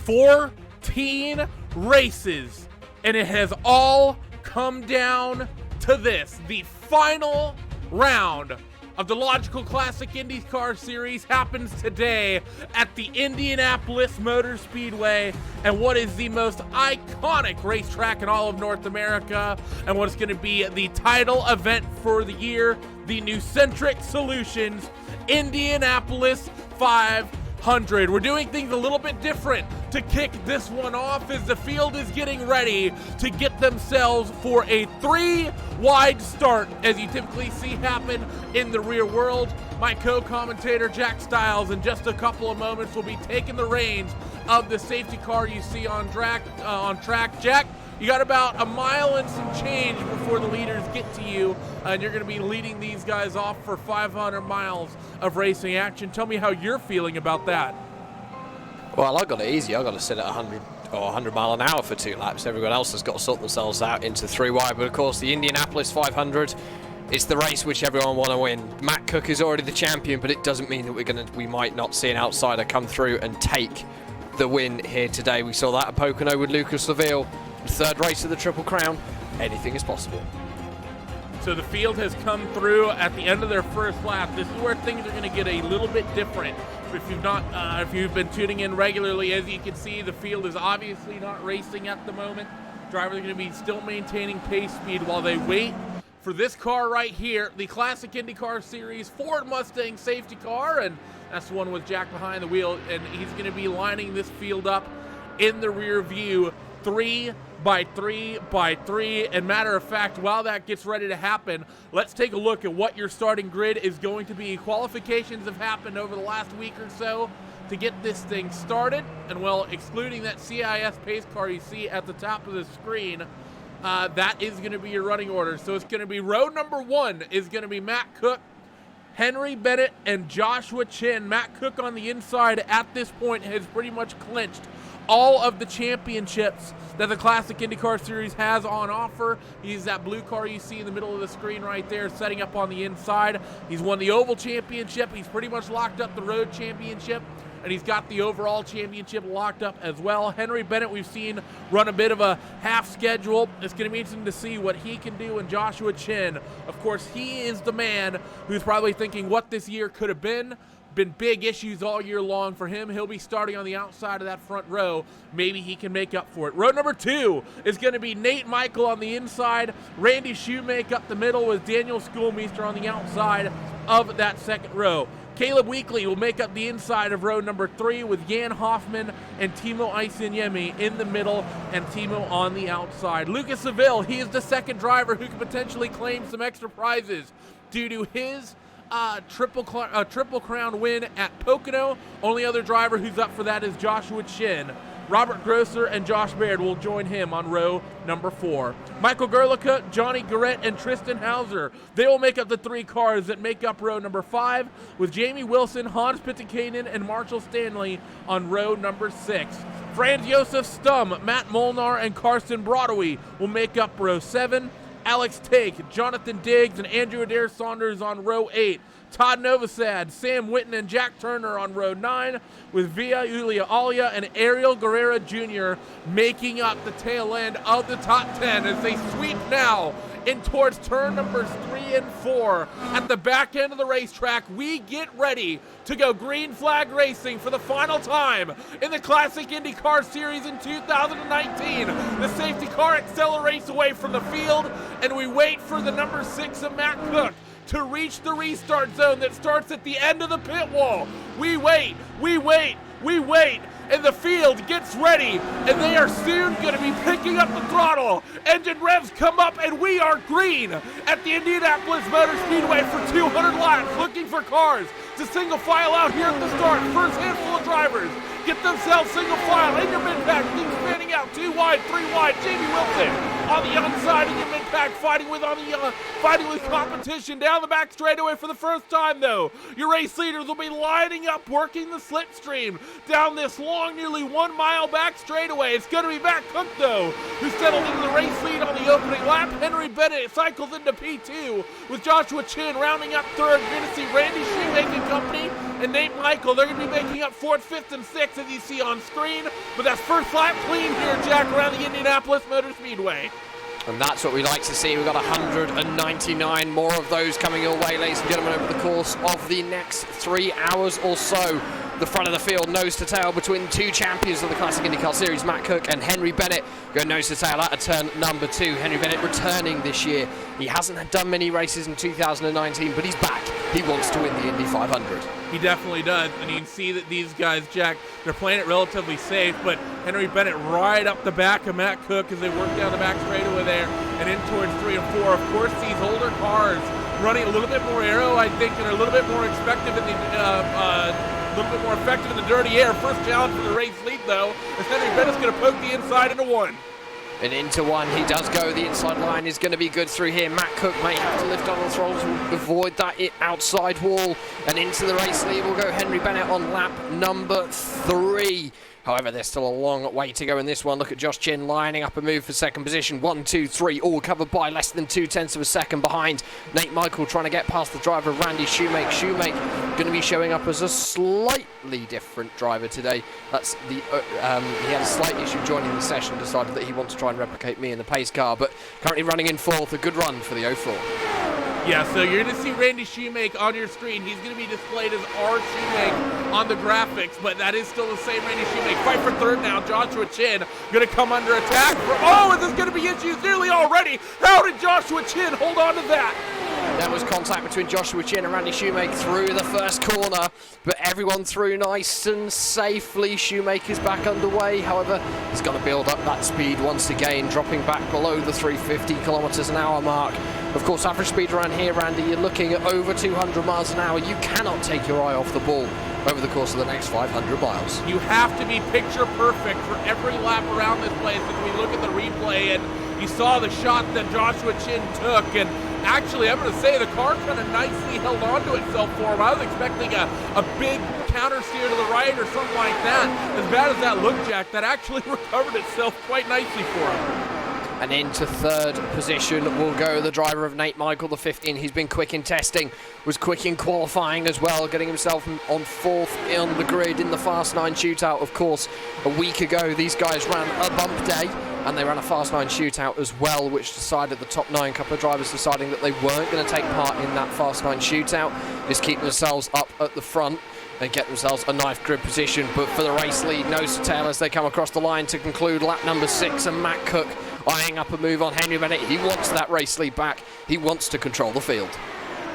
14 races, and it has all come down to this. The final round of the Logykal Classic Indycar Series happens today at the Indianapolis Motor Speedway, and what is the most iconic racetrack in all of North America, and what's going to be the title event for the year, the New Centric Solutions Indianapolis 500. We're doing things a little bit different to kick this one off as the field is getting ready to get themselves for a 3-wide start, as you typically see happen in the rear world. My co-commentator Jack Stiles in just a couple of moments will be taking the reins of the safety car you see on track. Jack, you got about a mile and some change before the leaders get to you, and you're going to be leading these guys off for 500 miles of racing action. Tell me how you're feeling about that. Well, I got it easy. I got to sit at 100 or 100 mile an hour for 2 laps. Everyone else has got to sort themselves out into 3 wide. But of course, the Indianapolis 500, it's the race which everyone want to win. Matt Cook is already the champion, but it doesn't mean that we might not see an outsider come through and take the win here today. We saw that at Pocono with Lucas Laville. Third race of the Triple Crown. Anything is possible. So the field has come through at the end of their first lap. This is where things are going to get a little bit different. If you've been tuning in regularly, as you can see, the field is obviously not racing at the moment. Drivers are going to be still maintaining pace speed while they wait for this car right here, the Classic IndyCar Series Ford Mustang safety car, and that's the one with Jack behind the wheel, and he's going to be lining this field up in the rear view, 3 by 3 by 3. And matter of fact, while that gets ready to happen, let's take a look at what your starting grid is going to be. Qualifications have happened over the last week or so to get this thing started, and well, excluding that CIS pace car you see at the top of the screen, that is going to be your running order. So it's going to be row number 1 is going to be Matt Cook, Henry Bennett, and Joshua Chin. Matt Cook on the inside at this point has pretty much clinched all of the championships that the Classic IndyCar Series has on offer. He's that blue car you see in the middle of the screen right there, setting up on the inside. He's won the Oval Championship. He's pretty much locked up the Road Championship, and he's got the overall championship locked up as well. Henry Bennett, we've seen run a bit of a half schedule. It's going to be interesting to see what he can do. And Joshua Chin, of course, he is the man who's probably thinking what this year could have been big issues all year long for him. He'll be starting on the outside of that front row. Maybe he can make up for it. Row number 2 is going to be Nate Michael on the inside, Randy Shoemake up the middle with Daniel Schoolmeister on the outside of that second row. Caleb Wheatley will make up the inside of row number 3 with Jan Hoffman and Timo Isinyemi in the middle and Timo on the outside. Lucas Seville, he is the second driver who could potentially claim some extra prizes due to his Triple Crown win at Pocono. Only other driver who's up for that is Joshua Chin. Robert Grosser and Josh Baird will join him on row number 4. Michael Gerlicka, Johnny Garrett, and Tristan Hauser, they will make up the 3 cars that make up row number 5, with Jamie Wilson, Hans Pitikainen, and Marshall Stanley on row number 6. Franz Josef Stum, Matt Molnar, and Carson Broadway will make up row 7. Alex Take, Jonathan Diggs, and Andrew Adair Saunders on row 8. Todd Novosad, Sam Winton, and Jack Turner on row 9, with Via Ulia Alia and Ariel Guerrera Jr. making up the tail end of the top 10 as they sweep now in towards turn numbers 3 and 4. At the back end of the racetrack, we get ready to go green flag racing for the final time in the Classic IndyCar Series in 2019. The safety car accelerates away from the field, and we wait for the number 6 of Matt Cook to reach the restart zone that starts at the end of the pit wall. We wait, and the field gets ready, and they are soon going to be picking up the throttle. Engine revs come up, and we are green at the Indianapolis Motor Speedway for 200 laps, looking for cars to single file out here at the start. First handful of drivers get themselves single file in your mid-pack, things fanning out 2 wide, 3 wide. Jamie Wilson on the outside in your mid impact, fighting with competition down the back straightaway for the first time, though. Your race leaders will be lining up, working the slipstream down this long, nearly 1 mile back straightaway. It's going to be Matt Cook, though, who settled into the race lead on the opening lap. Henry Bennett cycles into P2 with Joshua Chin rounding up third. You're going to see Randy Shoemaking Company and Nate Michael. They're going to be making up fourth, fifth, and sixth, as you see on screen. But that's first lap clean here, Jack, around the Indianapolis Motor Speedway. And that's what we like to see. We've got 199 more of those coming your way, ladies and gentlemen, over the course of the next 3 hours or so. The front of the field, nose to tail between two champions of the Classic IndyCar Series, Matt Cook and Henry Bennett, go nose to tail at a turn number 2. Henry Bennett returning this year. He hasn't done many races in 2019, but he's back. He wants to win the Indy 500. He definitely does, and you can see that these guys, Jack, they're playing it relatively safe, but Henry Bennett right up the back of Matt Cook as they work down the back straightaway there and in towards 3 and 4. Of course, these older cars running a little bit more aero, I think, and are a little bit more effective in the dirty air. First challenge for the race lead, though, as Henry Bennett's going to poke the inside into 1. And into 1, he does go. The inside line is going to be good through here. Matt Cook may have to lift on the throttle to avoid that outside wall. And into the race lead will go Henry Bennett on lap number 3. However, there's still a long way to go in this one. Look at Josh Chin lining up a move for second position. 1, 2, 3, all covered by less than 0.2 of a second behind. Nate Michael trying to get past the driver of Randy Shoemake. Shoemake going to be showing up as a slightly different driver today. That's the he had a slight issue joining the session, decided that he wants to try and replicate me in the pace car, but currently running in 4th. A good run for the 04. Yeah, so you're going to see Randy Shoemake on your screen. He's going to be displayed as R. Shoemake on the graphics, but that is still the same Randy Shoemake. Fight for third now. Joshua Chin going to come under attack. Is this going to be issues nearly already? How did Joshua Chin hold on to that? There was contact between Joshua Chin and Randy Shoemake through the first corner, but everyone through nice and safely. Shoemaker's back underway. However, he's got to build up that speed once again, dropping back below the 350 kilometers an hour mark. Of course, average speed around here, Randy, you're looking at over 200 miles an hour. You cannot take your eye off the ball over the course of the next 500 miles. You have to be picture perfect for every lap around this place. If we look at the replay, and you saw the shot that Joshua Chin took, and actually, I'm going to say the car kind of nicely held on to itself for him. I was expecting a big counter steer to the right or something like that. As bad as that looked, Jack, that actually recovered itself quite nicely for him. And into 3rd position will go the driver of Nate Michael, the 15. He's been quick in testing, was quick in qualifying as well, getting himself on 4th on the grid in the Fast 9 shootout. Of course, a week ago, these guys ran a bump day, and they ran a Fast 9 shootout as well, which decided the top 9 couple of drivers deciding that they weren't going to take part in that Fast 9 shootout, just keep themselves up at the front and get themselves a nice grid position. But for the race lead, nose to tail as they come across the line to conclude lap number 6, and Matt Cook eyeing up a move on Henry Bennett. He wants that race lead back. He wants to control the field.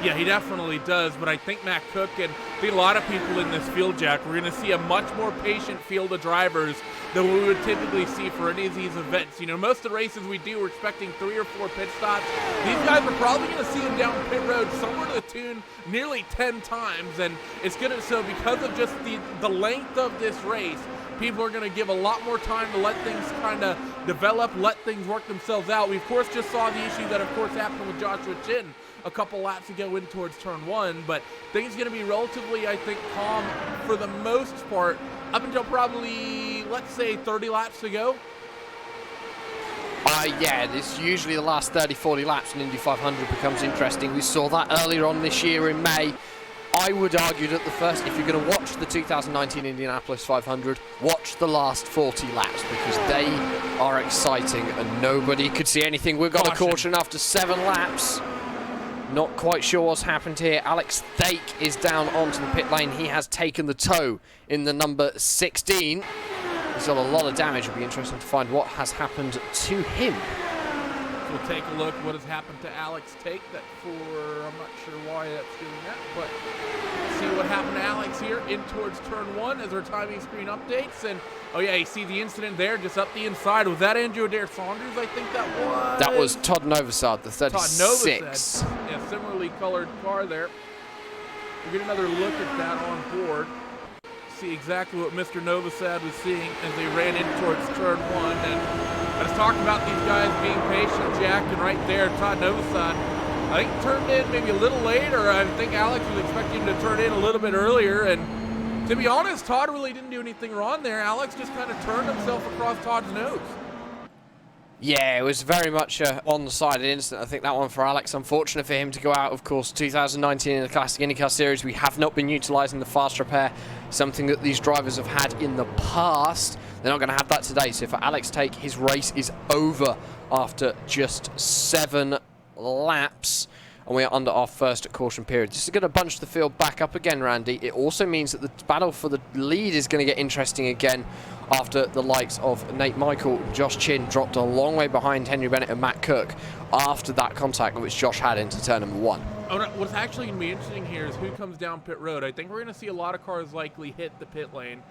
Yeah, he definitely does, but I think Matt Cook and I think a lot of people in this field, Jack, we're going to see a much more patient field of drivers than we would typically see for any of these events. You know, most of the races we do, we're expecting 3 or 4 pit stops. These guys are probably going to see them down pit road somewhere to the tune nearly 10 times, and it's going to, so because of just the length of this race, people are going to give a lot more time to let things kind of develop, let things work themselves out. We, of course, just saw the issue that, of course, happened with Joshua Chin a couple laps ago in towards turn 1, but things are going to be relatively, I think, calm for the most part up until probably, let's say, 30 laps to go. Yeah, this usually the last 30-40 laps in Indy 500 becomes interesting. We saw that earlier on this year in May. I would argue that the first, if you're going to watch the 2019 Indianapolis 500, watch the last 40 laps, because they are exciting and nobody could see anything. We've got a caution after 7 laps. Not quite sure what's happened here. Alex Thake is down onto the pit lane. He has taken the tow in the number 16. He's got a lot of damage. It'll be interesting to find what has happened to him. We'll take a look what has happened to Alex Tate. I'm not sure why that's doing that, but see what happened to Alex here in towards turn 1 as our timing screen updates. And oh yeah, you see the incident there just up the inside. Was that Andrew Adair Saunders? I think that was. That was Todd Novosad, the 36. Todd Novosad. Yeah, similarly colored car there. We'll get another look at that on board. See exactly what Mr. Novosad was seeing as they ran in towards turn 1. And Let's talk about these guys being patient, Jack, and right there, Todd Novosad, I think turned in maybe a little later. I think Alex was expecting him to turn in a little bit earlier, and to be honest, Todd really didn't do anything wrong there. Alex just kind of turned himself across Todd's nose. Yeah, it was very much a one-sided incident. I think that one for Alex. Unfortunate for him to go out, of course, 2019 in the Classic IndyCar Series. We have not been utilising the fast repair, something that these drivers have had in the past. They're not going to have that today. So for Alex Take, his race is over after just 7 laps. And we are under our first caution period. This is going to bunch the field back up again, Randy. It also means that the battle for the lead is going to get interesting again after the likes of Nate Michael, Josh Chin dropped a long way behind Henry Bennett and Matt Cook after that contact which Josh had into turn number 1. Oh, no, what's actually going to be interesting here is who comes down pit road. I think we're going to see a lot of cars likely hit the pit lane,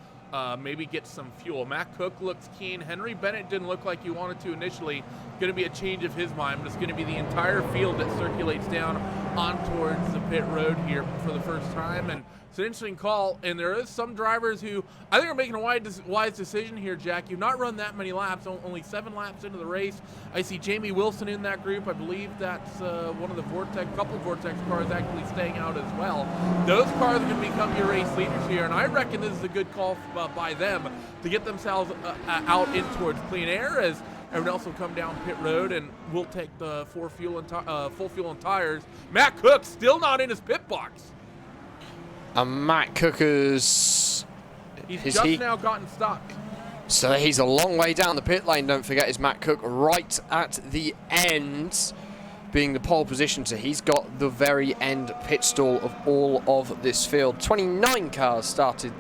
maybe get some fuel. Matt Cook looks keen. Henry Bennett didn't look like he wanted to initially. Going to be a change of his mind, but it's going to be the entire field that circulates down on towards the pit road here for the first time. And it's an interesting call, and there is some drivers who I think are making a wise decision here, Jack. You've not run that many laps, only 7 laps into the race. I see Jamie Wilson in that group. I believe that's one of the couple Vortex cars actually staying out as well. Those cars are going to become your race leaders here, and I reckon this is a good call by them to get themselves out in towards clean air, as everyone else will come down pit road, and we'll take the full fuel and tires. Matt Cook still not in his pit box. Matt Cook He's now gotten stuck. So he's a long way down the pit lane, don't forget, is Matt Cook right at the end, being the pole position. So he's got the very end pit stall of all of this field. 28 cars started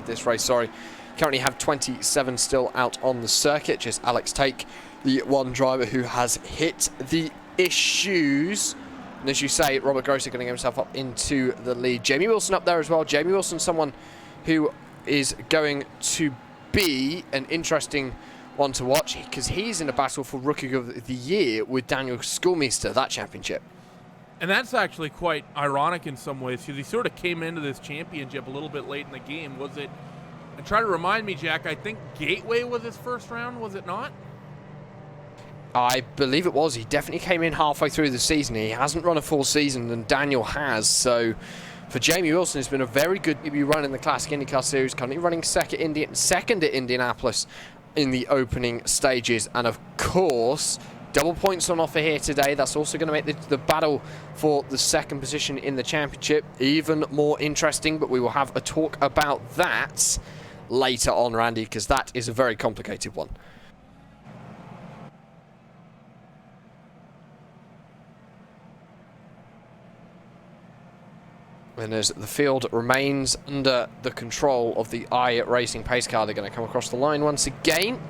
this race, sorry. Currently have 27 still out on the circuit, just Alex Take, the one driver who has hit the issues. And as you say, Robert Grosser going to get himself up into the lead. Jamie Wilson up there as well. Jamie Wilson, someone who is going to be an interesting one to watch, because he's in a battle for Rookie of the Year with Daniel Schoolmeister, that championship. And that's actually quite ironic in some ways, because he sort of came into this championship a little bit late in the game. Was it, and try to remind me, Jack, I think Gateway was his first round, was it not? I believe it was. He definitely came in halfway through the season. He hasn't run a full season, and Daniel has. So for Jamie Wilson, it's been a very good debut run in the Classic IndyCar Series. Currently running second at Indianapolis in the opening stages. And of course, double points on offer here today. That's also going to make the battle for the second position in the championship even more interesting. But we will have a talk about that later on, Randy, because that is a very complicated one. And as the field remains under the control of the iRacing pace car, they're going to come across the line once again.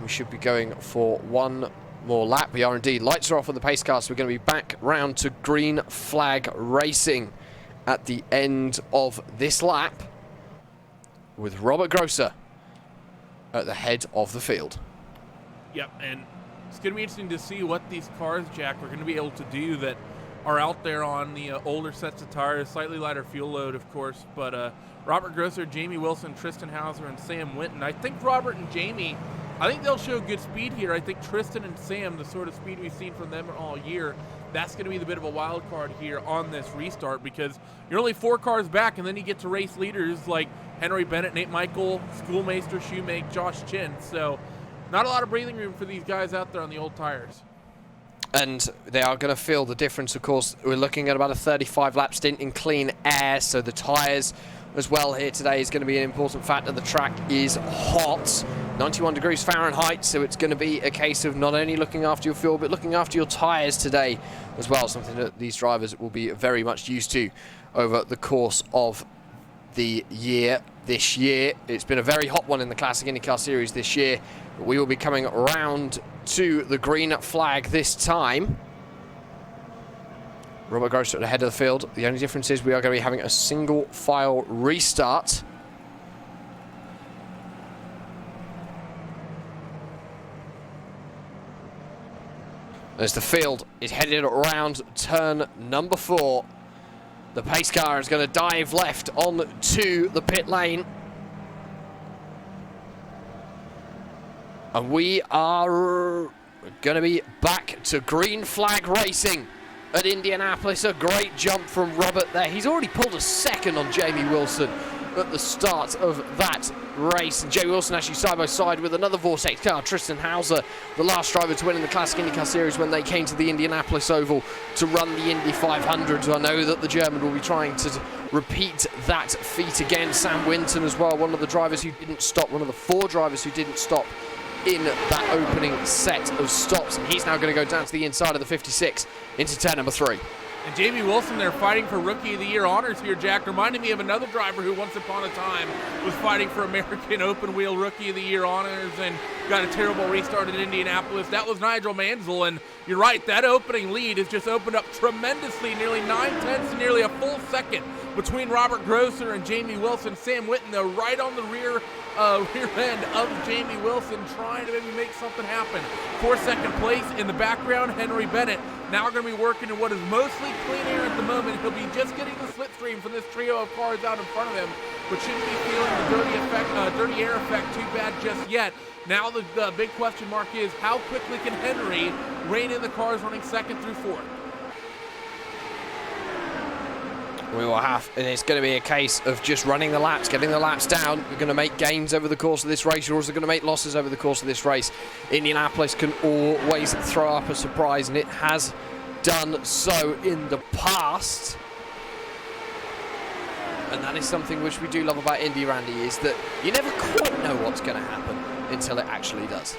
We should be going for one more lap. We are indeed. Lights are off on the pace car, so we're going to be back round to green flag racing at the end of this lap, with Robert Grosser at the head of the field. Yep, and it's going to be interesting to see what these cars, Jack, are going to be able to do that are out there on the older sets of tires, slightly lighter fuel load, of course. But Robert Grosser, Jamie Wilson, Tristan Hauser, and Sam Winton. I think Robert and Jamie, I think they'll show good speed here. I think Tristan and Sam, the sort of speed we've seen from them all year, that's going to be the bit of a wild card here on this restart, because you're only 4 cars back, and then you get to race leaders like Henry Bennett, Nate Michael, Schoolmeister, Shoemake, Josh Chin. So not a lot of breathing room for these guys out there on the old tires. And they are going to feel the difference, of course. We're looking at about a 35-lap stint in clean air, so the tyres as well here today is going to be an important factor. The track is hot, 91 degrees Fahrenheit, so it's going to be a case of not only looking after your fuel, but looking after your tyres today as well, something that these drivers will be very much used to over the course of the year. This year, it's been a very hot one in the Classic IndyCar Series this year. We will be coming around to the green flag this time. Robert Grosser at the head of the field. The only difference is we are going to be having a single file restart. As the field is headed around turn number 4. The pace car is going to dive left on to the pit lane. And we are going to be back to green flag racing at Indianapolis. A great jump from Robert there. He's already pulled a second on Jamie Wilson at the start of that race. And Jamie Wilson actually side by side with another Vortex car, Tristan Hauser, the last driver to win in the Classic IndyCar Series when they came to the Indianapolis Oval to run the Indy 500. I know that the German will be trying to repeat that feat again. Sam Winton as well, one of the drivers who didn't stop, one of the 4 drivers who didn't stop in that opening set of stops. And he's now going to go down to the inside of the 56 into turn number 3. And Jamie Wilson there fighting for Rookie of the Year honors here, Jack. Reminded me of another driver who once upon a time was fighting for American Open Wheel Rookie of the Year honors and got a terrible restart at Indianapolis. That was Nigel Mansell, and you're right, that opening lead has just opened up tremendously, nearly 9/10 to nearly a full second between Robert Grosser and Jamie Wilson. Sam Winton, though, right on the rear end of Jamie Wilson, trying to maybe make something happen. For second place in the background, Henry Bennett. Now going to be working in what is mostly clean air at the moment. He'll be just getting the slipstream from this trio of cars out in front of him, but shouldn't be feeling the dirty air effect too bad just yet. Now the big question mark is, how quickly can Henry rein in the cars running second through fourth? We will have, and it's going to be a case of just running the laps, getting the laps down. We're going to make gains over the course of this race. You're also going to make losses over the course of this race. Indianapolis can always throw up a surprise, and it has done so in the past. And that is something which we do love about Indy, Randy, is that you never quite know what's going to happen until it actually does.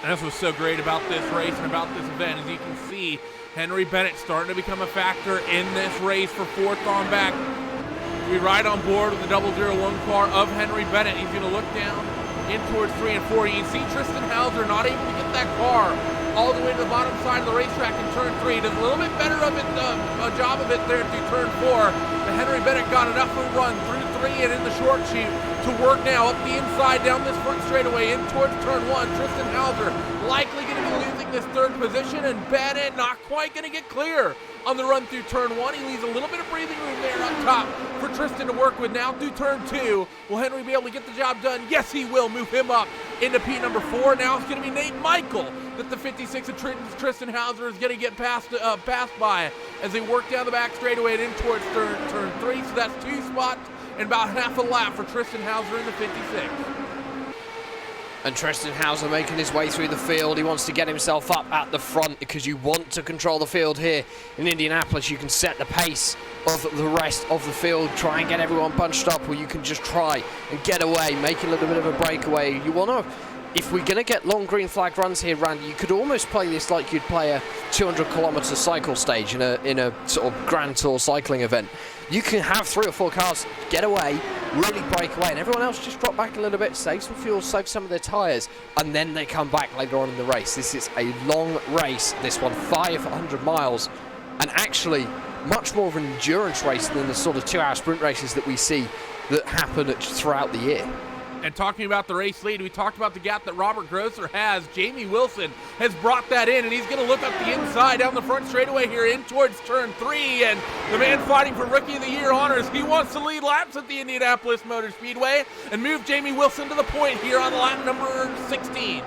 And that's what's so great about this race and about this event. As you can see, Henry Bennett starting to become a factor in this race for fourth on back. We ride on board with the 001 car of Henry Bennett. He's going to look down in towards 3 and 4. You can see Tristan Hauser not able to get that car all the way to the bottom side of the racetrack in turn 3. Does a little bit better of it, a job of it there through turn 4. But Henry Bennett got enough of a run through 3 and in the short chute to work now up the inside down this front straightaway in towards turn 1. Tristan Hauser likely going to be losing this third position, and Bennett not quite going to get clear on the run through turn 1. He leaves a little bit of breathing room there up top for Tristan to work with. Now through turn 2, will Henry be able to get the job done? Yes, he will. Move him up into P number 4. Now it's going to be Nate Michael that the 56 of Tristan Hauser is going to get passed by as they work down the back straightaway and in towards turn 3. So that's 2 spots and about half a lap for Tristan Hauser in the 56. And Tristan Hauser making his way through the field. He wants to get himself up at the front because you want to control the field here in Indianapolis. You can set the pace of the rest of the field, try and get everyone bunched up, or you can just try and get away, make a little bit of a breakaway. You want to, if we're going to get long green flag runs here, Randy, you could almost play this like you'd play a 200-kilometer cycle stage in a sort of Grand Tour cycling event. You can have 3 or 4 cars get away, really break away, and everyone else just drop back a little bit, save some fuel, save some of their tyres, and then they come back later on in the race. This is a long race, this one, 500 miles, and actually much more of an endurance race than the sort of 2-hour sprint races that we see that happen throughout the year. And talking about the race lead, we talked about the gap that Robert Grosser has. Jamie Wilson has brought that in, and he's going to look up the inside down the front straightaway here in towards turn 3. And the man fighting for Rookie of the Year honors, he wants to lead laps at the Indianapolis Motor Speedway and move Jamie Wilson to the point here on lap number 16.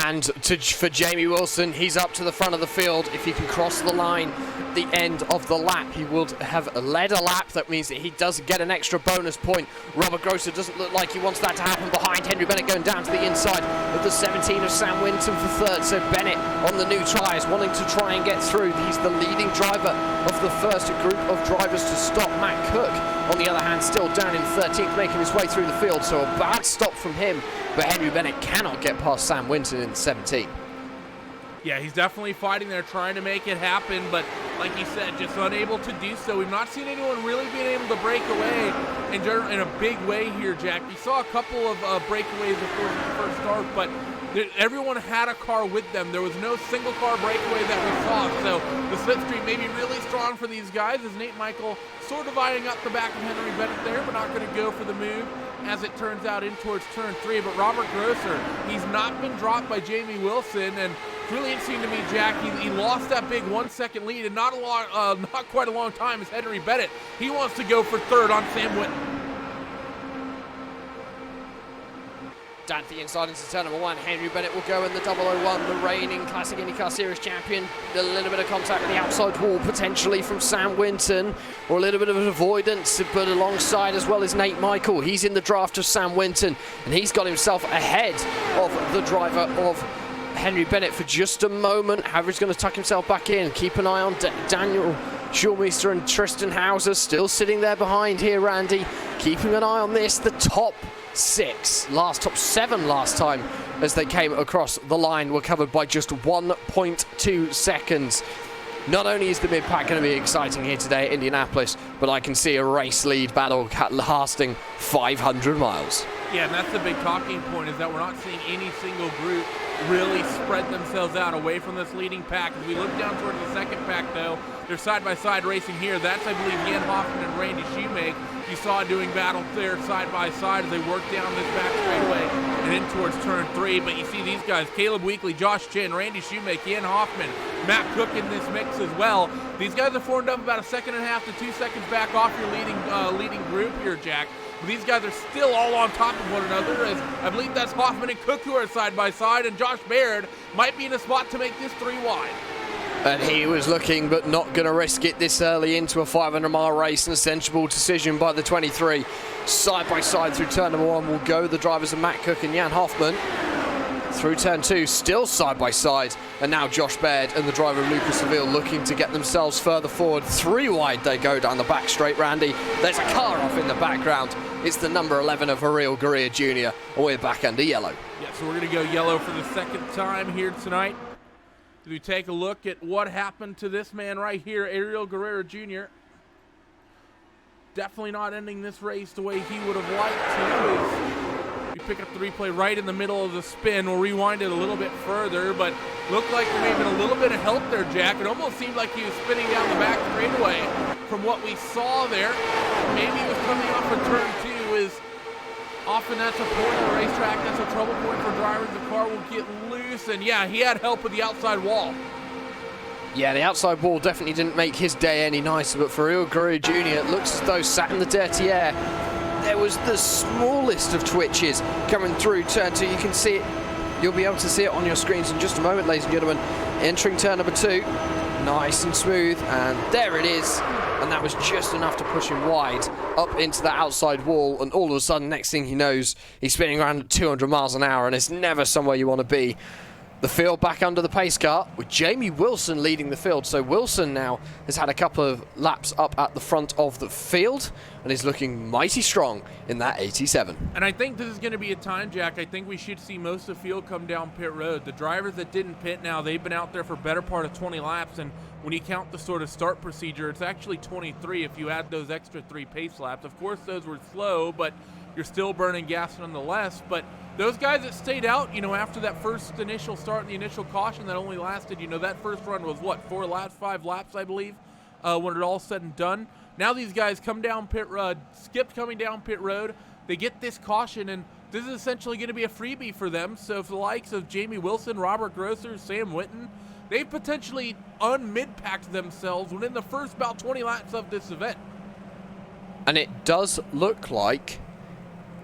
And for Jamie Wilson, he's up to the front of the field. If he can cross the line at the end of the lap, he would have led a lap. That means that he does get an extra bonus point. Robert Grosser doesn't look like he wants that to happen behind. Henry Bennett going down to the inside of the 17 of Sam Winton for third. So Bennett on the new tyres, wanting to try and get through. He's the leading driver of the first group of drivers to stop. Matt Cook, on the other hand, still down in 13th, making his way through the field. So a bad stop from him, but Henry Bennett cannot get past Sam Winton in 17. Yeah, he's definitely fighting there, trying to make it happen, but like you said, just unable to do so. We've not seen anyone really being able to break away in a big way here, Jack. We saw a couple of breakaways before the first start, but everyone had a car with them. There was no single car breakaway that we saw, so the slipstream may be really strong for these guys as Nate Michael sort of eyeing up the back of Henry Bennett there, but not going to go for the move as it turns out in towards turn 3. But Robert Grosser, he's not been dropped by Jamie Wilson, and it's really interesting to me, Jack, he lost that big 1-second lead in not quite a long time as Henry Bennett. He wants to go for third on Sam Winton. Down to the inside into turn number 1. Henry Bennett will go in the 001, the reigning Classic IndyCar Series champion. A little bit of contact with the outside wall potentially from Sam Winton, or a little bit of an avoidance, but alongside as well as Nate Michael. He's in the draft of Sam Winton, and he's got himself ahead of the driver of Henry Bennett for just a moment. However, he's going to tuck himself back in. Keep an eye on Daniel Schulmeister and Tristan Hauser still sitting there behind here, Randy. Keeping an eye on this, the top 7 last time as they came across the line were covered by just 1.2 seconds. Not only is the mid-pack going to be exciting here today at Indianapolis, but I can see a race lead battle lasting 500 miles. Yeah, and that's the big talking point, is that we're not seeing any single group really spread themselves out away from this leading pack. As we look down towards the second pack, though, they're side-by-side racing here. That's, I believe, Jan Hoffman and Randy Shoemake. You saw doing battle there side-by-side as they work down this back straightaway and in towards turn 3. But you see these guys, Caleb Wheatley, Josh Chin, Randy Shoemake, Jan Hoffman, Matt Cook in this mix as well. These guys are formed up about 1.5 to 2 seconds back off your leading group here, Jack. But these guys are still all on top of one another, as I believe that's Hoffman and Cook who are side by side, and Josh Baird might be in a spot to make this 3 wide. And he was looking, but not going to risk it this early into a 500-mile race. An sensible decision by the 23. Side by side through turn number 1 will go the drivers of Matt Cook and Jan Hoffman. Through turn 2, still side by side, and now Josh Baird and the driver of Lucas Seville looking to get themselves further forward. 3 wide they go down the back straight, Randy. There's a car off in the background. It's the number 11 of Ariel Gurria Jr. We're back under yellow. Yeah, so we're going to go yellow for the second time here tonight. As we take a look at what happened to this man right here, Ariel Guerrero Jr. Definitely not ending this race the way he would have liked to. You pick up the replay right in the middle of the spin. We'll rewind it a little bit further, but looked like there may have been a little bit of help there, Jack. It almost seemed like he was spinning down the back straightaway from what we saw there. Maybe he was coming off of turn 2. Is often that's a point on the racetrack. That's a trouble point for drivers. The car will get loose, and yeah, he had help with the outside wall. Yeah, the outside wall definitely didn't make his day any nicer, but for Ariel Gurria Jr., it looks as though sat in the dirty air. There was the smallest of twitches coming through turn 2. You can see it. You'll be able to see it on your screens in just a moment, ladies and gentlemen. Entering turn number 2. Nice and smooth. And there it is. And that was just enough to push him wide up into the outside wall. And all of a sudden, next thing he knows, he's spinning around at 200 miles an hour. And it's never somewhere you want to be. The field back under the pace car with Jamie Wilson leading the field. So Wilson now has had a couple of laps up at the front of the field and is looking mighty strong in that 87. And I think this is going to be a time, Jack. I think we should see most of the field come down pit road. The drivers that didn't pit now, they've been out there for better part of 20 laps. And when you count the sort of start procedure, it's actually 23 if you add those extra 3 pace laps. Of course, those were slow, but you're still burning gas nonetheless. But those guys that stayed out, after that first initial start and the initial caution that only lasted, that first run was what, 4 laps, 5 laps, I believe, when it all said and done. Now these guys come down pit road, skipped coming down pit road. They get this caution, and this is essentially going to be a freebie for them. So for the likes of Jamie Wilson, Robert Grosser, Sam Winton, they've potentially un-mid-packed themselves within the first about 20 laps of this event. And it does look like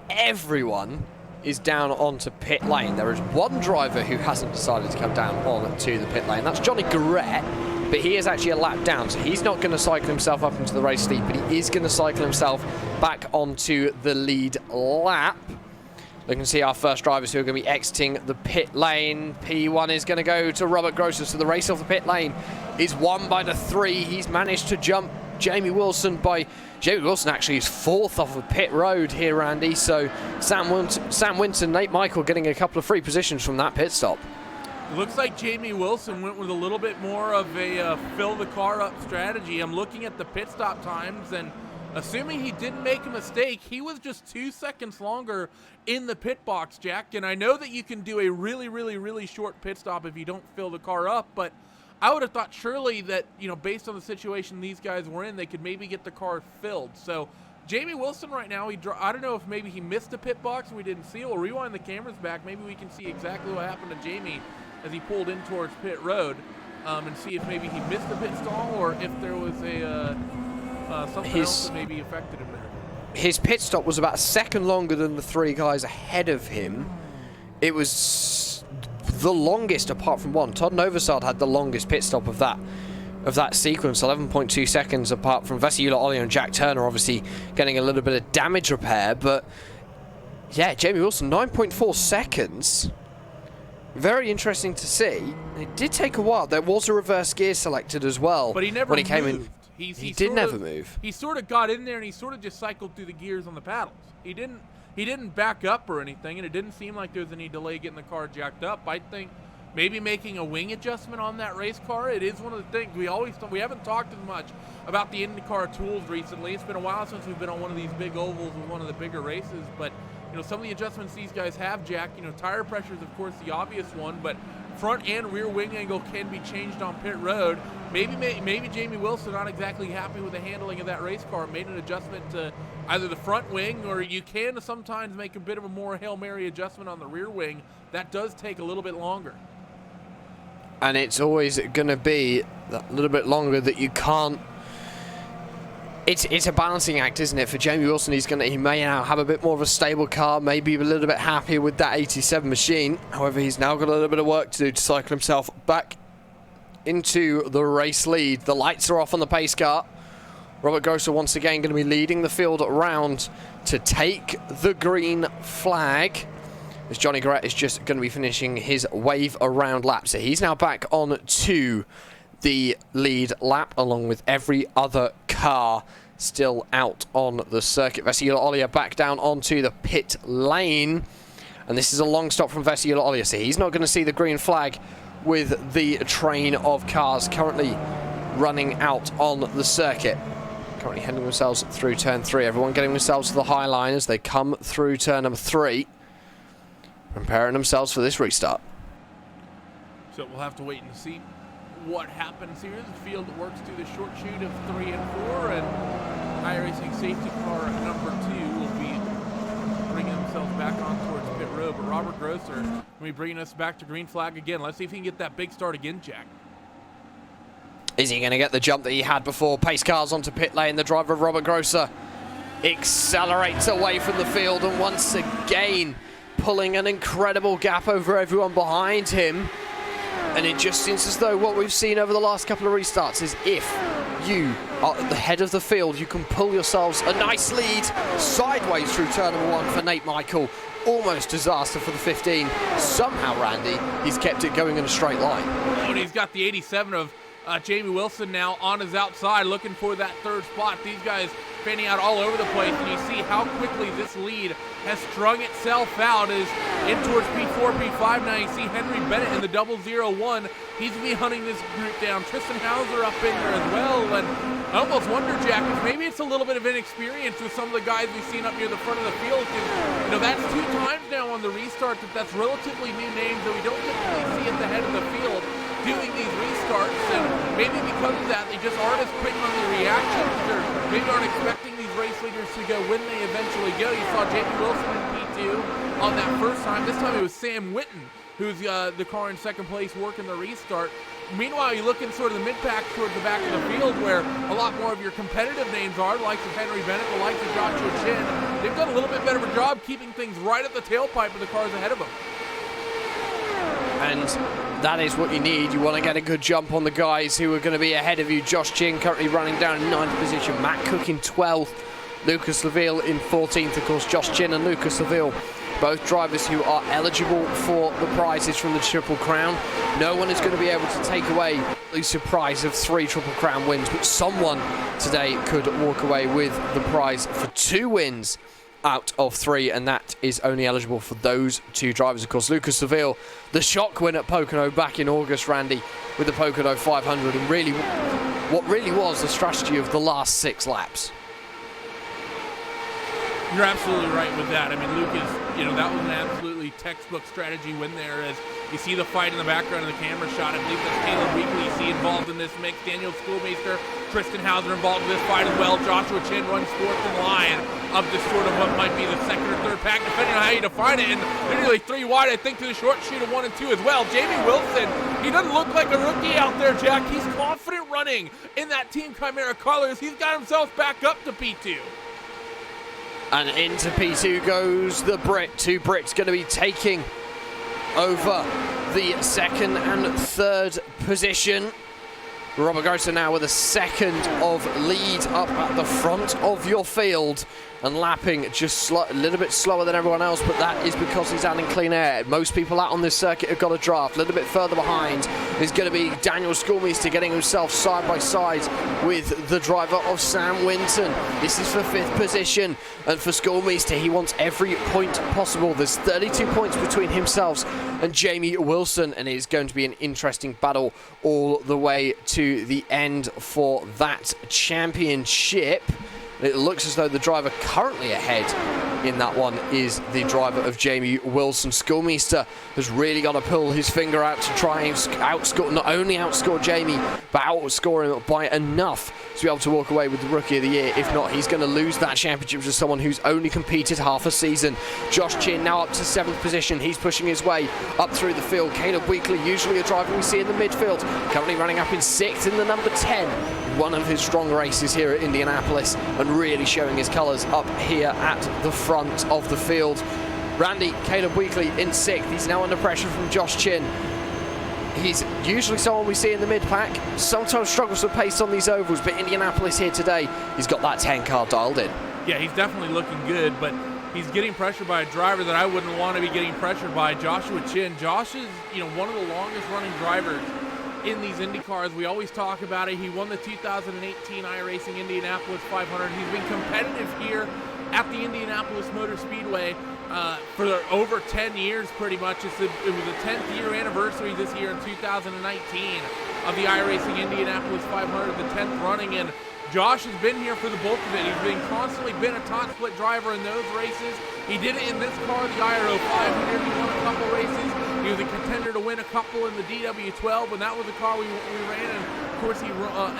everyone is down onto pit lane. There is one driver who hasn't decided to come down onto the pit lane. That's Johnny Garrett, but he is actually a lap down, so he's not going to cycle himself up into the race lead, but he is going to cycle himself back onto the lead lap. We can see our first drivers who are going to be exiting the pit lane. P1 is going to go to Robert Grosser, so the race off the pit lane is won by the 3. He's managed to jump Jamie Wilson actually is 4th off of pit road here, Randy. So Sam Winton, Nate Michael getting a couple of free positions from that pit stop. It looks like Jamie Wilson went with a little bit more of a fill the car up strategy. I'm looking at the pit stop times, and assuming he didn't make a mistake, he was just 2 seconds longer in the pit box, Jack. And I know that you can do a really, really, really short pit stop if you don't fill the car up, but I would have thought surely that, based on the situation these guys were in, they could maybe get the car filled. So Jamie Wilson right now, I don't know if maybe he missed the pit box and we didn't see it. We'll rewind the cameras back. Maybe we can see exactly what happened to Jamie as he pulled in towards pit road and see if maybe he missed the pit stall or if there was something else that maybe affected him there. His pit stop was about a second longer than the 3 guys ahead of him. it was the longest apart from one. Todd Novosad had the longest pit stop of that sequence, 11.2 seconds, apart from Vesiula Ollie and Jack Turner obviously getting a little bit of damage repair. But yeah, Jamie Wilson, 9.4 seconds. Very interesting to see. It did take a while. There was a reverse gear selected as well. But he never when he came moved. in. He did never move. He sort of got in there and he sort of just cycled through the gears on the paddles. He didn't back up or anything, and it didn't seem like there was any delay getting the car jacked up. I think maybe making a wing adjustment on that race car, it is one of the things we haven't talked as much about the Indycar tools recently. It's been a while since we've been on one of these big ovals with one of the bigger races, but some of the adjustments these guys have, Jack, tire pressure is of course the obvious one, but front and rear wing angle can be changed on pit road. Maybe Jamie Wilson, not exactly happy with the handling of that race car, made an adjustment to either the front wing, or you can sometimes make a bit of a more Hail Mary adjustment on the rear wing. That does take a little bit longer. And it's always going to be that little bit longer that you can't. It's a balancing act, isn't it? For Jamie Wilson, he may now have a bit more of a stable car, maybe a little bit happier with that 87 machine. However, he's now got a little bit of work to do to cycle himself back into the race lead. The lights are off on the pace car. Robert Grosser once again going to be leading the field around to take the green flag, as Johnny Garrett is just going to be finishing his wave around lap. So he's now back on to the lead lap, along with every other car still out on the circuit. Vesiula Ollie back down onto the pit lane, and this is a long stop from Vesiula Ollie, so he's not going to see the green flag with the train of cars currently running out on the circuit. Currently heading themselves through turn 3. Everyone getting themselves to the high line as they come through turn number 3, preparing themselves for this restart. So we'll have to wait and see what happens here. The field works through the short chute of 3 and 4, and iRacing safety car number 2 will be bringing themselves back on towards pit road. But Robert Grosser will be bringing us back to green flag again. Let's see if he can get that big start again, Jack. Is he going to get the jump that he had before? Pace cars onto pit lane. The driver of Robert Grosser accelerates away from the field, and once again pulling an incredible gap over everyone behind him. And it just seems as though what we've seen over the last couple of restarts is if you are at the head of the field, you can pull yourselves a nice lead sideways through turn number 1 for Nate Michael. Almost disaster for the 15. Somehow, Randy, he's kept it going in a straight line. And he's got the 87 of Jamie Wilson now on his outside, looking for that third spot. These guys fanning out all over the place, and you see how quickly this lead has strung itself out as in towards P4, P5. Now you see Henry Bennett in the 001. He's going to be hunting this group down. Tristan Hauser up in there as well, and I almost wonder, Jack, if maybe it's a little bit of inexperience with some of the guys we've seen up near the front of the field. That's 2 times now on the restart that's relatively new names that we don't typically see at the head of the field doing these restarts, and maybe because of that, they just aren't as quick on the reactions, or maybe aren't expecting these race leaders to go when they eventually go. You saw Jamie Wilson in P2 on that first time. This time it was Sam Winton, who's the car in second place working the restart. Meanwhile, you look in sort of the mid-pack towards the back of the field where a lot more of your competitive names are, the likes of Henry Bennett, the likes of Joshua Chin. They've done a little bit better of a job keeping things right at the tailpipe of the cars ahead of them. And that is what you need. You want to get a good jump on the guys who are going to be ahead of you. Josh Chin currently running down in 9th position. Matt Cook in 12th. Lucas Laville in 14th. Of course, Josh Chin and Lucas Laville, both drivers who are eligible for the prizes from the Triple Crown. No one is going to be able to take away the surprise of 3 Triple Crown wins, but someone today could walk away with the prize for 2 wins out of 3, and that is only eligible for those 2 drivers. Of course, Lucas Seville, the shock win at Pocono back in August, Randy, with the Pocono 500, and really what really was the strategy of the last 6 laps. You're absolutely right with that. I mean, Lucas, that was an absolutely textbook strategy win there. As you see the fight in the background of the camera shot, I believe that's Caleb Wheatley you see involved in this mix. Daniel Schoolmeister, Tristan Hauser involved in this fight as well. Joshua Chin runs 4th in line of this sort of what might be the 2nd or 3rd pack, depending on how you define it. And they're nearly 3 wide, I think, to the short chute of 1 and 2 as well. Jamie Wilson, he doesn't look like a rookie out there, Jack. He's confident running in that Team Chimera colors. He's got himself back up to P2. And into P2 goes the Brit. 2 Brits going to be taking over the second and third position. Robert Grosser now with a second of lead up at the front of your field and lapping just a little bit slower than everyone else, but that is because he's out in clean air. Most people out on this circuit have got a draft. A little bit further behind is going to be Daniel Schoolmeister getting himself side by side with the driver of Sam Winton. This is for fifth position, and for Schoolmeister, he wants every point possible. There's 32 points between himself and Jamie Wilson, and it is going to be an interesting battle all the way to the end for that championship. It looks as though the driver currently ahead in that one is the driver of Jamie Wilson. Schoolmeister has really got to pull his finger out to try and outscore, not only outscore Jamie, but outscore him by enough to be able to walk away with the Rookie of the Year. If not, he's going to lose that championship to someone who's only competed half a season. Josh Chin now up to 7th position. He's pushing his way up through the field. Caleb Wheatley, usually a driver we see in the midfield, currently running up in 6th in the number 10. One of his strong races here at Indianapolis, and really showing his colours up here at the front of the field. Randy, Caleb Wheatley in 6th. He's now under pressure from Josh Chin. He's usually someone we see in the mid-pack, sometimes struggles with pace on these ovals, but Indianapolis here today, he's got that 10 car dialed in. Yeah, he's definitely looking good, but he's getting pressured by a driver that I wouldn't want to be getting pressured by, Joshua Chin. Josh is, one of the longest running drivers in these Indy cars. We always talk about it. He won the 2018 iRacing Indianapolis 500. He's been competitive here at the Indianapolis Motor Speedway for over 10 years, pretty much. It was the 10th year anniversary this year in 2019 of the iRacing Indianapolis 500, the 10th running, and Josh has been here for the bulk of it. He's constantly been a top split driver in those races. He did it in this car, the IRO 500. He won a couple races. He was a contender to win a couple in the DW12, and that was the car we ran. And of course, he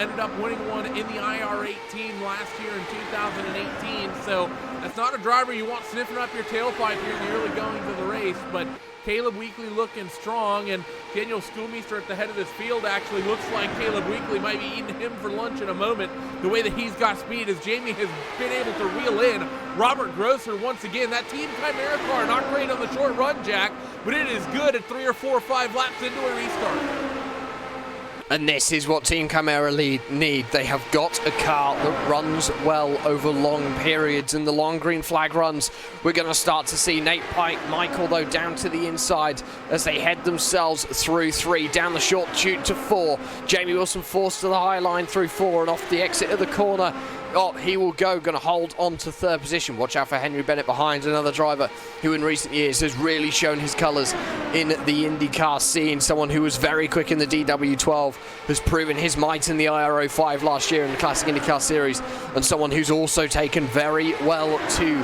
ended up winning one in the IR18 last year in 2018. So that's not a driver you want sniffing up your tailpipe here in the early goings of the race. But Caleb Wheatley looking strong, and Daniel Schoolmeister at the head of this field actually looks like Caleb Wheatley might be eating him for lunch in a moment. The way that he's got speed, as Jamie has been able to reel in Robert Grosser once again. That Team Chimera car, not great on the short run, Jack, but it is good at 3 or 4 or 5 laps into a restart. And this is what Team Chimera need. They have got a car that runs well over long periods. In the long green flag runs, we're going to start to see Nate Michael, though, down to the inside as they head themselves through 3, down the short chute to 4. Jamie Wilson forced to the high line through 4 and off the exit of the corner. Oh, he will go, going to hold on to 3rd position. Watch out for Henry Bennett behind, another driver who in recent years has really shown his colours in the Indycar scene. Someone who was very quick in the DW12, has proven his might in the IRO 5 last year in the Classic IndyCar Series, and someone who's also taken very well to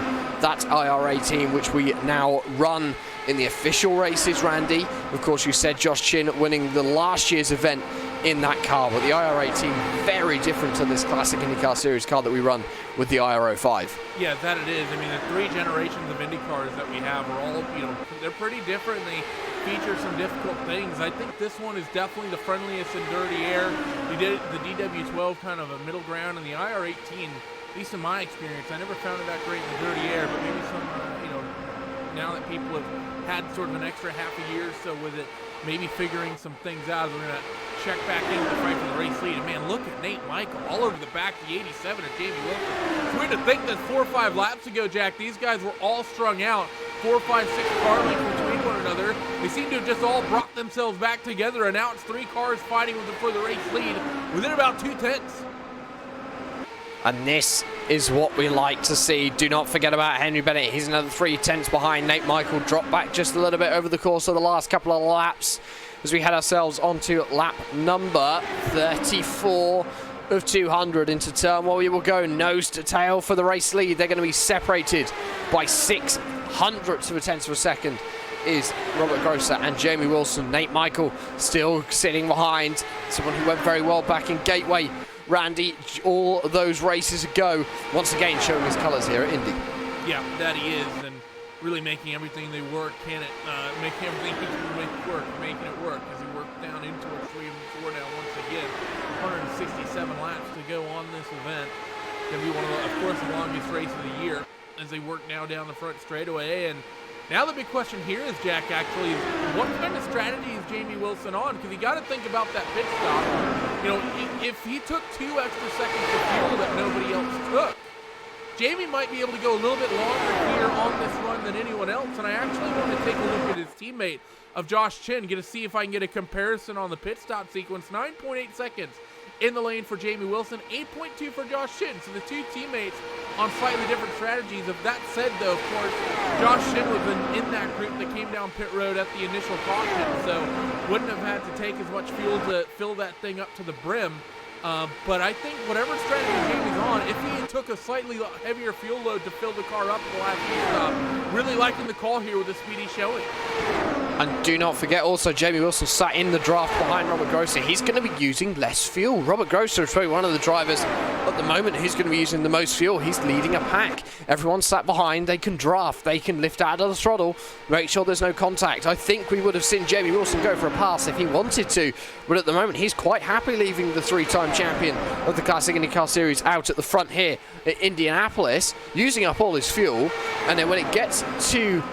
that IR18, which we now run in the official races, Randy. Of course, you said Josh Chin winning the last year's event in that car, but the IR18 very different to this Classic IndyCar Series car that we run with the IRO 5. Yeah, that it is. I mean, the 3 generations of Indy cars that we have are all, they're pretty different. They feature some difficult things. I think this one is definitely the friendliest in dirty air. We did the DW12 kind of a middle ground, and the IR18, at least in my experience, I never found it that great in the dirty air, but maybe some, now that people have had sort of an extra half a year or so with it, maybe figuring some things out. We're going to check back into the fight for the race lead. And man, look at Nate Michael all over the back, the 87 of Jamie Wilson. It's weird to think that 4 or 5 laps ago, Jack, these guys were all strung out. 4, 5, 6 car lengths between one another. They seem to have just all brought themselves back together, and now it's 3 cars fighting for the race lead within about 2 tenths. And this is what we like to see. Do not forget about Henry Bennett. He's another 3 tenths behind. Nate Michael dropped back just a little bit over the course of the last couple of laps as we head ourselves onto lap number 34 of 200 into turn 1. We will go nose to tail for the race lead. They're going to be separated by 0.06 of a tenth of a second is Robert Grosser and Jamie Wilson. Nate Michael still sitting behind, someone who went very well back in Gateway. Randy, all those races ago, once again showing his colours here at Indy. Yeah, that he is, and really making everything they work, making everything he can make work, making it work as he worked down into a 3 and 4 now once again. 167 laps to go on this event. Going to be one of the longest races of the year as they work now down the front straightaway, and Now the big question here is, Jack, actually, is what kind of strategy is Jamie Wilson on? Because you got to think about that pit stop. You know, if he took 2 extra seconds of fuel that nobody else took, Jamie might be able to go a little bit longer here on this run than anyone else. And I actually want to take a look at his teammate of Josh Chin, to see if I can get a comparison on the pit stop sequence. 9.8 seconds in the lane for Jamie Wilson, 8.2 for Josh Chin. So the two teammates on slightly different strategies. Of that said, though, of course, Josh Chin was in that group that came down pit road at the initial caution, so wouldn't have had to take as much fuel to fill that thing up to the brim. But I think whatever strategy Jamie's on, if he took a slightly heavier fuel load to fill the car up at the last pit stop, really liking the call here with a speedy showing. And do not forget also, Jamie Wilson sat in the draft behind Robert Grosser. He's going to be using less fuel. Robert Grosser is probably one of the drivers at the moment who's going to be using the most fuel. He's leading a pack. Everyone sat behind. They can draft. They can lift out of the throttle. Make sure there's no contact. I think we would have seen Jamie Wilson go for a pass if he wanted to. But at the moment, he's quite happy leaving the 3-time champion of the Classic IndyCar Series out at the front here at Indianapolis, using up all his fuel. And then when it gets to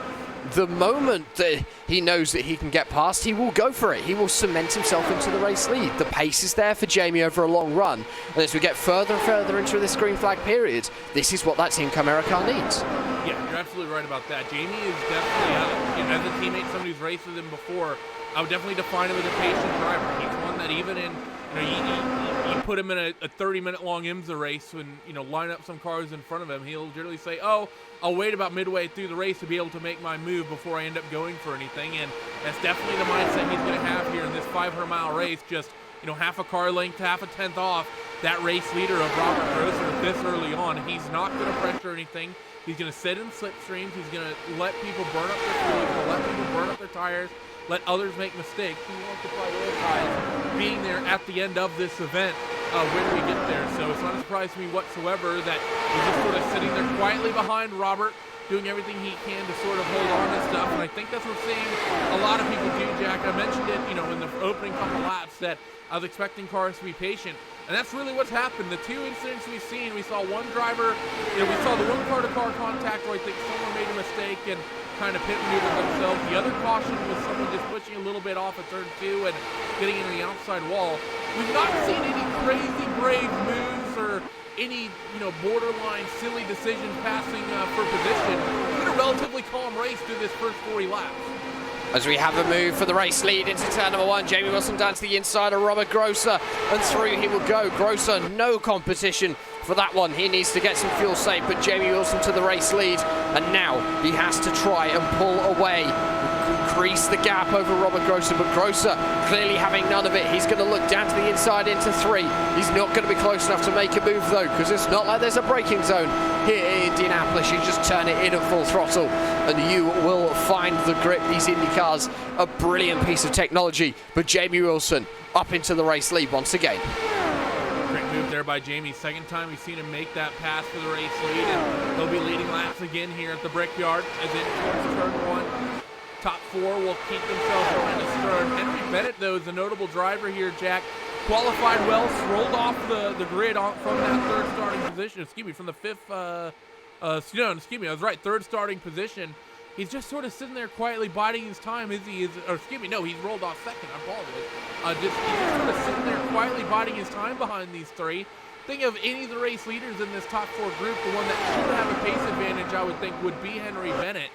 the moment that he knows that he can get past, he will go for it. He will cement himself into the race lead. The pace is there for Jamie over a long run. And as we get further and further into this green flag period, this is what that Team Camaro car needs. Yeah, you're absolutely right about that. Jamie is definitely, as a teammate, somebody who's raced with him before, I would definitely define him as a patient driver. He's one that even in, you put him in a 30-minute long IMSA race and, line up some cars in front of him, he'll generally say, oh, I'll wait about midway through the race to be able to make my move before I end up going for anything. And that's definitely the mindset he's going to have here in this 500-mile race. Just, half a car length, half a tenth off that race leader of Robert Grosser this early on. He's not going to pressure anything. He's going to sit in slipstreams. He's going to let people burn up their fuel. He's going to let people burn up their tires, let others make mistakes. He wants to prioritize being there at the end of this event when we get there. So it's not a surprise to me whatsoever that he's just sort of sitting there quietly behind Robert, doing everything he can to sort of hold on to stuff. And I think that's what we're seeing a lot of people do, Jack. I mentioned it, in the opening couple laps that I was expecting cars to be patient. And that's really what's happened. The two incidents we've seen, we saw one driver, we saw the one car-to-car contact where I think someone made a mistake and kind of pit maneuvered themselves. The other caution was someone just pushing a little bit off at turn 2 and getting into the outside wall. We've not seen any crazy brave moves or any, borderline silly decisions passing for position. It's been a relatively calm race through this first 40 laps. As we have a move for the race lead into turn number 1, Jamie Wilson down to the inside of Robert Grosser, and through he will go. Grosser, no competition for that one. He needs to get some fuel saved, but Jamie Wilson to the race lead, and now he has to try and pull away, increase the gap over Robert Grosser, but Grosser clearly having none of it. He's going to look down to the inside into 3. He's not going to be close enough to make a move though, because it's not like there's a braking zone here in Indianapolis. You just turn it in at full throttle and you will find the grip. These Indy cars, a brilliant piece of technology, but Jamie Wilson up into the race lead once again. Great move there by Jamie. Second time we've seen him make that pass for the race lead, and he'll be leading laps again here at the Brickyard as in towards turn 1. Top 4 will keep themselves behind the stern. Henry Bennett, though, is a notable driver here, Jack. Qualified well, rolled off the grid from that third starting position. From the fifth, I was right, third starting position. He's just sort of sitting there quietly biding his time as he is, he's rolled off second, I apologize. He's just sort of sitting there quietly biding his time behind these 3. Think of any of the race leaders in this top 4 group, the one that should have a pace advantage, I would think, would be Henry Bennett.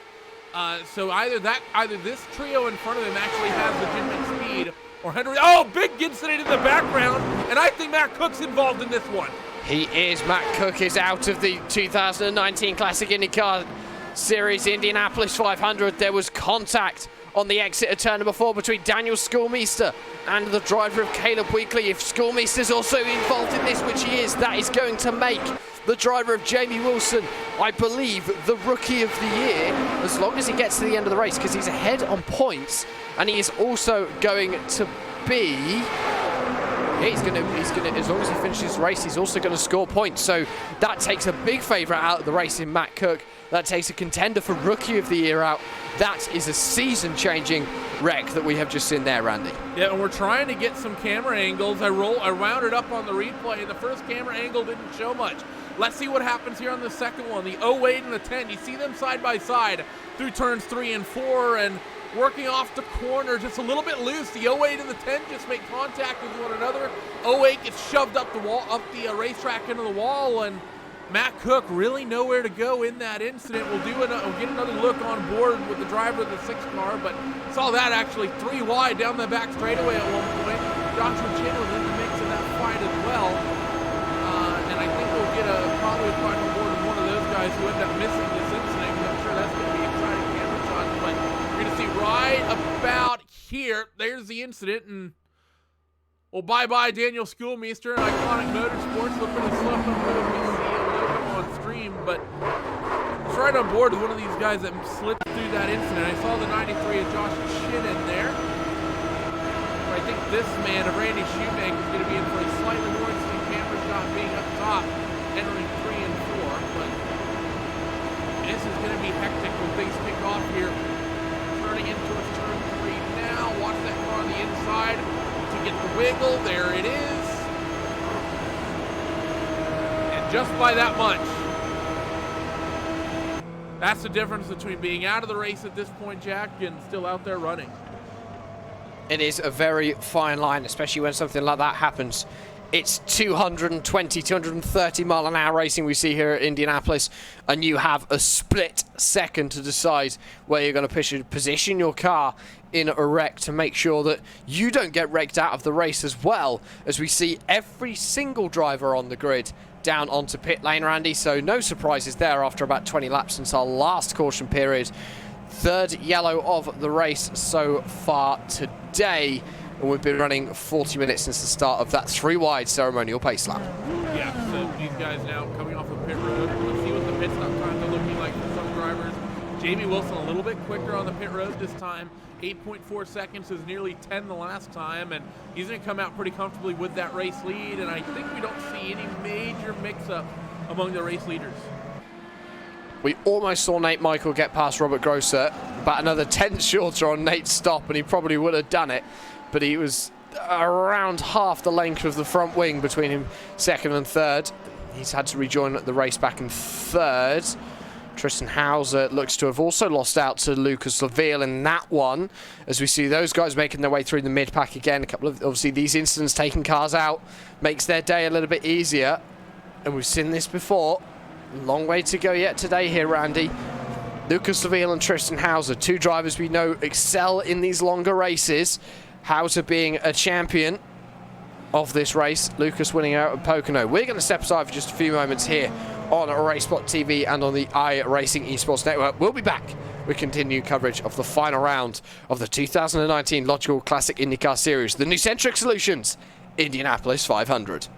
So either this trio in front of him actually has legitimate speed, or Henry. Oh, big incident in the background, and I think Matt Cook's involved in this one. He is. Matt Cook is out of the 2019 Classic IndyCar Series Indianapolis 500. There was contact on the exit of turn number 4 between Daniel Schoolmeister and the driver of Caleb Wheatley. If Schoolmeister's also involved in this, which he is, that is going to make the driver of Jamie Wilson, I believe, the Rookie of the Year, as long as he gets to the end of the race, because he's ahead on points, and he is also going to be... He's gonna, as long as he finishes the race, he's also going to score points. So that takes a big favourite out of the race in Matt Cook. That takes a contender for Rookie of the Year out. That is a season-changing wreck that we have just seen there, Randy. Yeah, and we're trying to get some camera angles. I rounded up on the replay, and the first camera angle didn't show much. Let's see what happens here on the second one. The 08 and the 10. You see them side by side through turns 3 and 4 and working off the corner just a little bit loose. The 08 and the 10 just make contact with one another. 08 gets shoved up the wall, up the racetrack into the wall, and Matt Cook really nowhere to go in that incident. We'll get another look on board with the driver of the 6 car, but saw that actually 3 wide down the back straightaway at one point. Joshua Chin was in the mix in that fight as well. And I think we'll get probably a final board with one of those guys who end up missing this incident. I'm sure that's going to be exciting camera shots, but you're going to see right about here, there's the incident, and well, bye-bye Daniel Schoolmeister and Iconic Motorsports. Looking to slow up a little bit on stream, but it's right on board with one of these guys that slipped through that incident. I saw the 93 of Josh Shin in there. I think this man of Randy Shoemaker is going to be in for a slightly more interesting camera shot, being up top, entering 3 and 4. But this is going to be hectic when things kick off here. Turning in towards turn 3 now. Watch that car on the inside to get the wiggle. There it is. And just by that much. That's the difference between being out of the race at this point, Jack, and still out there running. It is a very fine line, especially when something like that happens. It's 220, 230 mile an hour racing we see here at Indianapolis, and you have a split second to decide where you're going to position your car in a wreck to make sure that you don't get wrecked out of the race, as well as we see every single driver on the grid down onto pit lane, Randy. So no surprises there after about 20 laps since our last caution period. Third yellow of the race so far today, and we've been running 40 minutes since the start of that 3 wide ceremonial pace lap. Yeah, so these guys now coming off of pit road. Let's see what the pit stop times are looking like for some drivers. Jamie Wilson a little bit quicker on the pit road this time. 8.4 seconds is nearly 10 the last time, and he's going to come out pretty comfortably with that race lead, and I think we don't see any major mix-up among the race leaders. We almost saw Nate Michael get past Robert Grosser, about another 10th shorter on Nate's stop, and he probably would have done it, but he was around half the length of the front wing between him second and third. He's had to rejoin the race back in third. Tristan Hauser looks to have also lost out to Lucas Laville in that one, as we see those guys making their way through the mid-pack again. A couple of, obviously, these incidents taking cars out makes their day a little bit easier, and we've seen this before. Long way to go yet today here, Randy. Lucas Laville and Tristan Hauser, 2 drivers we know excel in these longer races. Hauser being a champion of this race, Lucas winning out at Pocono. We're going to step aside for just a few moments here on RaceSpot TV and on the iRacing Esports Network. We'll be back with continued coverage of the final round of the 2019 Logykal Classic Indycar Series, the New Centric Solutions Indianapolis 500.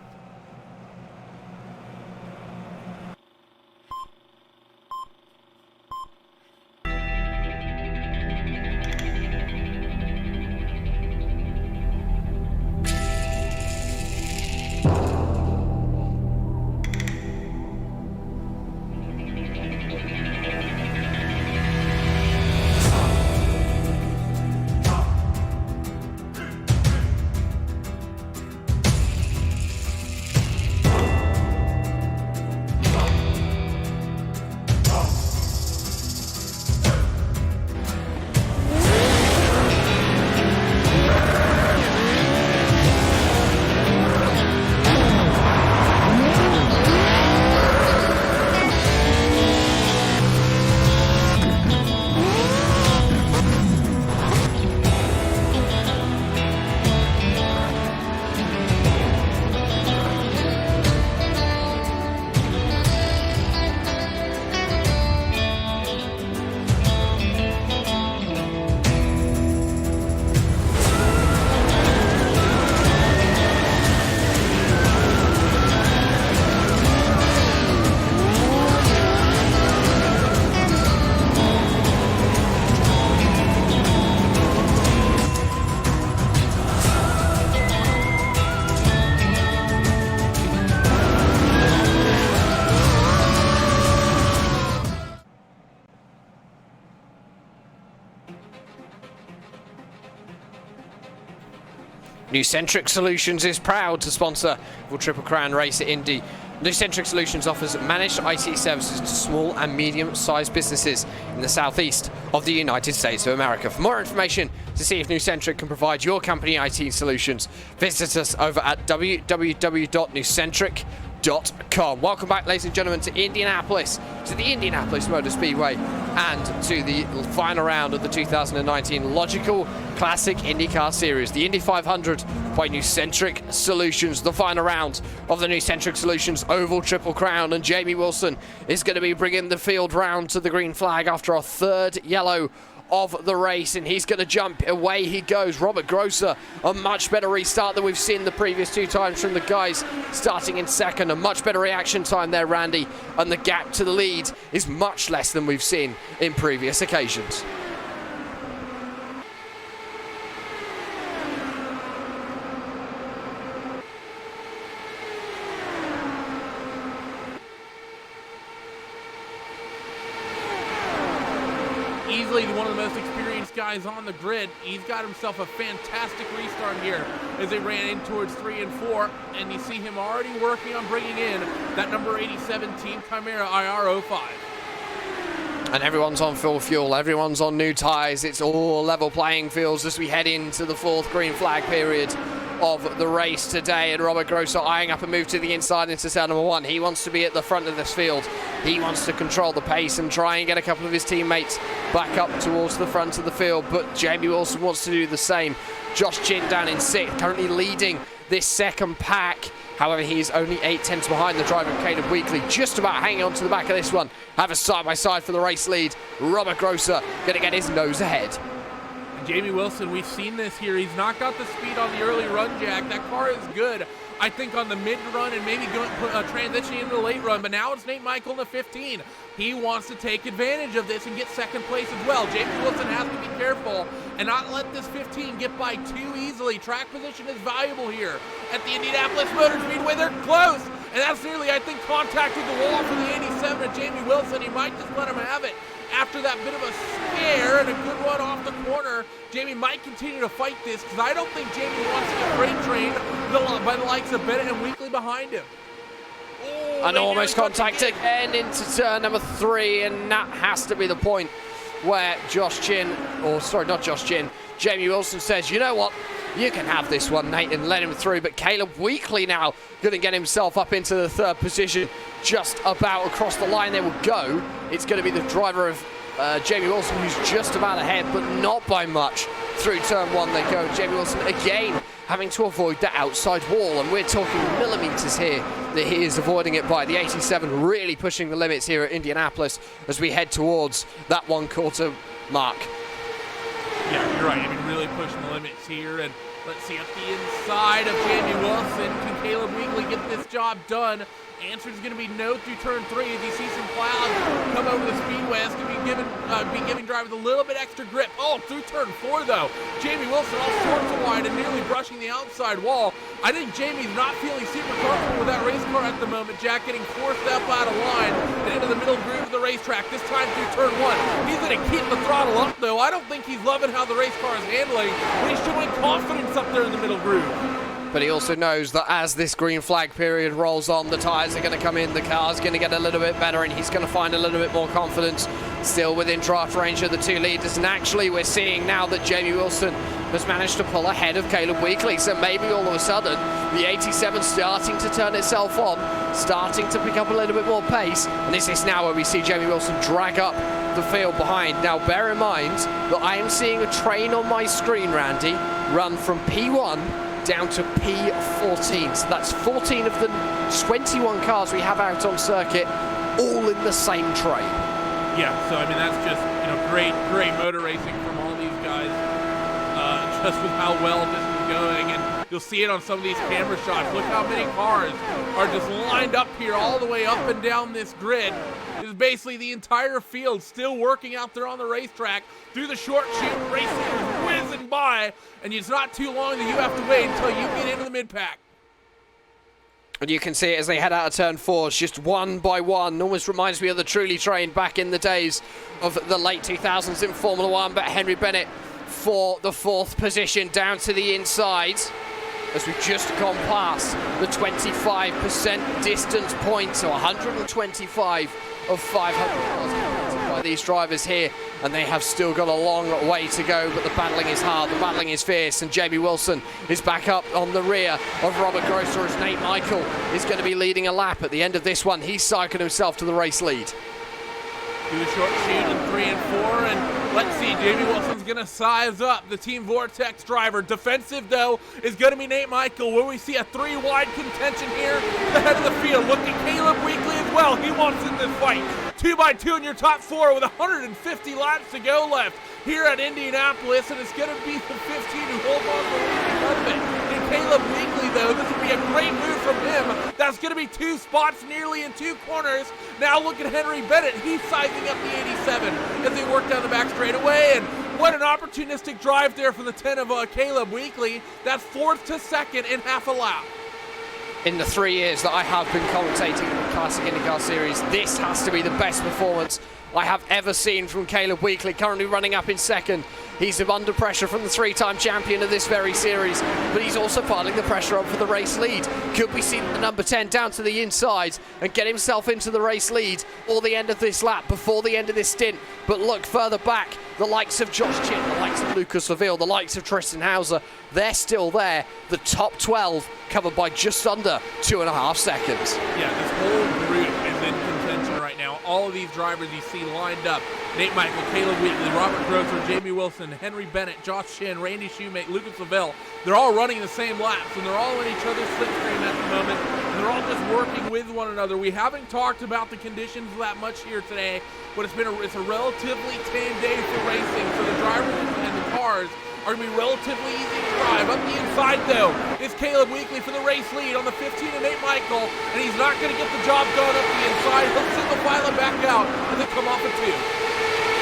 New Centric Solutions is proud to sponsor the Triple Crown race at Indy Nucentric Solutions offers managed IT services to small and medium-sized businesses in the southeast of the United States of America. For more information to see if Nucentric can provide your company IT solutions, visit us over at www.nucentric.com. Welcome back, ladies and gentlemen, to Indianapolis, to the Indianapolis Motor Speedway, and to the final round of the 2019 Logykal Classic IndyCar Series, the Indy 500 by Nucentric Solutions, the final round of the Nucentric Solutions Oval Triple Crown, and Jamie Wilson is going to be bringing the field round to the green flag after our third yellow of the race, and he's going to jump. Away he goes. Robert Grosser, a much better restart than we've seen the previous two times from the guys starting in second. A much better reaction time there, Randy, and the gap to the lead is much less than we've seen in previous occasions. Easily one of the most experienced guys on the grid. He's got himself a fantastic restart here as they ran in towards 3 and 4, and you see him already working on bringing in that number 87 Team Chimera IR05. And everyone's on full fuel, everyone's on new tyres. It's all level playing fields as we head into the fourth green flag period of the race today, and Robert Grosser eyeing up a move to the inside into turn number 1. He wants to be at the front of this field. He wants to control the pace and try and get a couple of his teammates back up towards the front of the field, but Jamie Wilson wants to do the same. Josh Chin down in 6th, currently leading this second pack. However, he is only 8/10 behind the driver, Caleb Wheatley, just about hanging on to the back of this one. Have a side-by-side for the race lead. Robert Grosser going to get his nose ahead. Jamie Wilson, we've seen this here. He's not got the speed on the early run, Jack. That car is good, I think, on the mid-run and maybe transitioning into the late run, but now it's Nate Michael in the 15. He wants to take advantage of this and get second place as well. Jamie Wilson has to be careful and not let this 15 get by too easily. Track position is valuable here at the Indianapolis Motor Speedway. They're close, and that's nearly, I think, contact with the wall for the 87 of Jamie Wilson. He might just let him have it. After that bit of a scare and a good run off the corner, Jamie might continue to fight this, because I don't think Jamie wants to get freight trained by the likes of Bennett and Wheatley behind him. Oh, and almost contact again into turn number 3, and that has to be the point where Jamie Wilson says, you know what, you can have this one, Nate, and let him through. But Caleb Wheatley now going to get himself up into the 3rd position, just about across the line. There will go. It's going to be the driver of Jamie Wilson, who's just about ahead, but not by much. Through turn 1 they go. Jamie Wilson again having to avoid the outside wall, and we're talking millimeters here that he is avoiding it by. The 87 really pushing the limits here at Indianapolis as we head towards that 1/4 mark. Yeah, you're right. I mean, really pushing the limits here. And let's see, up the inside of Jamie Wilson, can Caleb Wheatley get this job done? Answer is going to be no through turn 3 as you see some clouds come over the speedway. It's going to be giving drivers a little bit extra grip. Oh, through turn 4 though, Jamie Wilson all sorts of wide and nearly brushing the outside wall. I think Jamie's not feeling super comfortable with that race car at the moment. Jack getting forced up out of line and into the middle groove of the racetrack. This time through turn 1, he's going to keep the throttle up though. I don't think he's loving how the race car is handling, but he's showing confidence up there in the middle groove. But he also knows that as this green flag period rolls on, the tyres are going to come in, the car's going to get a little bit better, and he's going to find a little bit more confidence. Still within draft range of the 2 leaders, and actually we're seeing now that Jamie Wilson has managed to pull ahead of Caleb Wheatley, so maybe all of a sudden the 87 starting to turn itself on, starting to pick up a little bit more pace, and this is now where we see Jamie Wilson drag up the field behind. Now bear in mind that I am seeing a train on my screen, Randy, run from P1 down to P14. So that's 14 of the 21 cars we have out on circuit, all in the same train. Yeah, so I mean, that's just, great motor racing from all these guys, just with how well this is going. And you'll see it on some of these camera shots. Look how many cars are just lined up here all the way up and down this grid. It's basically the entire field still working out there on the racetrack through the short chute, racing whizzing by, and it's not too long that you have to wait until you get into the mid-pack. And you can see it as they head out of turn 4, it's just one by one. Almost reminds me of the Truly train back in the days of the late 2000s in Formula 1, but Henry Bennett for the 4th position down to the inside. as we've just gone past the 25% distance point, so 125 of 500 by these drivers here, and they have still got a long way to go, but the battling is hard, the battling is fierce, and Jamie Wilson is back up on the rear of Robert Grosser as Nate Michael is going to be leading a lap at the end of this one. He's cycled himself to the race lead. Do a short shoot in 3 and 4, and let's see, Jamie Wilson's gonna size up the Team Vortex driver. Defensive, though, is gonna be Nate Michael, where we see a 3-wide contention here at the head of the field. Look at Caleb Wheatley as well. He wants in this fight. 2x2 in your top 4 with 150 laps to go left here at Indianapolis, and it's gonna be the 15 who hold on to the lead of it. And Caleb Wheatley, though, this would be a great move from him. That's gonna be 2 spots nearly in 2 corners. Now look at Henry Bennett. He's sizing up the 87 as they work down the back straightaway, and what an opportunistic drive there from the 10 of Caleb Wheatley. That's 4th to 2nd in half a lap. In the 3 years that I have been commentating in the Classic Indycar Series, this has to be the best performance I have ever seen from Caleb Wheatley, currently running up in 2nd. He's under pressure from the 3-time champion of this very series, but he's also piling the pressure up for the race lead. Could we see the number 10 down to the inside and get himself into the race lead or the end of this lap, before the end of this stint? But look further back, the likes of Josh Chin, the likes of Lucas Laville, the likes of Tristan Hauser, they're still there. The top 12 covered by just under 2.5 seconds. Yeah, this whole group is in contention right now. All of these drivers you see lined up: Nate Michael, Caleb Wheatley, Robert Grosser, Jamie Wilson, Henry Bennett, Josh Chin, Randy Shoemate, Lucas Lavelle. They're all running the same laps, and they're all in each other's slipstream at the moment, and they're all just working with one another. We haven't talked about the conditions that much here today, but it's a relatively tame day for racing, so the drivers and the cars are going to be relatively easy to drive. Up the inside, though, is Caleb Wheatley for the race lead on the 15 of Nate Michael, and he's not going to get the job done up the inside. He'll single file it back out as they come off a 2.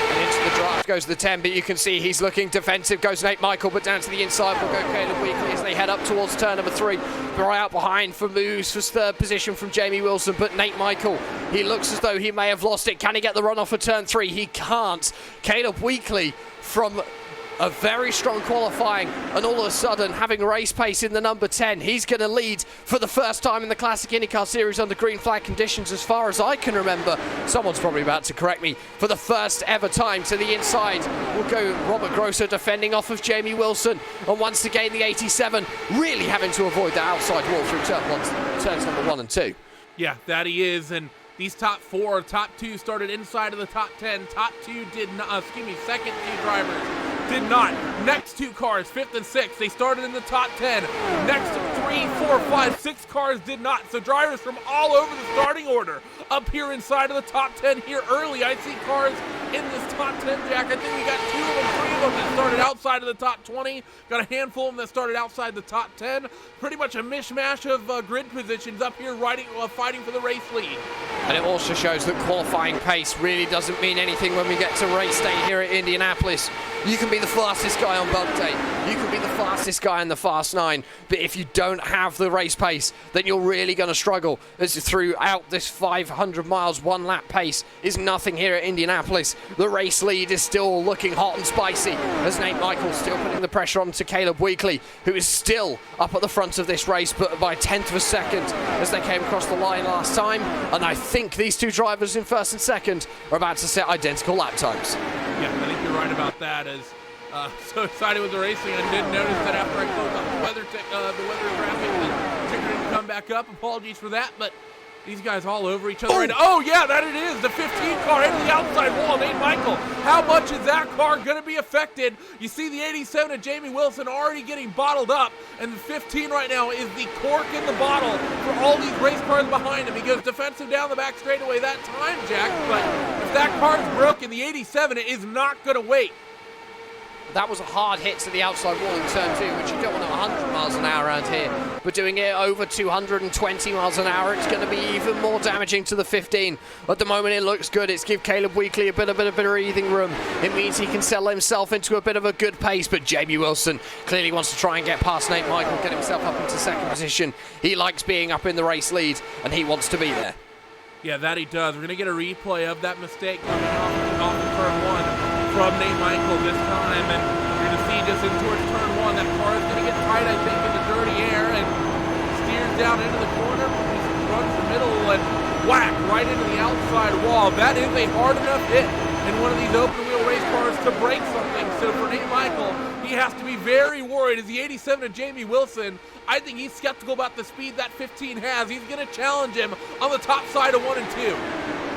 And into the draft goes the 10, but you can see he's looking defensive. Goes Nate Michael, but down to the inside will go Caleb Wheatley as they head up towards turn number 3. Right out behind for moves for 3rd position from Jamie Wilson, but Nate Michael, he looks as though he may have lost it. Can he get the run off of turn 3? He can't. Caleb Wheatley from a very strong qualifying, and all of a sudden having race pace in the number 10. He's going to lead for the first time in the Classic IndyCar Series under green flag conditions, as far as I can remember. Someone's probably about to correct me. For the first ever time, to the inside will go Robert Grosser, defending off of Jamie Wilson, and once again the 87 really having to avoid the outside wall through turns number 1 and 2. Yeah, that he is, and these top 4, top 2 started inside of the top 10. Top 2 did not, second 2 drivers did not. Next 2 cars, 5th and 6th, they started in the top 10. Next 3, 4, 5, 6 cars did not. So drivers from all over the starting order up here inside of the top 10 here early. I see cars in this top 10, Jack. I think we got 2 of them, 3 of them that started outside of the top 20. Got a handful of them that started outside the top 10. Pretty much a mishmash of grid positions up here fighting for the race lead. And it also shows that qualifying pace really doesn't mean anything when we get to race day here at Indianapolis. You can be the fastest guy on bump day, you can be the fastest guy in the Fast 9, but if you don't have the race pace, then you're really going to struggle, as throughout this 500 miles, 1 lap pace is nothing here at Indianapolis. The race lead is still looking hot and spicy, as Nate Michael still putting the pressure on to Caleb Wheatley, who is still up at the front of this race, but by 1/10 of a second as they came across the line last time. And I think these 2 drivers in 1st and 2nd are about to set identical lap times. Yeah, I think you're right about that. As so excited with the racing, I did notice that after I closed off the weather graphic, the ticker didn't come back up. Apologies for that, but these guys all over each other right now. Oh yeah, that it is. The 15 car into the outside wall. Nate Michael, how much is that car going to be affected? You see the 87 of Jamie Wilson already getting bottled up, and the 15 right now is the cork in the bottle for all these race cars behind him. He goes defensive down the back straightaway that time, Jack, but if that car's broken, the 87 is not going to wait. That was a hard hit to the outside wall in turn 2, which you don't want at 100 miles an hour around here. But doing it over 220 miles an hour, it's going to be even more damaging to the 15. At the moment, it looks good. It's give Caleb Wheatley a bit of breathing room. It means he can settle himself into a bit of a good pace. But Jamie Wilson clearly wants to try and get past Nate Michael, get himself up into 2nd position. He likes being up in the race lead, and he wants to be there. Yeah, that he does. We're going to get a replay of that mistake coming off of turn 1. From Nate Michael this time, and you're going to see just in towards turn 1, that car is going to get tight, I think, in the dirty air, right into the outside wall. That is a hard enough hit in one of these open wheel race cars to break something. So for Nate Michael, he has to be very worried. As the 87 of Jamie Wilson, I think he's skeptical about the speed that 15 has. He's going to challenge him on the top side of 1 and 2.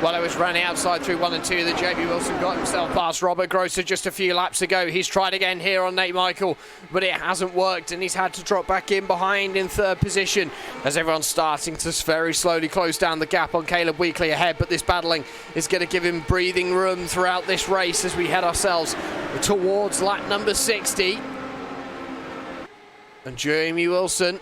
Well, it was running outside through 1 and 2 that Jamie Wilson got himself past Robert Grosser just a few laps ago. He's tried again here on Nate Michael, but it hasn't worked, and he's had to drop back in behind in 3rd position as everyone's starting to very slowly close down the gap on Caleb Wheatley ahead. But this battling is going to give him breathing room throughout this race as we head ourselves towards lap number 60. And Jamie Wilson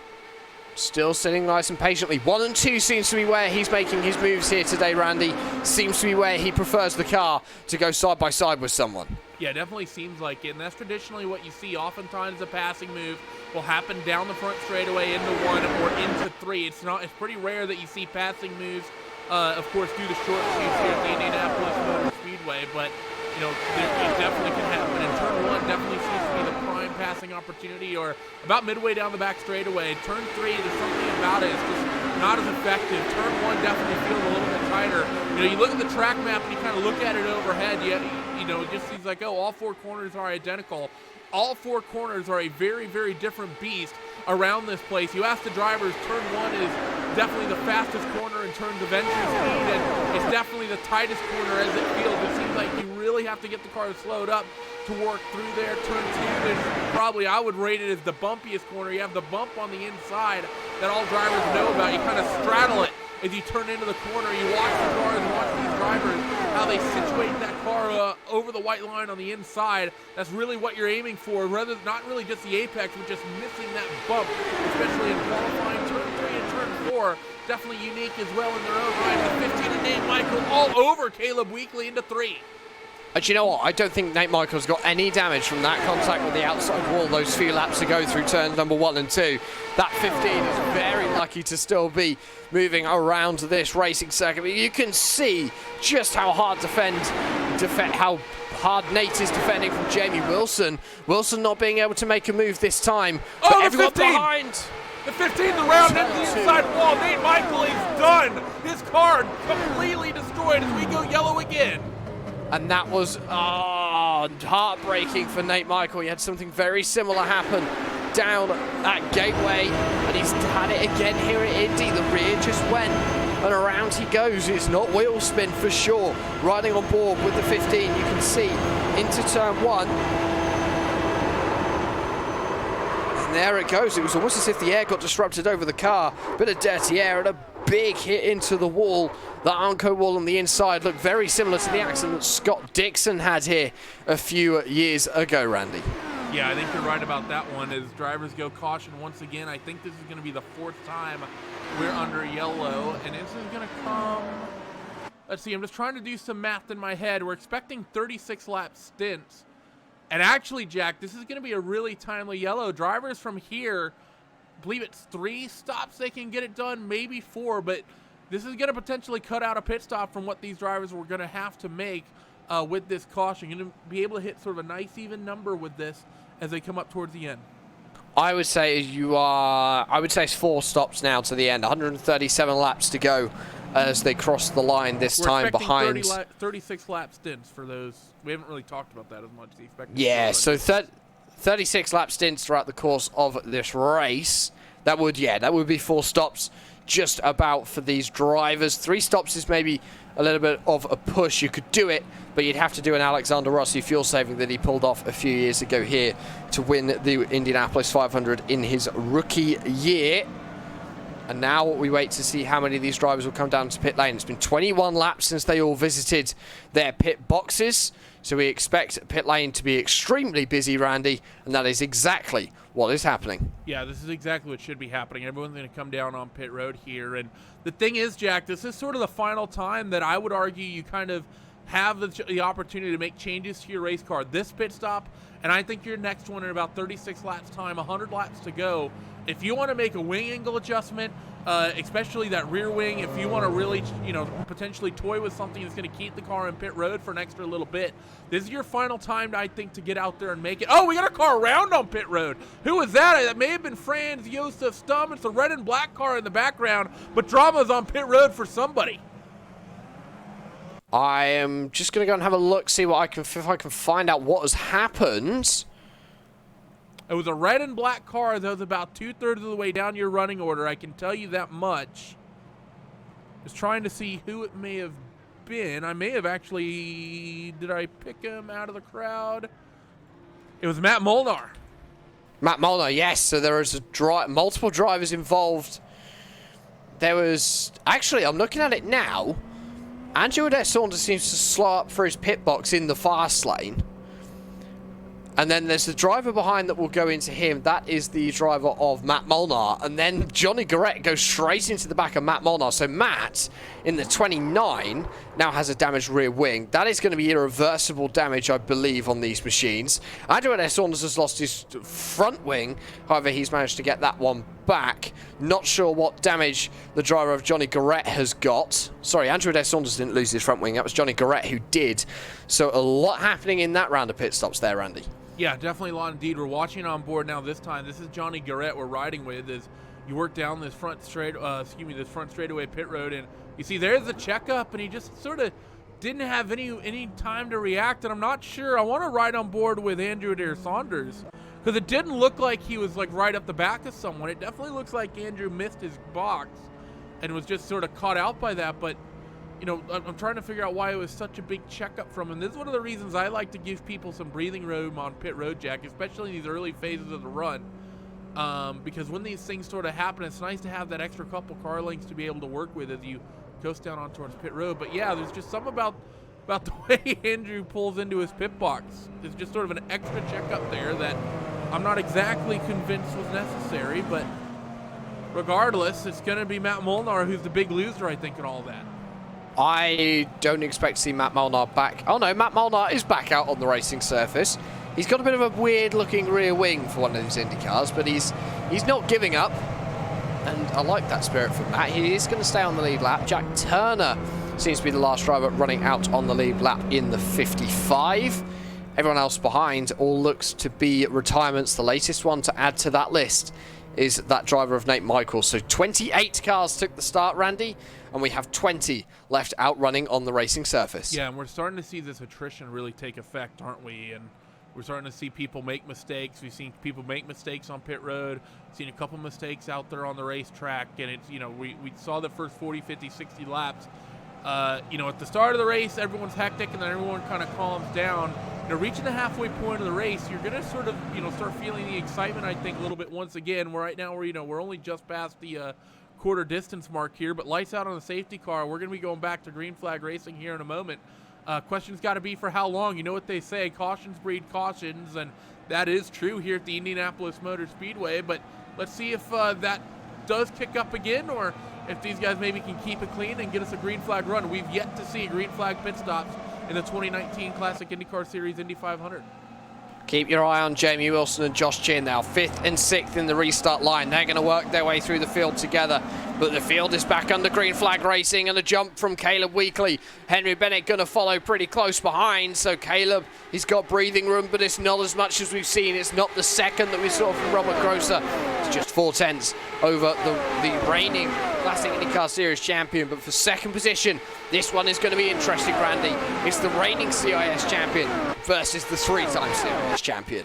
still sitting nice and patiently. 1 and 2 seems to be where he's making his moves here today, Randy. Seems to be where he prefers the car to go side by side with someone. Yeah, definitely seems like it, and that's traditionally what you see. Oftentimes a passing move will happen down the front straightaway into 1 or into 3. It's pretty rare that you see passing moves, of course, through the short shoots here at the Indianapolis Motor Speedway, but you know, it definitely can happen. And turn 1 definitely seems to be the prime passing opportunity, or about midway down the back straightaway. Turn 3, there's something about it. It's just not as effective. Turn 1 definitely feels a little bit tighter. You know, you look at the track map and you kind of look at it overhead. You know, it just seems like, oh, all 4 corners are identical. All 4 corners are a very, very different beast around this place. You ask the drivers, turn 1 is definitely the fastest corner in terms of entry speed, and it's definitely the tightest corner as it feels. It seems like you really have to get the car slowed up to work through there. Turn 2 is probably, I would rate it as the bumpiest corner. You have the bump on the inside that all drivers know about. You kind of straddle it as you turn into the corner. You watch the cars, watch these drivers, how they situate that car over the white line on the inside. That's really what you're aiming for, rather not really just the apex, but just missing that bump, especially in qualifying. Turn 3 and turn 4, definitely unique as well in their own right. The 15 and Nate Michael all over Caleb Wheatley into 3. And you know what? I don't think Nate Michael's got any damage from that contact with the outside wall those few laps ago through turns number 1 and 2. That 15 is very lucky to still be moving around this racing circuit. But you can see just how hard how hard Nate is defending from Jamie Wilson. Wilson not being able to make a move this time. Oh, but the everyone 15! behind. The 15, the round into the inside wall. Nate Michael is done. His car completely destroyed as we go yellow again. And that was heartbreaking for Nate Michael. He had something very similar happen down at Gateway, and he's had it again here at Indy. The rear just went, and around he goes. It's not wheel spin for sure. Riding on board with the 15, you can see into turn 1. And there it goes. It was almost as if the air got disrupted over the car. Bit of dirty air and a big hit into the wall. The Armco wall on the inside looked very similar to the accident that Scott Dixon had here a few years ago, Randy. Yeah, I think you're right about that one. As drivers go caution once again, I think this is going to be the 4th time we're under yellow, and this is going to come... Let's see, I'm just trying to do some math in my head. We're expecting 36 lap stints. And actually, Jack, this is going to be a really timely yellow. Drivers from here, I believe it's 3 stops they can get it done, maybe 4, but this is going to potentially cut out a pit stop from what these drivers were going to have to make with this caution. You're going to be able to hit sort of a nice even number with this as they come up towards the end. I would say it's 4 stops now to the end. 137 laps to go as they cross the line this time behind. 36 lap stints for those. We haven't really talked about that as much. Yeah, so 36 lap stints throughout the course of this race. That would be 4 stops just about for these drivers. 3 stops is maybe a little bit of a push. You could do it, but you'd have to do an Alexander Rossi fuel saving that he pulled off a few years ago here to win the Indianapolis 500 in his rookie year. And now we wait to see how many of these drivers will come down to pit lane. It's been 21 laps since they all visited their pit boxes, so we expect pit lane to be extremely busy, Randy, and that is exactly what is happening. Yeah, this is exactly what should be happening. Everyone's going to come down on pit road here, and the thing is, Jack, this is sort of the final time that I would argue you kind of have the opportunity to make changes to your race car. This pit stop, and I think your next one in about 36 laps time, 100 laps to go. If you want to make a wing angle adjustment, especially that rear wing, if you want to really, potentially toy with something that's going to keep the car in pit road for an extra little bit, this is your final time, I think, to get out there and make it. Oh, we got a car around on pit road. Who was that? That may have been Franz Josef Stum. It's a red and black car in the background, but drama's on pit road for somebody. I am just going to go and have a look, see what if I can find out what has happened. It was a red and black car that was about 2/3 of the way down your running order. I can tell you that much. Just trying to see who it may have been. I may have actually... Did I pick him out of the crowd? It was Matt Molnar. Matt Molnar, yes. So there was multiple drivers involved. There was... Actually, I'm looking at it now. Andrew Saunders seems to slow up for his pit box in the fast lane. And then there's the driver behind that will go into him. That is the driver of Matt Molnar. And then Johnny Garrett goes straight into the back of Matt Molnar. So Matt, in the 29, now has a damaged rear wing. That is going to be irreversible damage, I believe, on these machines. Andrew Saunders has lost his front wing. However, he's managed to get that one back. Not sure what damage the driver of Johnny Garrett has got. Sorry, Andrew Saunders didn't lose his front wing. That was Johnny Garrett who did. So a lot happening in that round of pit stops there, Randy. Yeah, definitely a lot indeed. We're watching on board now this time. This is Johnny Garrett we're riding with as you work down this front straightaway pit road, and you see there's the checkup, and he just sort of didn't have any time to react, and I'm not sure. I want to ride on board with Andrew Saunders because it didn't look like he was like right up the back of someone. It definitely looks like Andrew missed his box and was just sort of caught out by that, but you know, I'm trying to figure out why it was such a big checkup from him. This is one of the reasons I like to give people some breathing room on pit road, Jack, especially in these early phases of the run. Because when these things sort of happen, it's nice to have that extra couple car lengths to be able to work with as you coast down on towards pit road. But yeah, there's just something about the way Andrew pulls into his pit box. There's just sort of an extra checkup there that I'm not exactly convinced was necessary. But regardless, it's going to be Matt Molnar who's the big loser, I think, in all that. I don't expect to see Matt Molnar back. Oh no, Matt Molnar is back out on the racing surface. He's got a bit of a weird looking rear wing for one of these Indy cars, but he's not giving up. And I like that spirit from Matt. He is going to stay on the lead lap. Jack Turner seems to be the last driver running out on the lead lap in the 55. Everyone else behind all looks to be retirements. The latest one to add to that list is that driver of Nate Michaels. So 28 cars took the start, Randy, and we have 20 left out running on the racing surface. Yeah, and we're starting to see this attrition really take effect, aren't we? And we're starting to see people make mistakes. We've seen people make mistakes on pit road, seen a couple mistakes out there on the racetrack, and it's, you know, we saw the first 40, 50, 60 laps. You know, at the start of the race, everyone's hectic, and then everyone kind of calms down. You know, reaching the halfway point of the race, you're going to sort of, you know, start feeling the excitement, I think, a little bit once again. Right now, we're only just past the quarter distance mark here, but lights out on the safety car. We're going to be going back to green flag racing here in a moment. Question's got to be for how long. You know what they say, cautions breed cautions, and that is true here at the Indianapolis Motor Speedway. But let's see if that does kick up again, or if these guys maybe can keep it clean and get us a green flag run. We've yet to see green flag pit stops in the 2019 Classic IndyCar Series Indy 500. Keep your eye on Jamie Wilson and Josh Chin now, 5th and 6th in the restart line. They're going to work their way through the field together, but the field is back under green flag racing, and a jump from Caleb Wheatley. Henry Bennett going to follow pretty close behind, so Caleb, he's got breathing room, but it's not as much as we've seen. It's not the second that we saw from Robert Grosser. It's just 4/10 over the reigning Classic IndyCar Series champion, but for second position, this one is going to be interesting, Randy. It's the reigning CIS champion versus the 3-time CIS champion.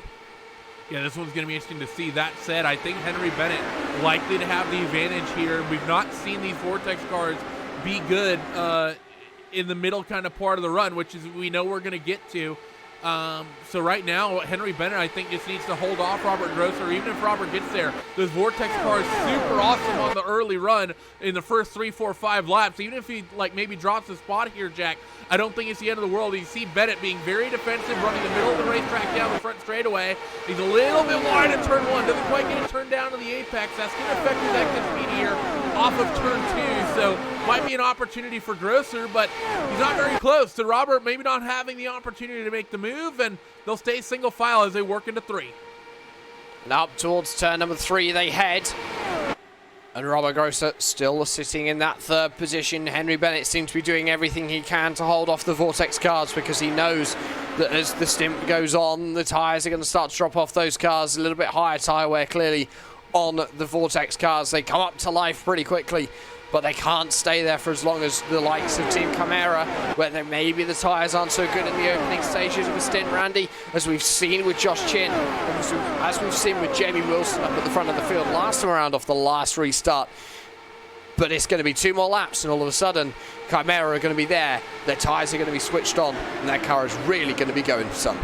Yeah, this one's going to be interesting to see. That said, I think Henry Bennett likely to have the advantage here. We've not seen these Vortex cars be good in the middle kind of part of the run, which is we know we're going to get to. So right now, Henry Bennett, I think, just needs to hold off Robert Grosser. Even if Robert gets there, those Vortex cars super awesome on the early run in the first 3, 4, 5 laps. Even if he maybe drops a spot here, Jack, I don't think it's the end of the world. You see Bennett being very defensive, running the middle of the racetrack down the front straightaway. He's a little bit wide at turn 1. Doesn't quite get it turned down to the apex. That's going to affect his exit speed here off of turn 2. So might be an opportunity for Grosser, but he's not very close to Robert maybe not having the opportunity to make the move, and they'll stay single file as they work into 3. And up towards turn number 3 they head. And Robert Grosser still sitting in that 3rd position. Henry Bennett seems to be doing everything he can to hold off the Vortex cars, because he knows that as the stint goes on, the tyres are going to start to drop off those cars. A little bit higher tyre wear clearly on the Vortex cars. They come up to life pretty quickly but they can't stay there for as long as the likes of Team Chimera, where maybe the tyres aren't so good in the opening stages of the stint, Randy, as we've seen with Josh Chin, as we've seen with Jamie Wilson up at the front of the field last time around off the last restart. But it's going to be 2 more laps, and all of a sudden, Chimera are going to be there, their tyres are going to be switched on, and that car is really going to be going for some.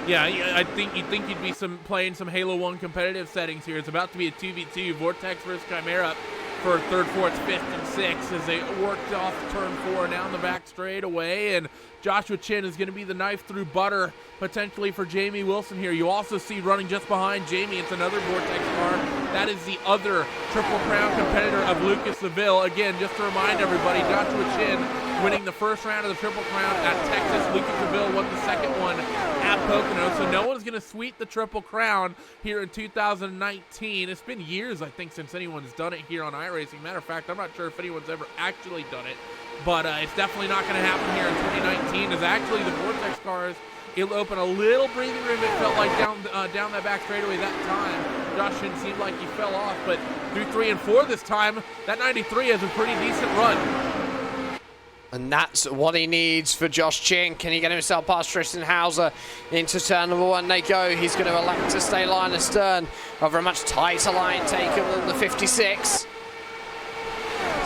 Yeah, I think you'd be playing some Halo 1 competitive settings here. It's about to be a 2v2, Vortex versus Chimera for 3rd, 4th, 5th, and 6th as they worked off turn 4 down the back straightaway. And Joshua Chin is going to be the knife through butter potentially for Jamie Wilson here. You also see running just behind Jamie, it's another Vortex car. That is the other Triple Crown competitor of Lucas Seville. Again, just to remind everybody, Joshua Chin winning the first round of the Triple Crown at Texas. Lucas Seville won the second one at Pocono. So no one's going to sweep the Triple Crown here in 2019. It's been years, I think, since anyone's done it here on iRacing. Matter of fact, I'm not sure if anyone's ever actually done it. But it's definitely not going to happen here in 2019, as actually the Vortex cars, it'll open a little breathing room, it felt like, down that back straightaway that time. Josh Chin seemed like he fell off, but through 3 and 4 this time, that 93 has a pretty decent run. And that's what he needs for Josh Chin. Can he get himself past Tristan Hauser into turn number 1? They go. He's going to elect to stay line astern over a much tighter line taken than the 56.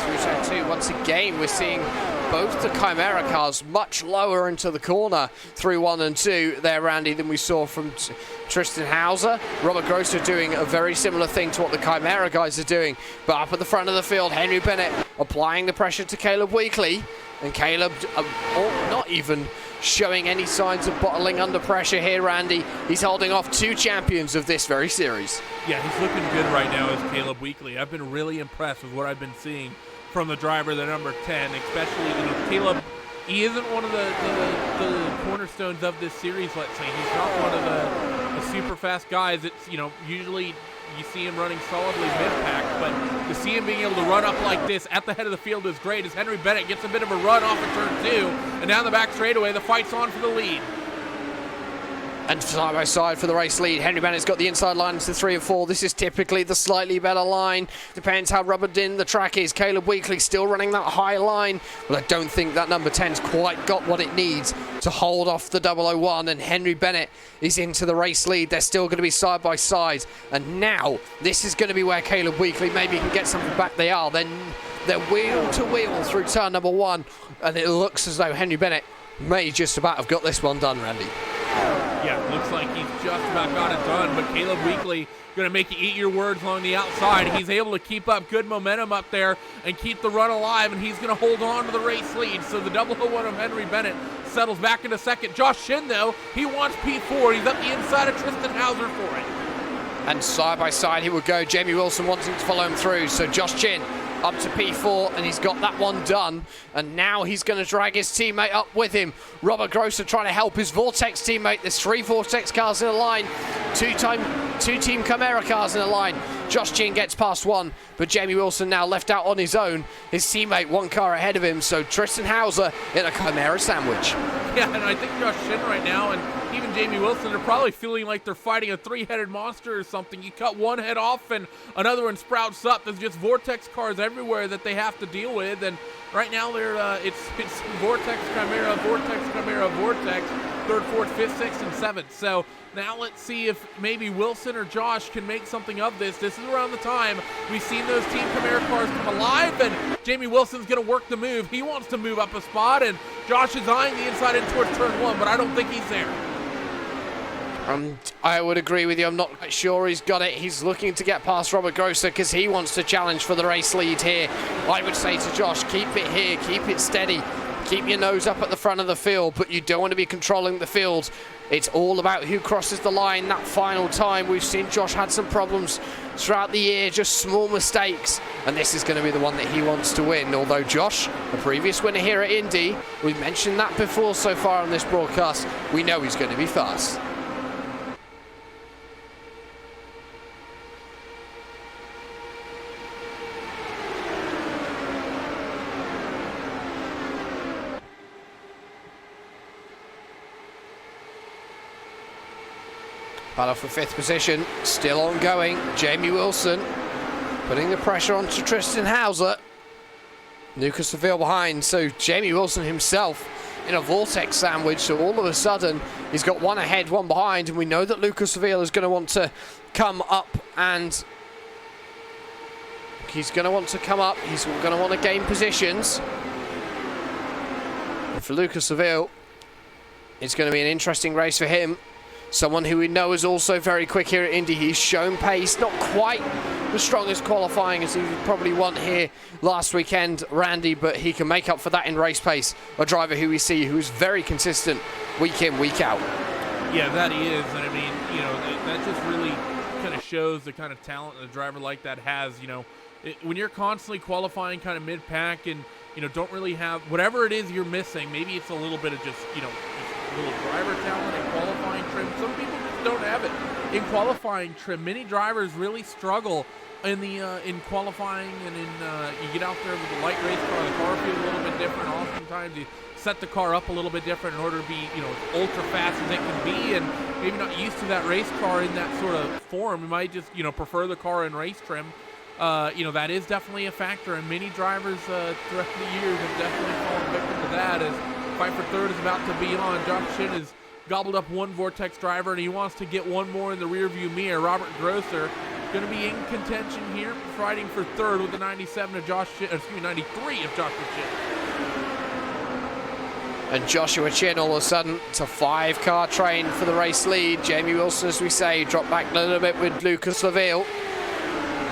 Through turn 2, once again, we're seeing both the Chimera cars much lower into the corner through 1 and 2 there, Randy, than we saw from Tristan Hauser. Robert Grosser doing a very similar thing to what the Chimera guys are doing. But up at the front of the field, Henry Bennett applying the pressure to Caleb Wheatley. And Caleb not even showing any signs of bottling under pressure here, Randy. He's holding off 2 champions of this very series. Yeah, he's looking good right now as Caleb Wheatley. I've been really impressed with what I've been seeing from the driver, the number 10, especially, Caleb, he isn't one of the cornerstones of this series, let's say. He's not one of the super fast guys. It's, usually you see him running solidly mid-pack, but to see him being able to run up like this at the head of the field is great, as Henry Bennett gets a bit of a run off of turn 2, and down the back straightaway, the fight's on for the lead. And side by side for the race lead, Henry Bennett's got the inside line into 3 and 4. This is typically the slightly better line. Depends how rubbered in the track is. Caleb Wheatley still running that high line, but I don't think that number 10's quite got what it needs to hold off the 001. And Henry Bennett is into the race lead. They're still going to be side by side. And now this is going to be where Caleb Wheatley maybe can get something back. They are. Then they're wheel to wheel through turn number 1, and it looks as though Henry Bennett may just about have got this one done, Randy. Yeah, looks like he's just about got it done, but Caleb Wheatley going to make you eat your words along the outside. He's able to keep up good momentum up there and keep the run alive, and he's going to hold on to the race lead. So the 001 of Henry Bennett settles back into second. Josh Chin, though, he wants P4. He's up the inside of Tristan Hauser for it. And side by side he would go. Jamie Wilson wanting to follow him through. So Josh Chin up to P4, and he's got that one done. And now he's going to drag his teammate up with him. Robert Grosser trying to help his Vortex teammate. There's 3 Vortex cars in a line. 2 Team Chimera cars in a line. Josh Chin gets past 1, but Jamie Wilson now left out on his own. His teammate 1 car ahead of him. So Tristan Hauser in a Chimera sandwich. Yeah, and I think Josh Chin right now, and even Jamie Wilson, are probably feeling like they're fighting a 3-headed monster or something. You cut one head off and another one sprouts up. There's just Vortex cars everywhere that they have to deal with, and right now they're it's Vortex Chimera, Vortex Chimera, Vortex, 3rd, 4th, 5th, 6th, and 7th. So now let's see if maybe Wilson or Josh can make something of this. This is around the time we've seen those Team Chimera cars come alive, and Jamie Wilson's going to work the move. He wants to move up a spot, and Josh is eyeing the inside in towards turn 1, but I don't think he's there. I would agree with you. I'm not quite sure he's got it. He's looking to get past Robert Grosser because he wants to challenge for the race lead here. I would say to Josh, keep it here, keep it steady. Keep your nose up at the front of the field, but you don't want to be controlling the field. It's all about who crosses the line that final time. We've seen Josh had some problems throughout the year, just small mistakes, and this is going to be the one that he wants to win. Although Josh, a previous winner here at Indy, we've mentioned that before so far on this broadcast, we know he's going to be fast. Battle for 5th position, still ongoing. Jamie Wilson putting the pressure onto Tristan Hauser. Lucas Seville behind, so Jamie Wilson himself in a Vortex sandwich, so all of a sudden he's got one ahead, one behind, and we know that Lucas Seville is going to want to come up, and he's going to want to gain positions. And for Lucas Seville, it's going to be an interesting race for him. Someone who we know is also very quick here at Indy. He's shown pace, not quite the strongest qualifying as he would probably want here last weekend, Randy, but he can make up for that in race pace. A driver who we see who's very consistent week in, week out. Yeah, that he is. And I mean, you know, that just really kind of shows the kind of talent that a driver like that has. You know, when you're constantly qualifying kind of mid-pack and, you know, don't really have whatever it is you're missing, maybe it's a little bit of just, you know, just a little driver talent and qualifying trim. Some people just don't have it in qualifying trim. Many drivers really struggle in qualifying, and you get out there with the light race car, the car feels a little bit different. Oftentimes you set the car up a little bit different in order to be, you know, as ultra fast as it can be, and maybe not used to that race car in that sort of form. You might just, you know, prefer the car in race trim. You know, that is definitely a factor, and many drivers throughout the years have definitely fallen victim to that. As fight for third is about to be on, Josh Chin has gobbled up one Vortex driver, and he wants to get one more in the rearview mirror. Robert Grosser going to be in contention here, fighting for third with the 97 of 93 of Joshua Chin. And Joshua Chin, all of a sudden, it's a 5-car train for the race lead. Jamie Wilson, as we say, dropped back a little bit with Lucas Seville.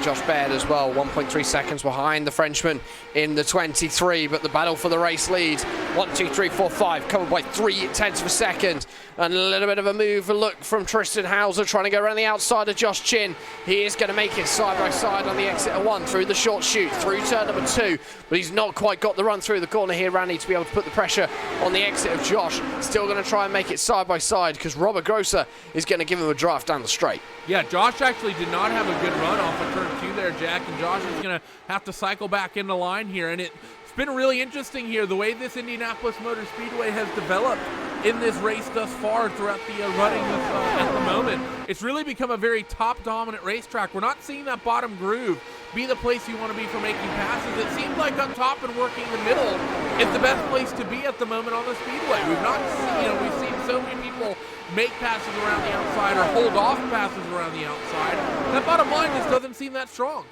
Josh Baird as well, 1.3 seconds behind the Frenchman in the 23, but the battle for the race lead, 1, 2, 3, 4, 5, covered by 3/10 of a second. And a little bit of a move, a look from Tristan Hauser, trying to go around the outside of Josh Chin. He is going to make it side by side on the exit of 1, through the short chute, through turn number 2, but he's not quite got the run through the corner here, Randy, to be able to put the pressure on the exit of Josh. Still going to try and make it side by side, because Robert Grosser is going to give him a draft down the straight. Yeah, Josh actually did not have a good run off of turn 2 there, Jack, and Josh is going to have to cycle back into line here, and it's been really interesting here, the way this Indianapolis Motor Speedway has developed in this race thus far throughout the running at the moment. It's really become a very top-dominant racetrack. We're not seeing that bottom groove be the place you want to be for making passes. It seems like up top and working the middle is the best place to be at the moment on the Speedway. We've seen so many people make passes around the outside or hold off passes around the outside. That bottom line just doesn't seem that strong.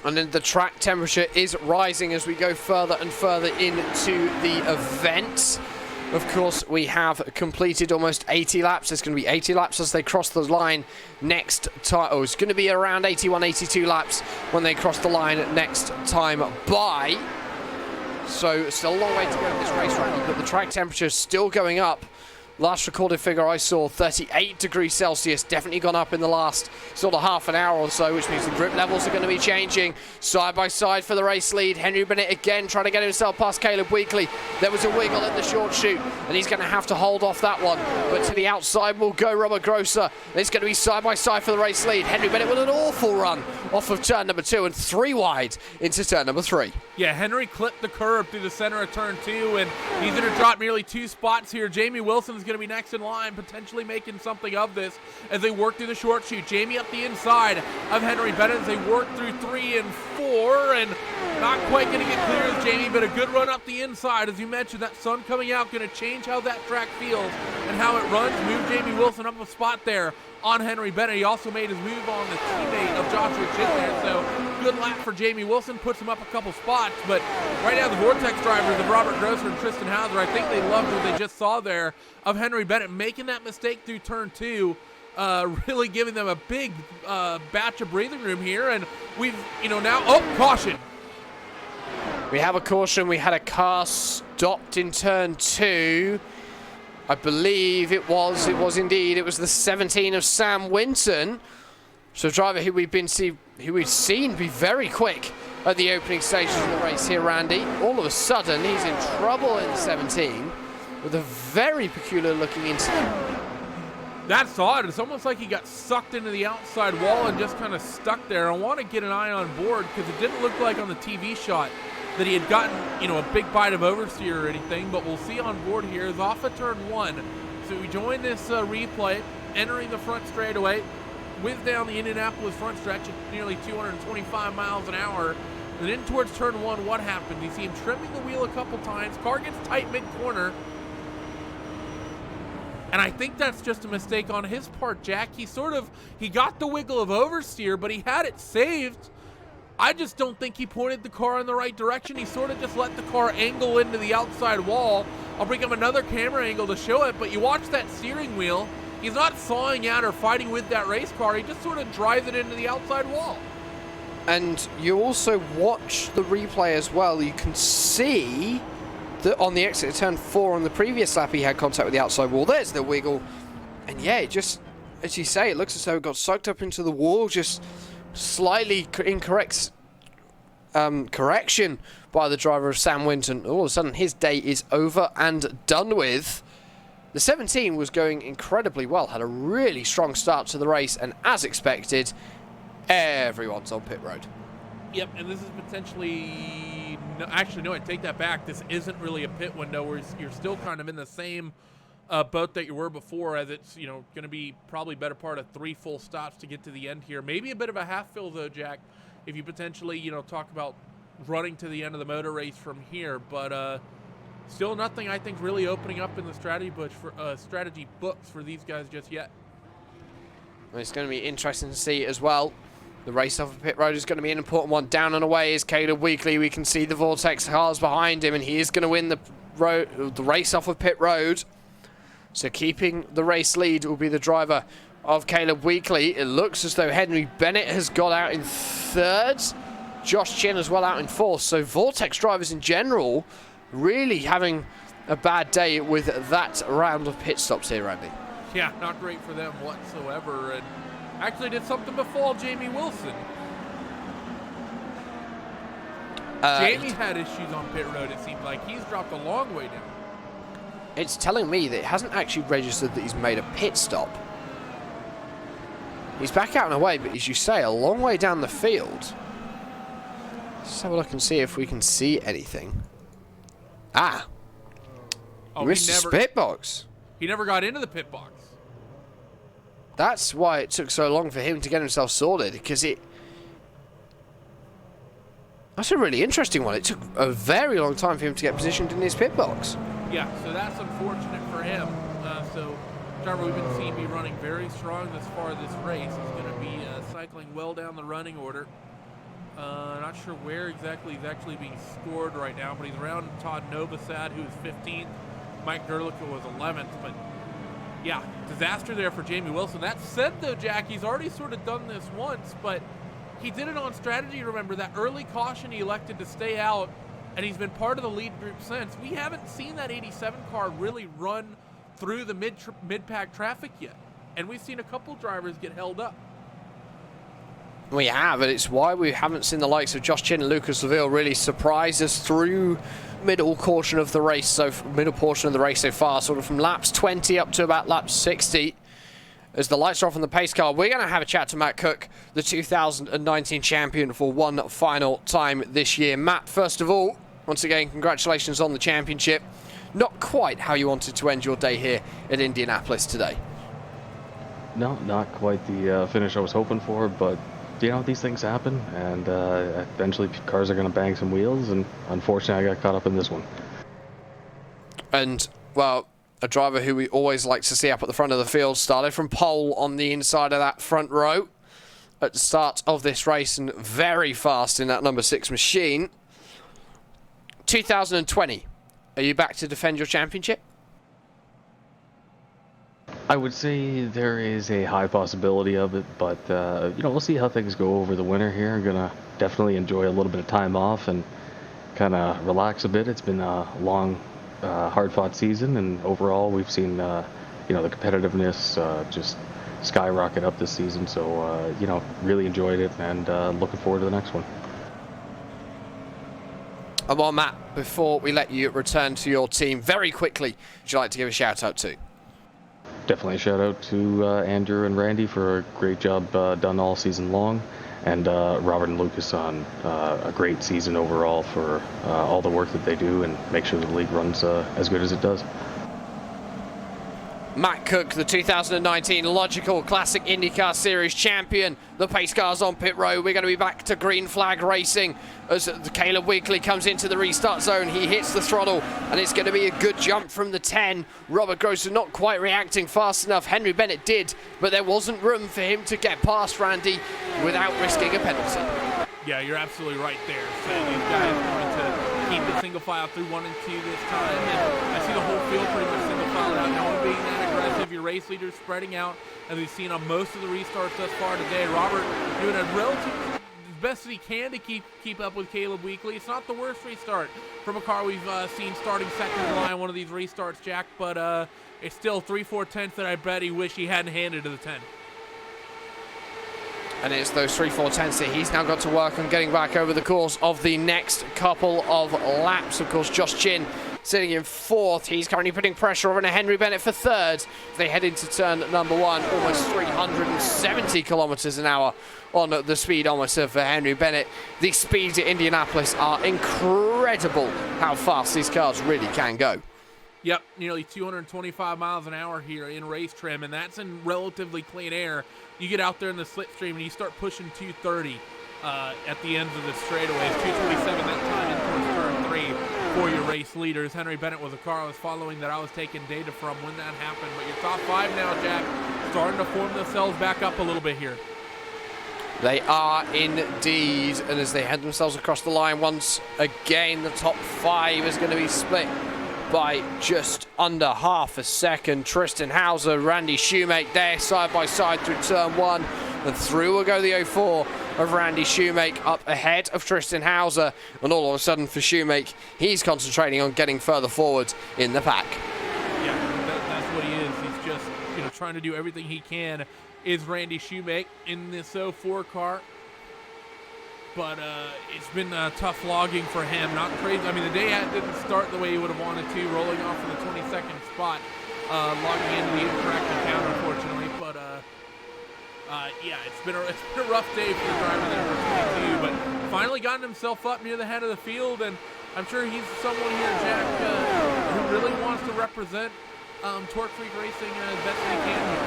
And then the track temperature is rising as we go further and further into the event. Of course, we have completed almost 80 laps. There's going to be 80 laps as they cross the line next time. Oh, it's going to be around 81, 82 laps when they cross the line next time by. So still a long way to go in this race, Randy, but the track temperature is still going up. Last recorded figure I saw, 38 degrees Celsius, definitely gone up in the last sort of half an hour or so, which means the grip levels are going to be changing. Side by side for the race lead. Henry Bennett again trying to get himself past Caleb Wheatley. There was a wiggle in the short chute, and he's going to have to hold off that one. But to the outside will go Robert Grosser. It's going to be side by side for the race lead. Henry Bennett with an awful run off of turn number 2 and 3 wide into turn number 3. Yeah, Henry clipped the curb through the center of turn 2, and he's going to drop nearly 2 spots here. Jamie Wilson's going to be next in line, potentially making something of this as they work through the short chute. Jamie up the inside of Henry Bennett as they work through 3 and 4, and not quite going to get clear as Jamie, but a good run up the inside. As you mentioned, that sun coming out going to change how that track feels and how it runs. Move Jamie Wilson up a spot there on Henry Bennett. He also made his move on the teammate of Joshua Chin there, so good lap for Jamie Wilson, puts him up a couple spots. But right now the Vortex drivers of Robert Grosser and Tristan Hauser, I think they loved what they just saw there of Henry Bennett making that mistake through turn 2, really giving them a big batch of breathing room here. And we've, caution. We have a caution. We had a car stopped in turn 2. I believe it was indeed. It was the 17 of Sam Winton. So a driver who we've seen be very quick at the opening stages of the race here, Randy. All of a sudden, he's in trouble in 17 with a very peculiar looking incident. That's odd. It's almost like he got sucked into the outside wall and just kind of stuck there. I want to get an eye on board because it didn't look like on the TV shot that he had gotten, a big bite of oversteer or anything, but we'll see on board here is off of turn 1. So we join this replay, entering the front straightaway. whiz down the Indianapolis front stretch at nearly 225 miles an hour. And in towards turn 1, what happened? You see him trimming the wheel a couple times. Car gets tight mid-corner. And I think that's just a mistake on his part, Jack. He got the wiggle of oversteer, but he had it saved. I just don't think he pointed the car in the right direction. He sort of just let the car angle into the outside wall. I'll bring him another camera angle to show it, but you watch that steering wheel. He's not sawing out or fighting with that race car. He just sort of drives it into the outside wall. And you also watch the replay as well. You can see that on the exit of turn 4 on the previous lap, he had contact with the outside wall. There's the wiggle. And yeah, it just, as you say, it looks as though it got sucked up into the wall. Just slightly incorrect correction by the driver of Sam Winton. All of a sudden, his day is over and done with. The 17 was going incredibly well, had a really strong start to the race, and as expected, everyone's on pit road. Yep, and this is potentially... No, actually, no, I take that back. This isn't really a pit window where you're still kind of in the same boat that you were before, as it's, you know, going to be probably better part of 3 full stops to get to the end here. Maybe a bit of a half fill, though, Jack, if you potentially, you know, talk about running to the end of the motor race from here. But still nothing, I think, really opening up in the strategy books for these guys just yet. It's going to be interesting to see as well. The race off of pit road is going to be an important one. Down and away is Caleb Wheatley. We can see the Vortex cars behind him, and he is going to win the race off of pit road. So keeping the race lead will be the driver of Caleb Wheatley. It looks as though Henry Bennett has got out in 3rd. Josh Chin as well out in 4th. So Vortex drivers in general really having a bad day with that round of pit stops here, Randy. Yeah, not great for them whatsoever. And actually did something befall Jamie Wilson. Jamie had issues on pit road, it seems like. He's dropped a long way down. It's telling me that it hasn't actually registered that he's made a pit stop. He's back out and away, but as you say, a long way down the field. Let's have a look and see if we can see anything. Ah. Oh, missed his pit box. He never got into the pit box. That's why it took so long for him to get himself sorted, because that's a really interesting one. It took a very long time for him to get positioned in his pit box. Yeah, so that's unfortunate for him. So, driver we've been seeing be running very strong this far this race. He's going to be cycling well down the running order. Not sure where exactly he's actually being scored right now, but he's around Todd Novosad, who's 15th. Mike Gerlicka was 11th, but yeah, disaster there for Jamie Wilson. That said, though, Jack, he's already sort of done this once, but he did it on strategy. Remember that early caution, he elected to stay out, and he's been part of the lead group since. We haven't seen that 87 car really run through the mid-pack traffic yet, and we've seen a couple drivers get held up. We have, and it's why we haven't seen the likes of Josh Chin and Lucas Laville really surprise us through middle portion of the race so far, sort of from laps 20 up to about lap 60. As the lights are off on the pace car, we're going to have a chat to Matt Cook, the 2019 champion, for one final time this year. Matt, first of all, once again, congratulations on the championship. Not quite how you wanted to end your day here at Indianapolis today. No, not quite the finish I was hoping for, but you know, these things happen, and eventually cars are going to bang some wheels, and unfortunately I got caught up in this one. And, well, a driver who we always like to see up at the front of the field started from pole on the inside of that front row at the start of this race, and very fast in that number 6 machine. 2020, are you back to defend your championship? I would say there is a high possibility of it, but you know, we'll see how things go over the winter here. I'm gonna definitely enjoy a little bit of time off and kind of relax a bit. It's been a long, hard-fought season, and overall we've seen you know, the competitiveness just skyrocket up this season. So you know, really enjoyed it, and looking forward to the next one. Well, Matt, before we let you return to your team, very quickly, would you like to give a shout out to? Definitely a shout out to Andrew and Randy for a great job done all season long, and Robert and Lucas on a great season overall for all the work that they do and make sure the league runs as good as it does. Matt Cook, the 2019 Logykal Classic IndyCar Series champion. The pace cars on pit road. We're going to be back to green flag racing as Caleb Wheatley comes into the restart zone. He hits the throttle, and it's going to be a good jump from the 10. Robert Grosser not quite reacting fast enough. Henry Bennett did, but there wasn't room for him to get past Randy without risking a penalty. Yeah, you're absolutely right there. So these guys wanted to keep it single file through 1 and 2 this time. And I see the whole field pretty much single file out. No one being that aggressive. Your race leaders spreading out, as we've seen on most of the restarts thus far today. Robert doing a relative best that he can to keep up with Caleb Wheatley. It's not the worst restart from a car we've seen starting second in line one of these restarts, Jack, but it's still 3/4 tenths that I bet he wish he hadn't handed to the 10. And it's those 3/4 tenths that he's now got to work on getting back over the course of the next couple of laps. Of course, Josh Chin sitting in 4th. He's currently putting pressure on Henry Bennett for 3rd. They head into turn number 1, almost 370 kilometers an hour on the speedometer for Henry Bennett. The speeds at Indianapolis are incredible, how fast these cars really can go. Yep, nearly 225 miles an hour here in race trim, and that's in relatively clean air. You get out there in the slipstream and you start pushing 230 at the ends of the straightaways. 227 that time in towards turn 3 for your race leaders. Henry Bennett was a car I was following that I was taking data from when that happened. But your top 5 now, Jack, starting to form themselves back up a little bit here. They are indeed, and as they head themselves across the line once again, the top 5 is going to be split by just under half a second. Tristan Hauser, Randy Shoemake there side by side through turn 1, and through will go the 04 of Randy Shoemake up ahead of Tristan Hauser, and all of a sudden for Shoemake, he's concentrating on getting further forward in the pack. Yeah, that's what he is. He's just trying to do everything he can. Is Randy Shoemake in this 04 car? But it's been tough logging for him. Not crazy. I mean, the day didn't start the way he would have wanted to, rolling off in the 22nd spot, logging into the incorrect account, unfortunately. But yeah, it's been a rough day for the driver there for 22. But finally gotten himself up near the head of the field, and I'm sure he's someone here, Jack, who really wants to represent Torque Freak Racing as best they can here.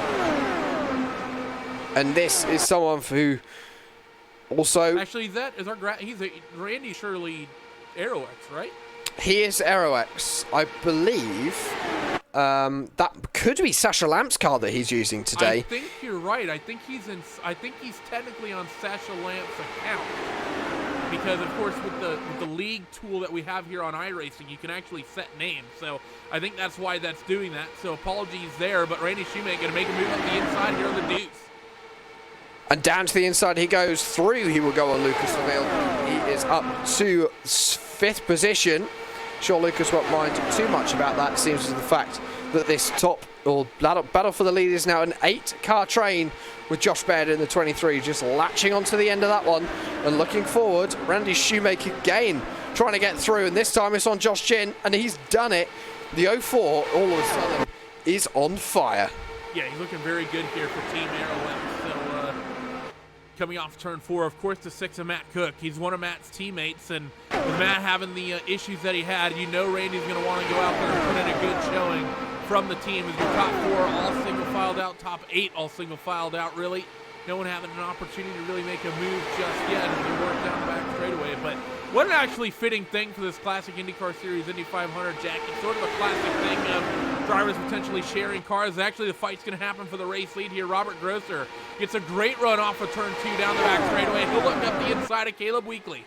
And this is someone who also... Actually, he's Randy Shirley Aerox, right? He is Aerox, I believe. That could be Sasha Lamp's car that he's using today. I think you're right. I think he's technically on Sasha Lamp's account. Because of course with the league tool that we have here on iRacing, you can actually set names. So I think that's why that's doing that. So apologies there, but Randy Shoemake going to make a move up the inside here on the deuce. And down to the inside he goes. Through he will go on Lucas Seville. He is up to 5th position. Sure, Lucas won't mind too much about that. Seems as the fact that this battle for the lead is now an 8-car train with Josh Baird in the 23, just latching onto the end of that one and looking forward. Randy Shoemake again trying to get through, and this time it's on Josh Chin, and he's done it. The 04 all of a sudden is on fire. Yeah, he's looking very good here for Team Aerox. So coming off turn 4, of course, the 6 of Matt Cook. He's one of Matt's teammates, and with Matt having the issues that he had, Randy's going to want to go out there and put in a good showing from the team. As your top 4 all single filed out, top 8 all single filed out, really. No one having an opportunity to really make a move just yet as they work down the back straightaway. But what an actually fitting thing for this classic IndyCar Series Indy 500, Jack. It's sort of a classic thing of drivers potentially sharing cars. Actually, the fight's going to happen for the race lead here. Robert Grosser gets a great run off of turn 2 down the back straightaway. He'll look up the inside of Caleb Wheatley.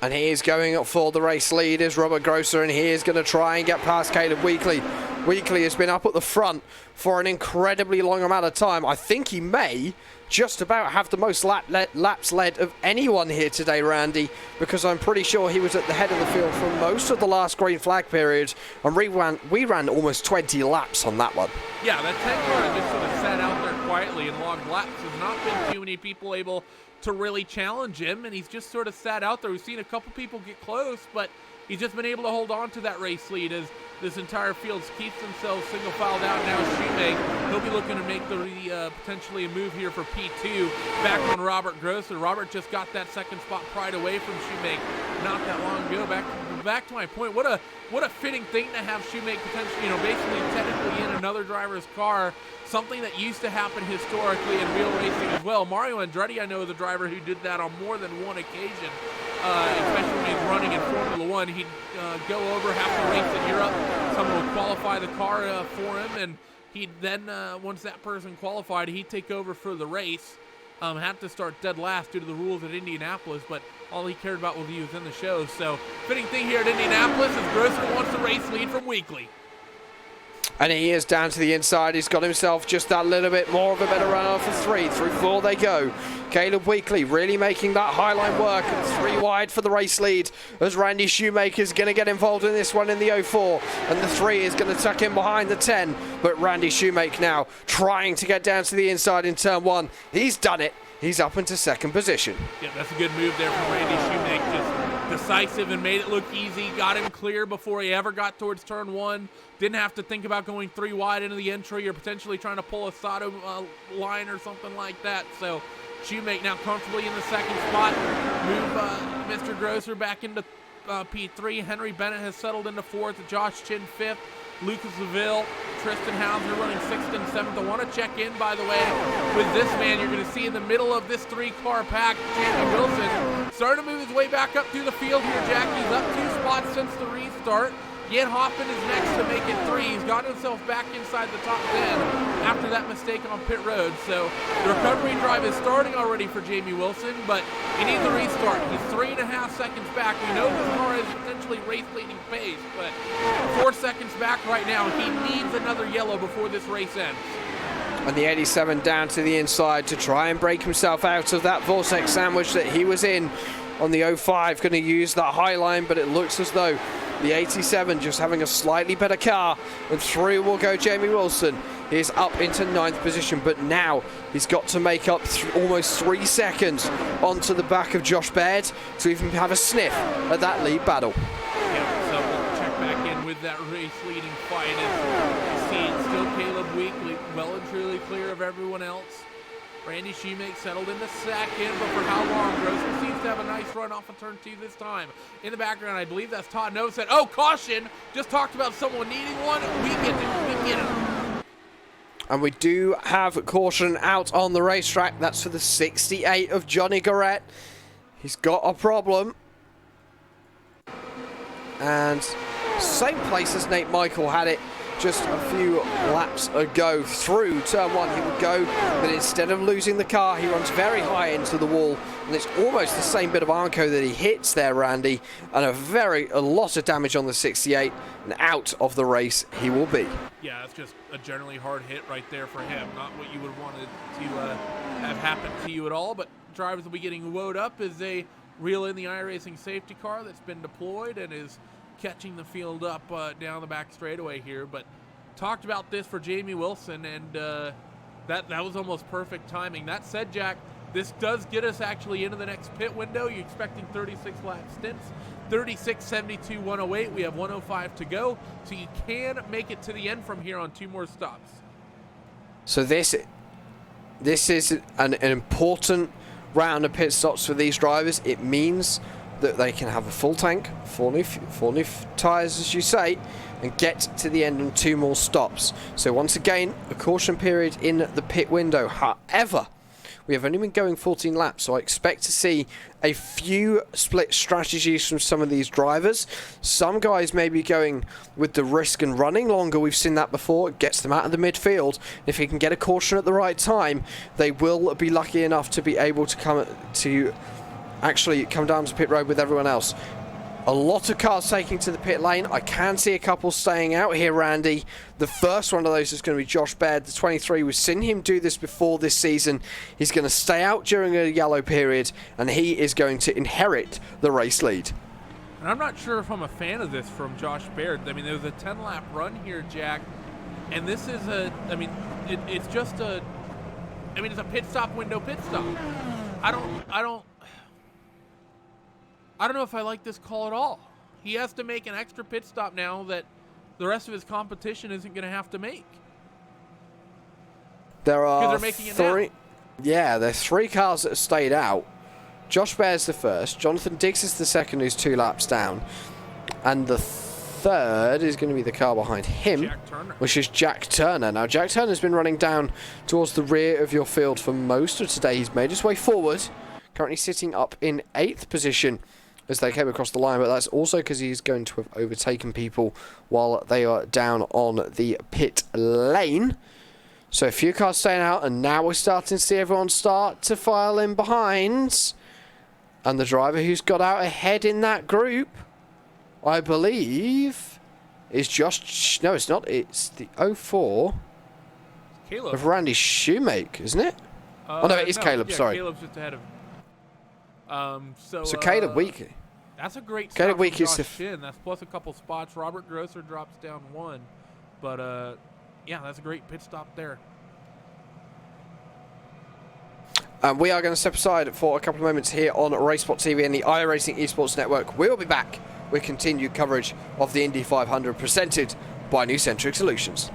And he is going up for the race lead is Robert Grosser, and he is going to try and get past Caleb Wheatley. Wheatley has been up at the front for an incredibly long amount of time. I think he may just about have the most laps led of anyone here today, Randy, because I'm pretty sure he was at the head of the field for most of the last green flag period, and we ran almost 20 laps on that one. Yeah, that 10 car just sort of sat out there quietly and logged laps. There's not been too many people able to really challenge him, and he's just sort of sat out there. We've seen a couple people get close, but he's just been able to hold on to that race lead as this entire field keeps themselves single filed out. Now Shoemake, he'll be looking to make the potentially a move here for P2 back on Robert Grosser. Robert just got that second spot pried away from Shoemake not that long ago. Back to my point, what a fitting thing to have Shoemake potentially, basically technically in another driver's car, something that used to happen historically in real racing as well. Mario Andretti, I know, is a driver who did that on more than one occasion, especially when he's running in Formula One. He'd go over, have to race in Europe, someone would qualify the car for him, and he'd then, once that person qualified, he'd take over for the race. Had to start dead last due to the rules at Indianapolis, but all he cared about was he was in the show. So, fitting thing here at Indianapolis is Grosser wants the race lead from Wheatley. And he is down to the inside. He's got himself just that little bit more of a better run off of 3. Through 4 they go. Caleb Wheatley really making that high line work. 3 wide for the race lead as Randy Shoemaker's going to get involved in this one in the 04. And the 3 is going to tuck in behind the 10. But Randy Shoemaker now trying to get down to the inside in turn 1. He's done it. He's up into second position. Yeah, that's a good move there from Randy Shoemaker. Just decisive and made it look easy. Got him clear before he ever got towards turn 1. Didn't have to think about going 3 wide into the entry or potentially trying to pull a Sato line or something like that. So Shoemake now comfortably in the second spot. Move Mr. Grosser back into P3. Henry Bennett has settled into 4th. Josh Chin 5th. Lucas Seville, Tristan Hauser running 6th and 7th. I want to check in, by the way, with this man. You're going to see in the middle of this 3-car pack, Jamie Wilson starting to move his way back up through the field here, Jack. He's up 2 spots since the restart. Yet Hoffman is next to make it 3. He's got himself back inside the top 10 after that mistake on pit road. So the recovery drive is starting already for Jamie Wilson, but he needs a restart. He's 3.5 seconds back. We know this car is potentially race-leading pace, but 4 seconds back right now. He needs another yellow before this race ends. And the 87 down to the inside to try and break himself out of that Vortex sandwich that he was in on the 05. Going to use that high line, but it looks as though the 87 just having a slightly better car, and through will go Jamie Wilson. He's up into 9th position, but now he's got to make up almost 3 seconds onto the back of Josh Baird to even have a sniff at that lead battle. Yeah, so we'll check back in with that race-leading fight. As you see, it's still Caleb Wheatley, well and truly clear of everyone else. Randy Shoemake settled into second, but for how long? Grosser seems to have a nice run off of turn 2 this time. In the background, I believe that's Todd Nova said, "Oh, caution!" Just talked about someone needing one. We get it. And we do have caution out on the racetrack. That's for the 68 of Johnny Garrett. He's got a problem. And same place as Nate Michael had it just a few laps ago. Through turn 1 he would go, but instead of losing the car, he runs very high into the wall, and it's almost the same bit of Armco that he hits there, Randy, and a lot of damage on the 68, and out of the race he will be. Yeah, it's just a generally hard hit right there for him. Not what you would want to have happen to you at all, but drivers will be getting woed up as they reel in the iRacing safety car that's been deployed and is catching the field up down the back straightaway here. But talked about this for Jamie Wilson, and that was almost perfect timing. That said, Jack, this does get us actually into the next pit window. You're expecting 36 lap stints, 36, 72, 108. We have 105 to go, so you can make it to the end from here on 2 more stops. So this is an important round of pit stops for these drivers. It means that they can have a full tank, four new tyres, as you say, and get to the end on 2 more stops. So once again, a caution period in the pit window. However, we have only been going 14 laps, so I expect to see a few split strategies from some of these drivers. Some guys may be going with the risk and running longer. We've seen that before. It gets them out of the midfield. If he can get a caution at the right time, they will be lucky enough to be able to come down to pit road with everyone else. A lot of cars taking to the pit lane. I can see a couple staying out here, Randy. The first one of those is going to be Josh Baird, the 23. We've seen him do this before this season. He's going to stay out during a yellow period, and he is going to inherit the race lead. And I'm not sure if I'm a fan of this from Josh Baird. I mean, there's a 10-lap run here, Jack, and this is it's a pit stop window pit stop. I don't know if I like this call at all. He has to make an extra pit stop now that the rest of his competition isn't going to have to make. There are they're making it now. Yeah, there's 3 cars that have stayed out. Josh Bair's the first. Jonathan Diggs is the second, who's 2 laps down. And the third is going to be the car behind him, which is Jack Turner. Now, Jack Turner's been running down towards the rear of your field for most of today. He's made his way forward, currently sitting up in 8th position as they came across the line, but that's also because he's going to have overtaken people while they are down on the pit lane. So a few cars staying out, and now we're starting to see everyone start to file in behind. And the driver who's got out ahead in that group, I believe, is just... No, it's not. It's the 04 Caleb. Of Randy Shoemake, isn't it? Oh, no, it is Caleb, yeah, sorry. Caleb's just ahead of... So Caleb Wheatley. That's a great Caleb stop from Wheatley's Josh Shin. That's plus a couple spots. Robert Grosser drops down 1. But, yeah, that's a great pit stop there. We are going to step aside for a couple of moments here on RaceSpot TV and the iRacing Esports Network. We'll be back with continued coverage of the Indy 500 presented by New Centric Solutions.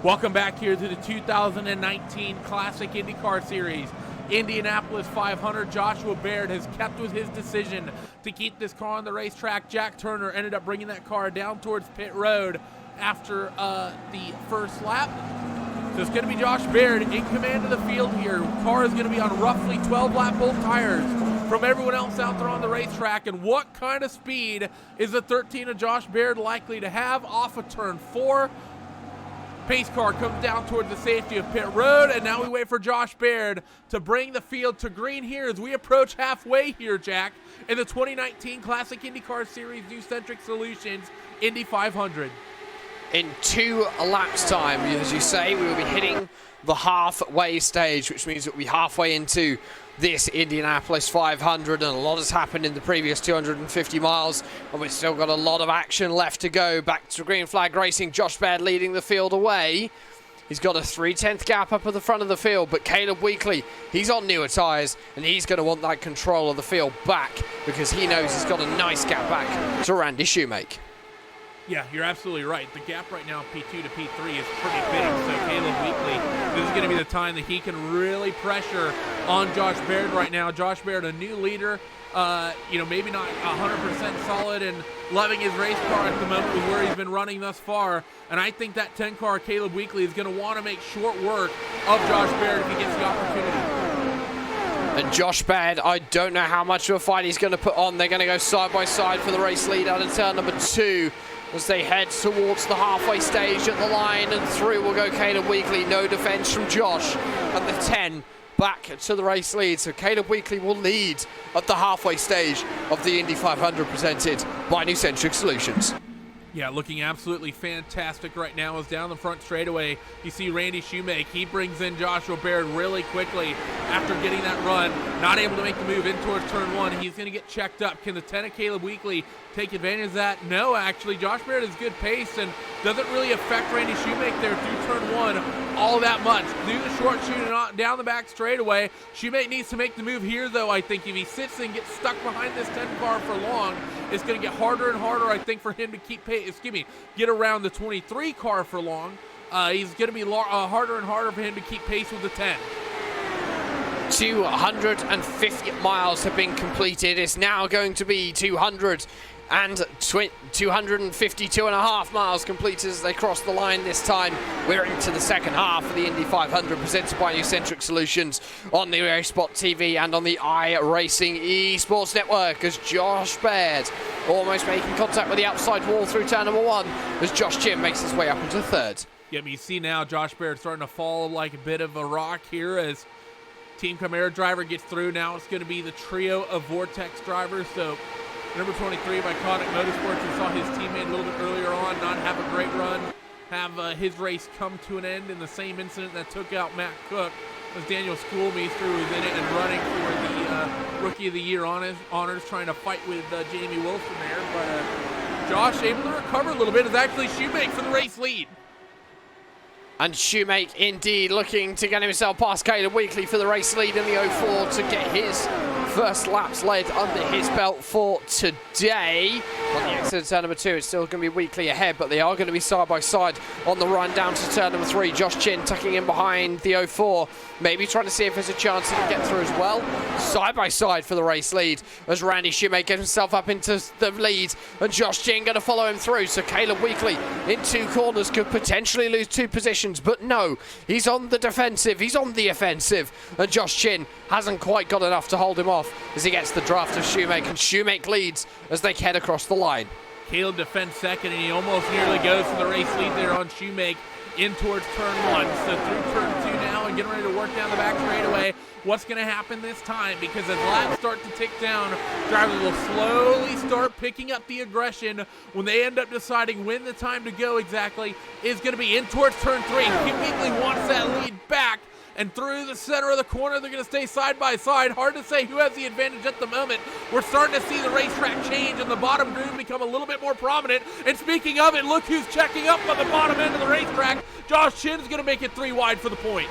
Welcome back here to the 2019 Classic IndyCar Series. Indianapolis 500, Joshua Baird has kept with his decision to keep this car on the racetrack. Jack Turner ended up bringing that car down towards pit road after the first lap. So it's going to be Josh Baird in command of the field here. Car is going to be on roughly 12 lap both tires from everyone else out there on the racetrack. And what kind of speed is the 13 of Josh Baird likely to have off of turn 4? Pace car comes down towards the safety of pit road, and now we wait for Josh Baird to bring the field to green here as we approach halfway here, Jack, in the 2019 Classic IndyCar Series New Centric Solutions Indy 500. In 2 laps time, as you say, we will be hitting the halfway stage, which means we'll be halfway into this Indianapolis 500, and a lot has happened in the previous 250 miles, and we've still got a lot of action left to go. Back to green flag racing, Josh Baird leading the field away. He's got a 3/10 gap up at the front of the field, but Caleb Wheatley, he's on newer tyres, and he's going to want that control of the field back because he knows he's got a nice gap back to Randy Shoemake. Yeah, you're absolutely right. The gap right now, P2 to P3, is pretty big. So Caleb Wheatley, this is going to be the time that he can really pressure on Josh Baird right now. Josh Baird, a new leader, maybe not 100% solid and loving his race car at the moment with where he's been running thus far. And I think that 10 car, Caleb Wheatley, is going to want to make short work of Josh Baird if he gets the opportunity. And Josh Baird, I don't know how much of a fight he's going to put on. They're going to go side by side for the race lead out of turn number 2. As they head towards the halfway stage at the line, and through will go Caleb Wheatley. No defense from Josh. And the 10 back to the race lead. So Caleb Wheatley will lead at the halfway stage of the Indy 500 presented by New Centric Solutions. Yeah, looking absolutely fantastic right now as down the front straightaway. You see Randy Shoemake. He brings in Joshua Baird really quickly after getting that run. Not able to make the move in towards turn 1. He's going to get checked up. Can the 10 of Caleb Wheatley take advantage of that? No, actually. Josh Baird has good pace and doesn't really affect Randy Shoemake there through turn 1 all that much. Do the short shoot and down the back straightaway. Shoemake needs to make the move here, though. I think if he sits and gets stuck behind this 10 car for long, it's going to get harder and harder, I think, for him to get around the 23 car for long. He's going to be harder and harder for him to keep pace with the 10. 250 miles have been completed. It's now going to be 252.5 miles completed as they cross the line this time. We're into the second half of the Indy 500 presented by Centric Solutions on the iSport TV and on the iRacing eSports Network as Josh Baird almost making contact with the outside wall through turn number 1 as Josh Chin makes his way up into third. Yep, you see now Josh Baird starting to fall like a bit of a rock here as Team Chimera driver gets through. Now it's going to be the trio of Vortex drivers. So number 23 by Koenig Motorsports, we saw his teammate a little bit earlier on not have a great run, have his race come to an end in the same incident that took out Matt Cook. As Daniel Schoolmeister was in it and running for the Rookie of the Year honors, trying to fight with Jamie Wilson there. But Josh able to recover a little bit is actually Shoemake for the race lead. And Shoemake indeed looking to get himself past Caleb Wheatley for the race lead in the 04 to get his first laps led under his belt for today. On the exit of turn number 2, it's still going to be Wheatley ahead, but they are going to be side by side on the run down to turn number 3. Josh Chin tucking in behind the 04, maybe trying to see if there's a chance he can get through as well. Side by side for the race lead as Randy Shoemake gets himself up into the lead, and Josh Chin going to follow him through. So Caleb Wheatley in 2 corners could potentially lose 2 positions, but no, he's on the defensive, he's on the offensive, and Josh Chin hasn't quite got enough to hold him off as he gets the draft of Shoemake, and Shoemake leads as they head across the line. Caleb defends second, and he almost nearly goes for the race lead there on Shoemake in towards turn 1. So through turn 2 now and getting ready to work down the back straightaway. What's going to happen this time? Because as laps start to tick down, drivers will slowly start picking up the aggression when they end up deciding when the time to go exactly is going to be in towards turn 3. Wheatley wants that lead back. And through the center of the corner, they're going to stay side by side. Hard to say who has the advantage at the moment. We're starting to see the racetrack change and the bottom groove become a little bit more prominent. And speaking of it, look who's checking up on the bottom end of the racetrack. Josh Chin's going to make it 3 wide for the point.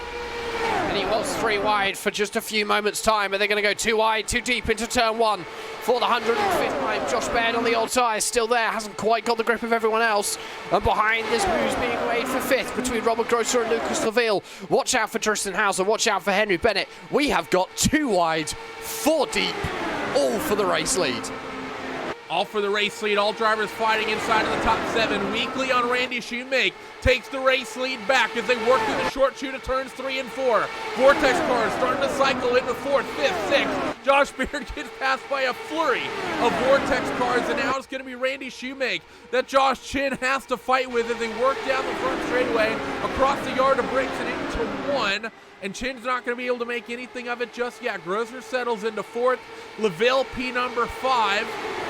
And he was 3 wide for just a few moments' time, and they're going to go 2 wide, 2 deep into turn 1 for the 105th time. Josh Baird on the old tyres, still there, hasn't quite got the grip of everyone else. And behind, there's moves being made for 5th between Robert Grosser and Lucas Laville. Watch out for Tristan Hauser, watch out for Henry Bennett. We have got 2 wide, 4 deep, all for the race lead. All for the race lead, all drivers fighting inside of the top 7. Wheatley on Randy Shoemake takes the race lead back as they work through the short chute of turns 3 and 4. Vortex cars starting to cycle into 4th, 5th, 6th. Josh Baird gets passed by a flurry of Vortex cars, and now it's going to be Randy Shoemake that Josh Chin has to fight with as they work down the front straightaway across the yard of bricks and into 1. And Chin's not going to be able to make anything of it just yet. Grosser settles into 4th. Laville P number 5.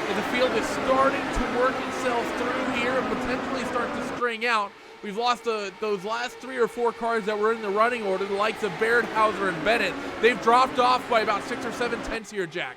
And the field is starting to work itself through here and potentially start to string out. We've lost those last 3 or 4 cars that were in the running order, the likes of Baird, Hauser, and Bennett. They've dropped off by about 6 or 7 tenths here, Jack.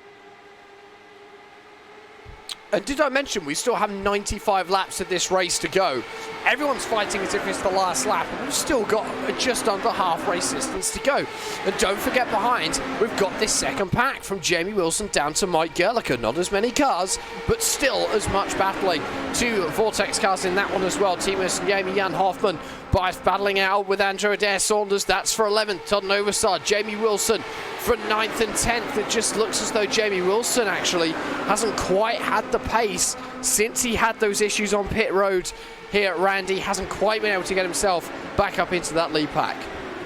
And did I mention we still have 95 laps of this race to go? Everyone's fighting as if it's the last lap, and we've still got just under half race distance to go. And don't forget behind, we've got this second pack from Jamie Wilson down to Mike Gerlicher. Not as many cars, but still as much battling. 2 Vortex cars in that one as well. Timus and Jamie Jan Hoffman both battling out with Andrew Adair Saunders. That's for 11th. Todd Novosad, Jamie Wilson for 9th and 10th. It just looks as though Jamie Wilson actually hasn't quite had the pace since he had those issues on pit road here at Randy. Hasn't quite been able to get himself back up into that lead pack.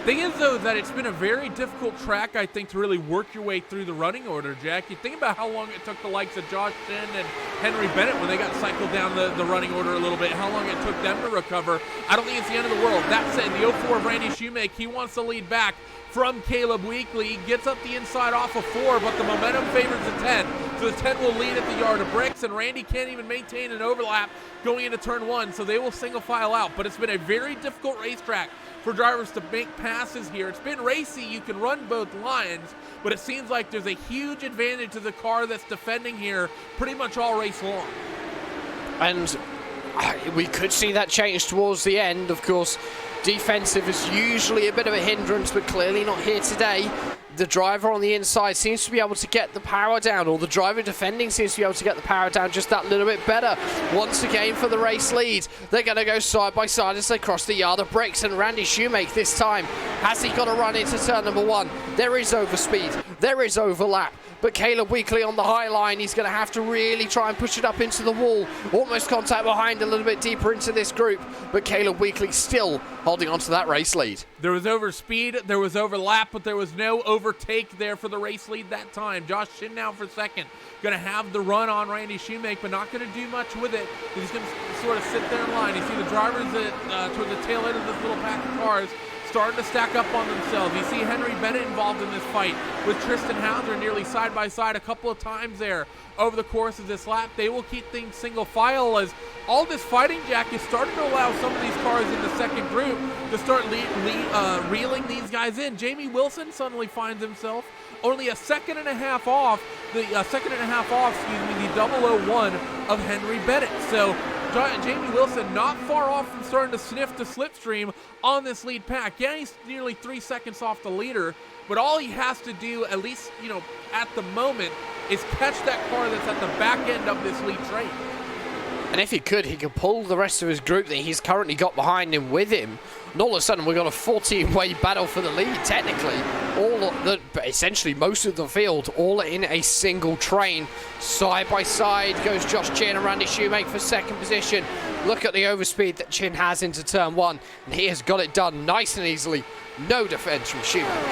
Thing is, though, that it's been a very difficult track, I think, to really work your way through the running order, Jack. You think about how long it took the likes of Josh Chin and Henry Bennett when they got cycled down the running order a little bit, how long it took them to recover. I don't think it's the end of the world. That said, the 04 of Randy Shoemake, he wants to lead back from Caleb Wheatley. He gets up the inside off of 4, but the momentum favors the 10. So the 10 will lead at the yard of bricks, and Randy can't even maintain an overlap going into turn 1, so they will single file out. But it's been a very difficult racetrack for drivers to make passes here. It's been racy. You can run both lines, but it seems like there's a huge advantage to the car that's defending here pretty much all race long. And we could see that change towards the end. Of course, defensive is usually a bit of a hindrance, but clearly not here today. The driver on the inside seems to be able to get the power down, or the driver defending seems to be able to get the power down just that little bit better. Once again for the race lead, they're going to go side by side as they cross the yard of bricks, and Randy Shoemake this time, has he got to run into turn number 1? There is overspeed, there is overlap, but Caleb Wheatley on the high line, he's going to have to really try and push it up into the wall. Almost contact behind, a little bit deeper into this group, but Caleb Wheatley still holding on to that race lead. There was overspeed, there was overlap, but there was no overtake there for the race lead that time. Josh Shin now for second. Going to have the run on Randy Shoemake, but not going to do much with it. He's going to sort of sit there in line. You see the drivers toward the tail end of this little pack of cars starting to stack up on themselves. You see Henry Bennett involved in this fight with Tristan Hauser nearly side by side a couple of times there over the course of this lap. They will keep things single file as all this fighting, Jack, is starting to allow some of these cars in the second group to start reeling these guys in. Jamie Wilson suddenly finds himself only a second and a half off the 001 of Henry Bennett. So Jamie Wilson not far off from starting to sniff the slipstream on this lead pack. Yeah, he's nearly 3 seconds off the leader, but all he has to do, at least, at the moment, is catch that car that's at the back end of this lead train. And if he could pull the rest of his group that he's currently got behind him with him. And all of a sudden, we've got a 14-way battle for the lead, technically. Essentially, most of the field, all in a single train. Side by side goes Josh Chin and Randy Shoemake for second position. Look at the overspeed that Chin has into turn 1. And he has got it done nice and easily. No defense from Shoemake.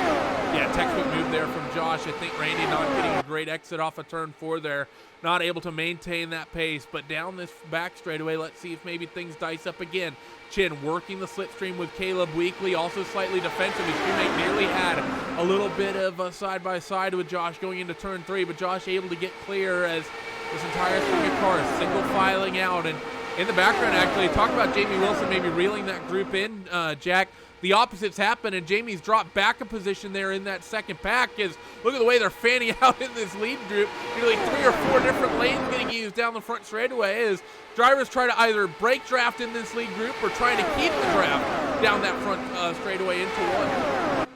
Yeah, textbook move there from Josh. I think Randy not getting a great exit off of turn 4 there. Not able to maintain that pace, but down this back straightaway, let's see if maybe things dice up again. Chin working the slipstream with Caleb Wheatley, also slightly defensive. His teammate nearly had a little bit of a side-by-side with Josh going into turn 3, but Josh able to get clear as this entire string of cars single filing out. And in the background, actually, talk about Jamie Wilson maybe reeling that group in, Jack. The opposite's happened, and Jamie's dropped back a position there in that second pack. Look at the way they're fanning out in this lead group. Nearly 3 or 4 different lanes getting used down the front straightaway as drivers try to either break draft in this lead group or trying to keep the draft down that front straightaway into one.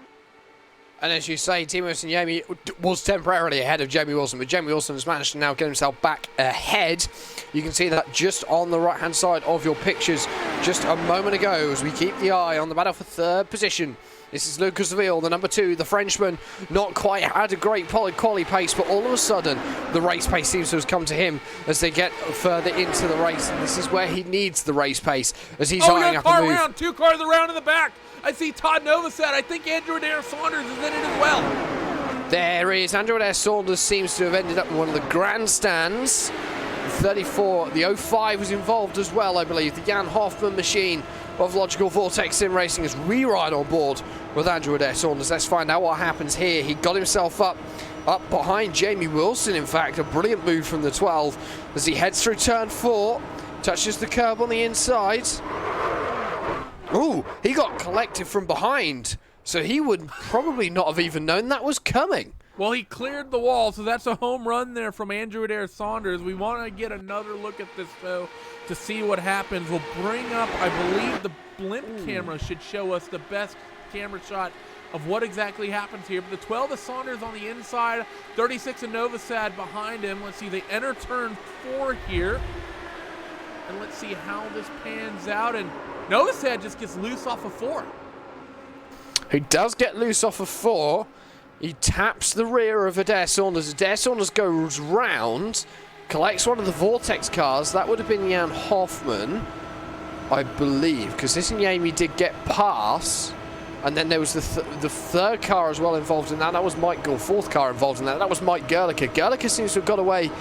And as you say, Timo Sinyemi was temporarily ahead of Jamie Wilson, but Jamie Wilson has managed to now get himself back ahead. You can see that just on the right-hand side of your pictures just a moment ago as we keep the eye on the battle for third position. This is Lucas Ville, the number 2, the Frenchman, not quite had a great quali pace, but all of a sudden the race pace seems to have come to him as they get further into the race, and this is where he needs the race pace as he's eyeing up a move. Around, 2 cars around in the back. I see Todd Novosad. I think Andrew Adair Saunders is in it as well. There is Andrew Adair Saunders, seems to have ended up in one of the grandstands. 34, the 05 was involved as well, I believe. The Jan Hoffman machine of Logykal Vortex Sim Racing is re-ride on board with Andrew Adair Saunders. Let's find out what happens here. He got himself up behind Jamie Wilson, in fact. A brilliant move from the 12 as he heads through turn 4, touches the curb on the inside. Ooh, he got collected from behind, so he would probably not have even known that was coming. Well, he cleared the wall, so that's a home run there from Andrew Adair Saunders. We want to get another look at this, though, to see what happens. We'll bring up, I believe, the blimp camera should show us the best camera shot of what exactly happens here. But the 12 is Saunders on the inside, 36 and Novosad behind him. Let's see, they enter turn 4 here. And let's see how this pans out. And Novosad just gets loose off of 4. He does get loose off of 4. He taps the rear of Adair Saunders. Adair Saunders goes round, collects one of the Vortex cars. That would have been Jan Hoffman, I believe, because this Nyemi did get past. And then there was the third car as well involved in that. That was Mike Gore, fourth car involved in that. That was Mike Gerlicher. Gerlicher seems to have got away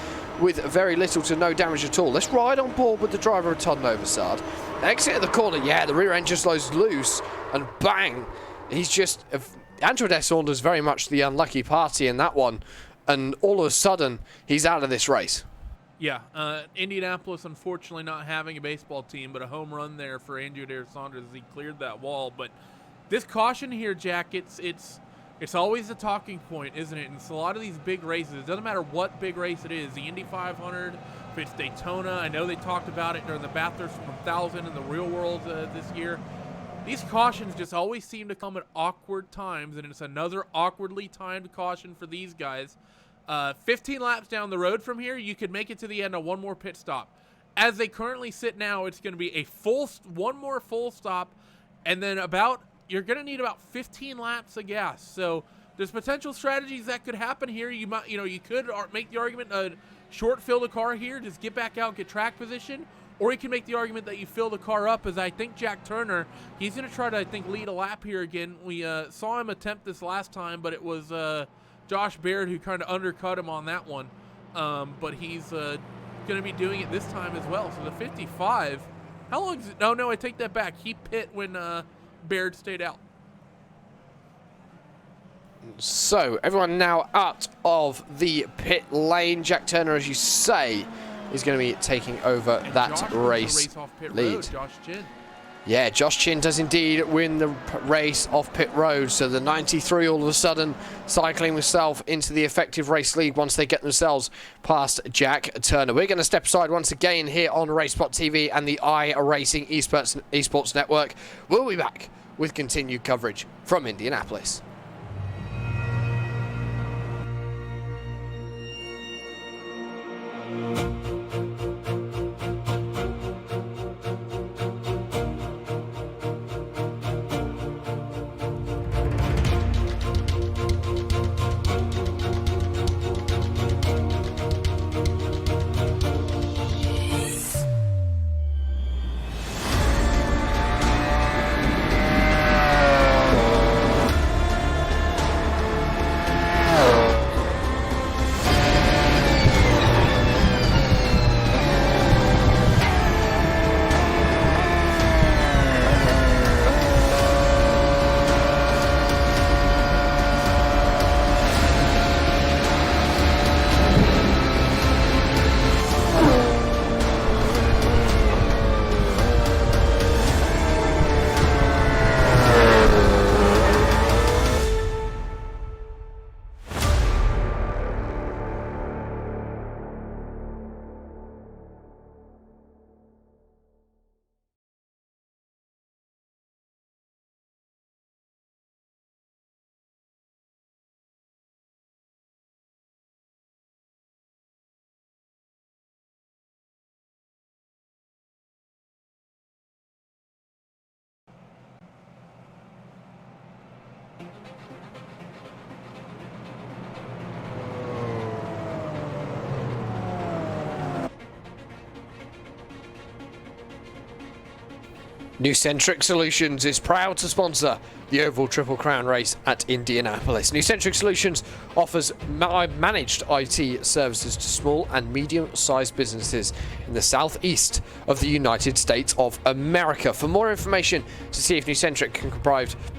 with very little to no damage at all. Let's ride on board with the driver of Todd Novosad. Exit at the corner, yeah, the rear end just goes loose, and bang, he's just... Andrew Adair Saunders very much the unlucky party in that one. and all of a sudden, he's out of this race. Yeah, Indianapolis unfortunately not having a baseball team, but a home run there for Andrew Saunders as he cleared that wall. But this caution here, Jack, it's always a talking point, isn't it? And it's a lot of these big races. It doesn't matter what big race it is. The Indy 500, if it's Daytona. I know they talked about it during the Bathurst 1000 in the real world this year. These cautions just always seem to come at awkward times, and it's another awkwardly timed caution for these guys. 15 laps down the road from here, you could make it to the end on one more pit stop. As they currently sit now, it's going to be one more full stop, and then you're going to need about 15 laps of gas. So there's potential strategies that could happen here. You could make the argument short fill the car here, just get back out, get track position, or you can make the argument that you fill the car up, as I think Jack Turner, he's going to try to, lead a lap here again. We saw him attempt this last time, but it was Josh Baird who kind of undercut him on that one. But he's going to be doing it this time as well. So the 55, how long is it? No, I take that back. He pit when Baird stayed out. So everyone now out of the pit lane. Jack Turner, as you say, is going to be taking over that race lead. Josh Chin. Yeah, Josh Chin does indeed win the race off pit road. So the 93 all of a sudden cycling himself into the effective race lead once they get themselves past Jack Turner. We're going to step aside once again here on RaceSpot TV and the iRacing Esports Network. We'll be back with continued coverage from Indianapolis. Nucentric Solutions is proud to sponsor the Oval Triple Crown race at Indianapolis. Nucentric Solutions offers managed IT services to small and medium-sized businesses in the southeast of the United States of America. For more information to see if Nucentric can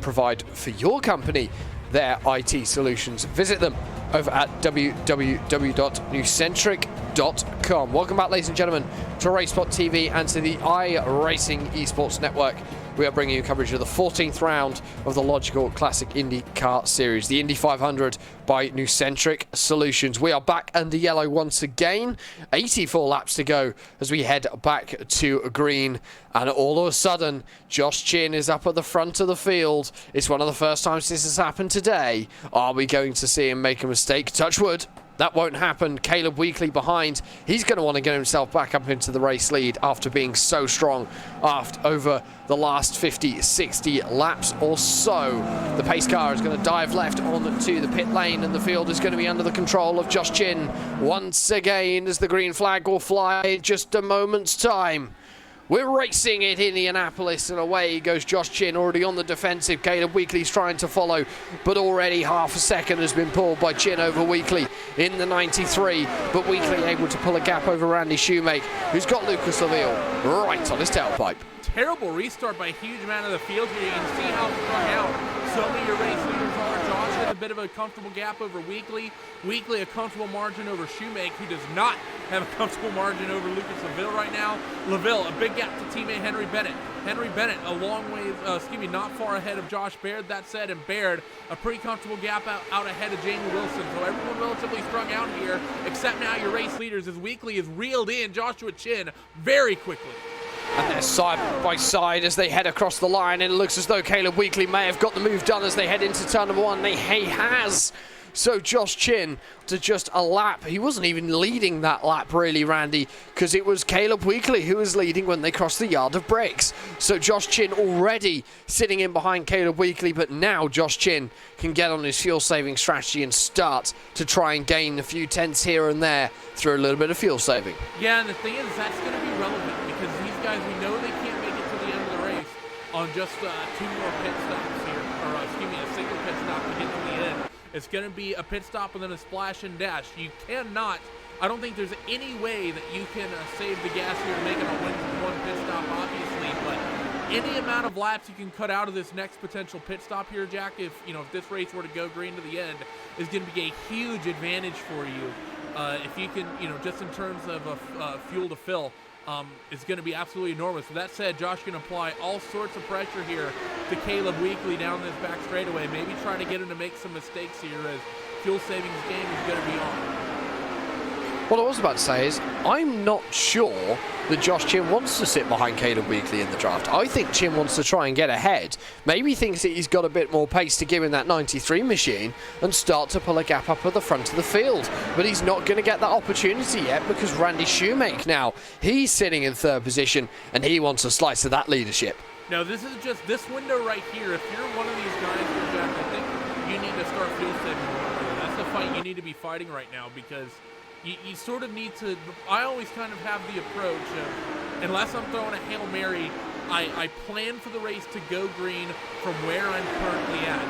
provide for your company their IT solutions, visit them over at www.nucentric.com. Welcome back, ladies and gentlemen, to RaceSpot TV and to the iRacing Esports Network. We are bringing you coverage of the 14th round of the Logykal Classic IndyCar Series, the Indy 500 by Nucentric Solutions. We are back under yellow once again. 84 laps to go as we head back to green. And all of a sudden, Josh Chin is up at the front of the field. It's one of the first times this has happened today. Are we going to see him make a mistake? Touch wood. That won't happen. Caleb Wheatley behind. He's going to want to get himself back up into the race lead after being so strong over the last 50, 60 laps or so. The pace car is going to dive left onto the pit lane, and the field is going to be under the control of Josh Chin once again as the green flag will fly in just a moment's time. We're racing at Indianapolis, and away goes Josh Chin, already on the defensive. Caleb Wheatley's trying to follow, but already half a second has been pulled by Chin over Wheatley in the 93. But Wheatley able to pull a gap over Randy Shoemake, who's got Lucas Laville right on his tailpipe. Terrible restart by a huge amount of the field here. You can see how strung out so many of your race leaders car. Josh has a bit of a comfortable gap over Wheatley. Wheatley a comfortable margin over Shoemake, who does not have a comfortable margin over Lucas LaVille right now. LaVille, a big gap to teammate Henry Bennett. Henry Bennett a long way, not far ahead of Josh Baird. That said, and Baird a pretty comfortable gap out ahead of Jamie Wilson. So everyone relatively strung out here, except now your race leaders, as Wheatley is reeled in Joshua Chin very quickly. And they're side by side as they head across the line, and it looks as though Caleb Wheatley may have got the move done as they head into turn number 1. He has. So Josh Chin to just a lap. He wasn't even leading that lap really, Randy, because it was Caleb Wheatley who was leading when they crossed the yard of brakes. So Josh Chin already sitting in behind Caleb Wheatley, but now Josh Chin can get on his fuel saving strategy and start to try and gain a few tenths here and there through a little bit of fuel saving. Yeah, and the thing is, that's going to be relevant because these guys, we know they can't make it to the end of the race on just 2 more pit stops here, or a single pit stop to get to the end. It's going to be a pit stop and then a splash and dash. You cannot, I don't think there's any way that you can save the gas here to make it on one pit stop, obviously, but any amount of laps you can cut out of this next potential pit stop here, Jack, if this race were to go green to the end, is going to be a huge advantage for you. If you can, just in terms of fuel to fill, is going to be absolutely enormous. With that said, Josh can apply all sorts of pressure here to Caleb Wheatley down this back straightaway, maybe trying to get him to make some mistakes here as fuel savings game is going to be on. What I was about to say is, I'm not sure that Josh Chin wants to sit behind Caleb Wheatley in the draft. I think Chin wants to try and get ahead. Maybe thinks that he's got a bit more pace to give him that 93 machine and start to pull a gap up at the front of the field. But he's not going to get that opportunity yet because Randy Shoemake now, he's sitting in 3rd position and he wants a slice of that leadership. No, this is just this window right here. If you're one of these guys, Jack, I think you need to start fuel saving. That's the fight you need to be fighting right now because you sort of need to. I always kind of have the approach of, unless I'm throwing a Hail Mary, I plan for the race to go green from where I'm currently at,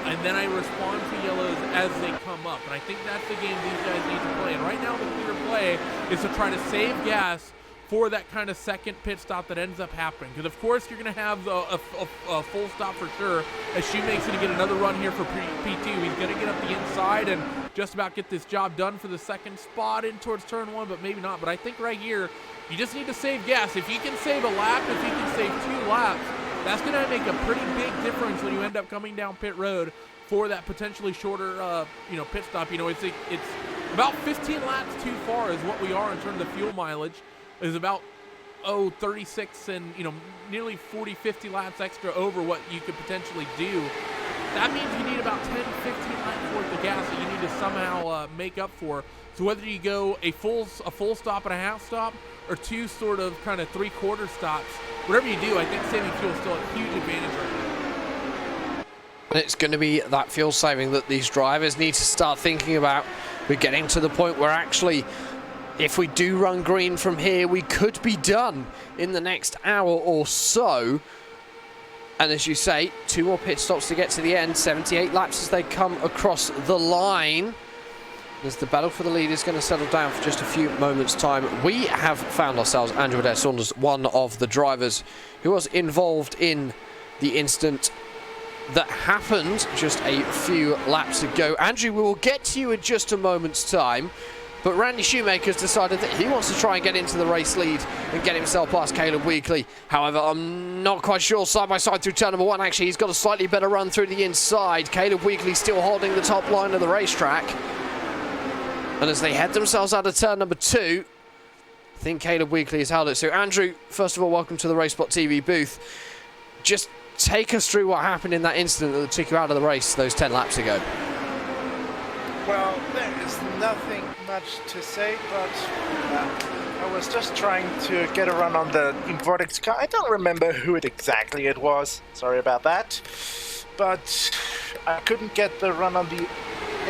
and then I respond to yellows as they come up. And I think that's the game these guys need to play. And right now the clear play is to try to save gas for that kind of second pit stop that ends up happening. Because of course you're going to have a full stop for sure, as Shoemake's going to get another run here for P2. He's going to get up the inside and just about get this job done for the second spot in towards turn 1, but maybe not. But I think right here, you just need to save gas. If you can save a lap, if you can save 2 laps, that's going to make a pretty big difference when you end up coming down pit road for that potentially shorter, pit stop. It's about 15 laps too far is what we are in terms of fuel mileage. Is about 36 and nearly 40-50 laps extra over what you could potentially do. That means you need about 10-15 laps worth of gas that you need to somehow make up for. So whether you go a full stop and a half stop, or 2 sort of kind of 3/4 stops, whatever you do, I think saving fuel is still a huge advantage right now. And it's going to be that fuel saving that these drivers need to start thinking about. We're getting to the point where actually, if we do run green from here, we could be done in the next hour or so. And as you say, 2 more pit stops to get to the end, 78 laps as they come across the line. As the battle for the lead is going to settle down for just a few moments' time. We have found ourselves, Andrew Adair Saunders, one of the drivers who was involved in the incident that happened just a few laps ago. Andrew, we will get to you in just a moment's time. But Randy Shoemaker's decided that he wants to try and get into the race lead and get himself past Caleb Wheatley. However, I'm not quite sure side by side through turn number 1. Actually, he's got a slightly better run through the inside. Caleb Wheatley still holding the top line of the racetrack. And as they head themselves out of turn number 2, I think Caleb Wheatley has held it. So Andrew, first of all, welcome to the RaceSpot TV booth. Just take us through what happened in that incident that took you out of the race those 10 laps ago. Well, there is nothing much to say, but I was just trying to get a run on the Vortex car. I don't remember who exactly it was. Sorry about that. But I couldn't get the run on the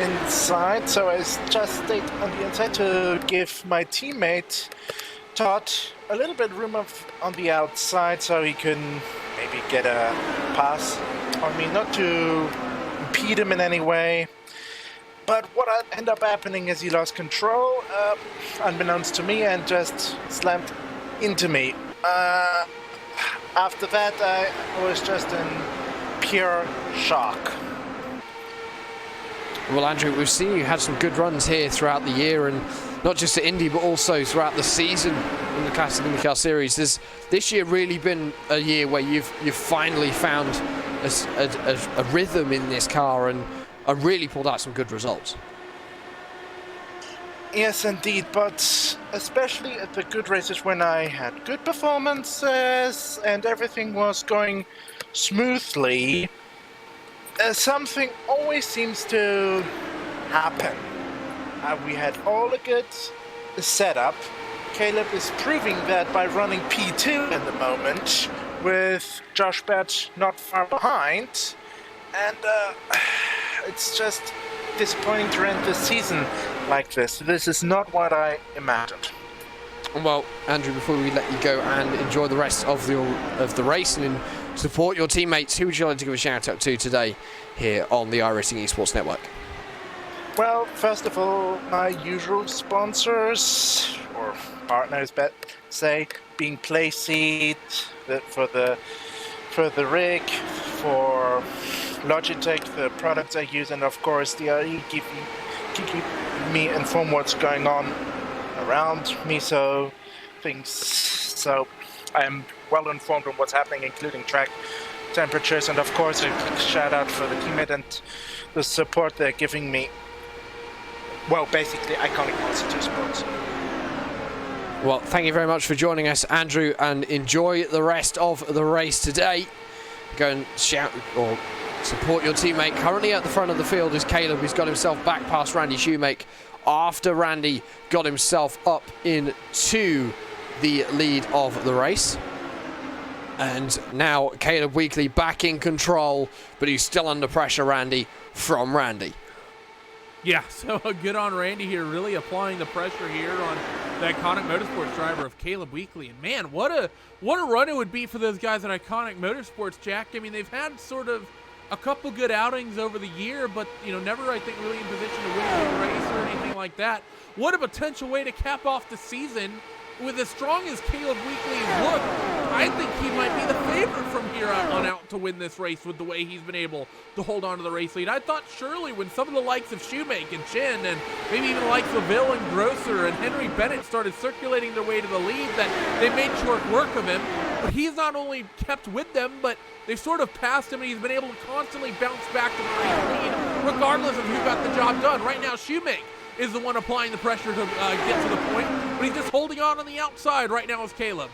inside, so I just stayed on the inside to give my teammate Todd a little bit room on the outside so he can maybe get a pass on me, not to impede him in any way. But what ended up happening is he lost control, unbeknownst to me, and just slammed into me. After that, I was just in pure shock. Well, Andrew, we've seen you had some good runs here throughout the year, and not just at Indy, but also throughout the season in the Classic IndyCar Series. Has this year really been a year where you've finally found a rhythm in this car and really pulled out some good results? Yes, indeed, but especially at the good races when I had good performances and everything was going smoothly, something always seems to happen. We had all a good setup. Caleb is proving that by running P2 in the moment, with Josh Bett not far behind, and it's just disappointing to end the season like this. This is not what I imagined. Well, Andrew, before we let you go and enjoy the rest of the race and support your teammates, who would you like to give a shout out to today here on the iRacing Esports Network? Well, first of all, my usual sponsors, or partners, say, being Playseat, for the rig, for Logitech, the products I use, and of course the RE keep me informed what's going on around me, so I'm well informed on what's happening, including track temperatures, and of course a shout out for the teammate and the support they're giving me. Well, basically Iconic Monster Sports. Well, thank you very much for joining us, Andrew, and enjoy the rest of the race today. Go and shout or support your teammate. Currently at the front of the field is Caleb, who's got himself back past Randy Shoemake after Randy got himself up into the lead of the race. And now Caleb Wheatley back in control, but he's still under pressure, Randy, from Randy. Yeah, so good on Randy here, really applying the pressure here on the Iconic Motorsports driver of Caleb Wheatley. And man, what a run it would be for those guys at Iconic Motorsports, Jack. I mean, they've had sort of a couple good outings over the year, but never, I think, really in position to win a race or anything like that. What a potential way to cap off the season. With as strong as Caleb Wheatley looked, I think he might be the favorite from here on out to win this race with the way he's been able to hold on to the race lead. I thought surely when some of the likes of Shoemake and Chin and maybe even the likes of Ville and Grosser and Henry Bennett started circulating their way to the lead, that they made short work of him. But he's not only kept with them, but they've sort of passed him, and he's been able to constantly bounce back to the race lead regardless of who got the job done. Right now, Shoemake is the one applying the pressure to get to the point, but he's just holding on the outside right now is Caleb.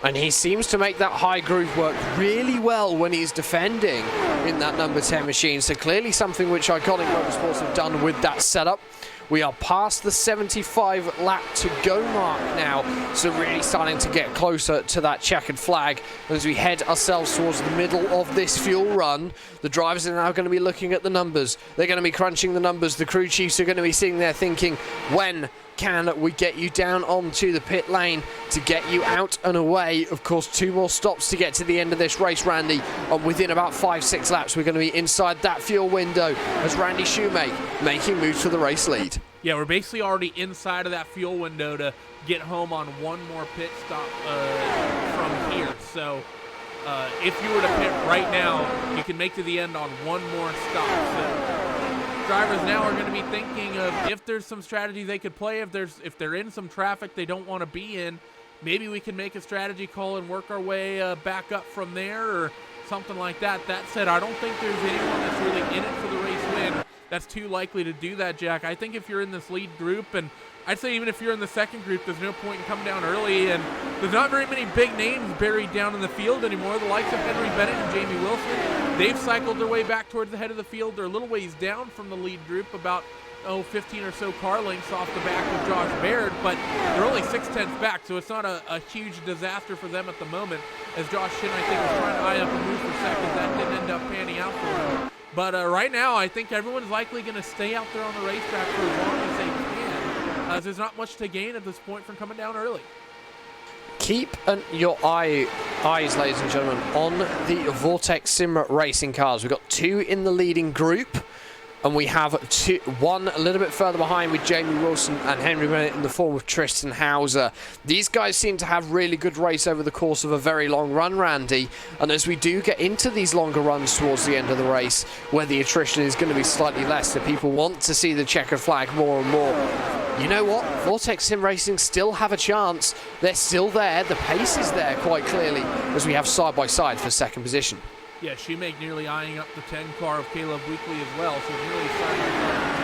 And he seems to make that high groove work really well when he's defending in that number 10 machine. So clearly something which Iconic Motorsports have done with that setup. We are past the 75 lap to go mark now, so really starting to get closer to that checkered flag. As we head ourselves towards the middle of this fuel run, the drivers are now going to be looking at the numbers. They're going to be crunching the numbers. The crew chiefs are going to be sitting there thinking, when can we get you down onto the pit lane to get you out and away? Of course, 2 more stops to get to the end of this race, Randy. And within about 5-6 laps, we're going to be inside that fuel window as Randy Shoemake making moves for the race lead. Yeah, we're basically already inside of that fuel window to get home on one more pit stop from here. So if you were to pit right now, you can make to the end on one more stop. So drivers now are going to be thinking of if there's some strategy they could play, if they're in some traffic they don't want to be in, maybe we can make a strategy call and work our way back up from there or something like that. That said, I don't think there's anyone that's really in it for the race win that's too likely to do that, Jack. I think if you're in this lead group, and I'd say even if you're in the second group, there's no point in coming down early, and there's not very many big names buried down in the field anymore. The likes of Henry Bennett and Jamie Wilson, they've cycled their way back towards the head of the field. They're a little ways down from the lead group, about 15 or so car lengths off the back of Josh Baird, but they're only 6/10 back, so it's not a huge disaster for them at the moment, as Josh Shin, I think, was trying to eye up a move for seconds. That didn't end up panning out for him. But right now, I think everyone's likely going to stay out there on the racetrack for as long as they can, as there's not much to gain at this point from coming down early. Keep your eyes, ladies and gentlemen, on the Vortex Sim Racing cars. We've got 2 in the leading group. And we have one a little bit further behind with Jamie Wilson and Henry Bennett in the form of Tristan Hauser. These guys seem to have really good race over the course of a very long run, Randy. And as we do get into these longer runs towards the end of the race, where the attrition is going to be slightly less, so people want to see the checkered flag more and more, you know what? Vortex Sim Racing still have a chance. They're still there. The pace is there quite clearly as we have side by side for second position. Yeah, Shoemake nearly eyeing up the 10 car of Caleb Wheatley as well, so nearly side by side for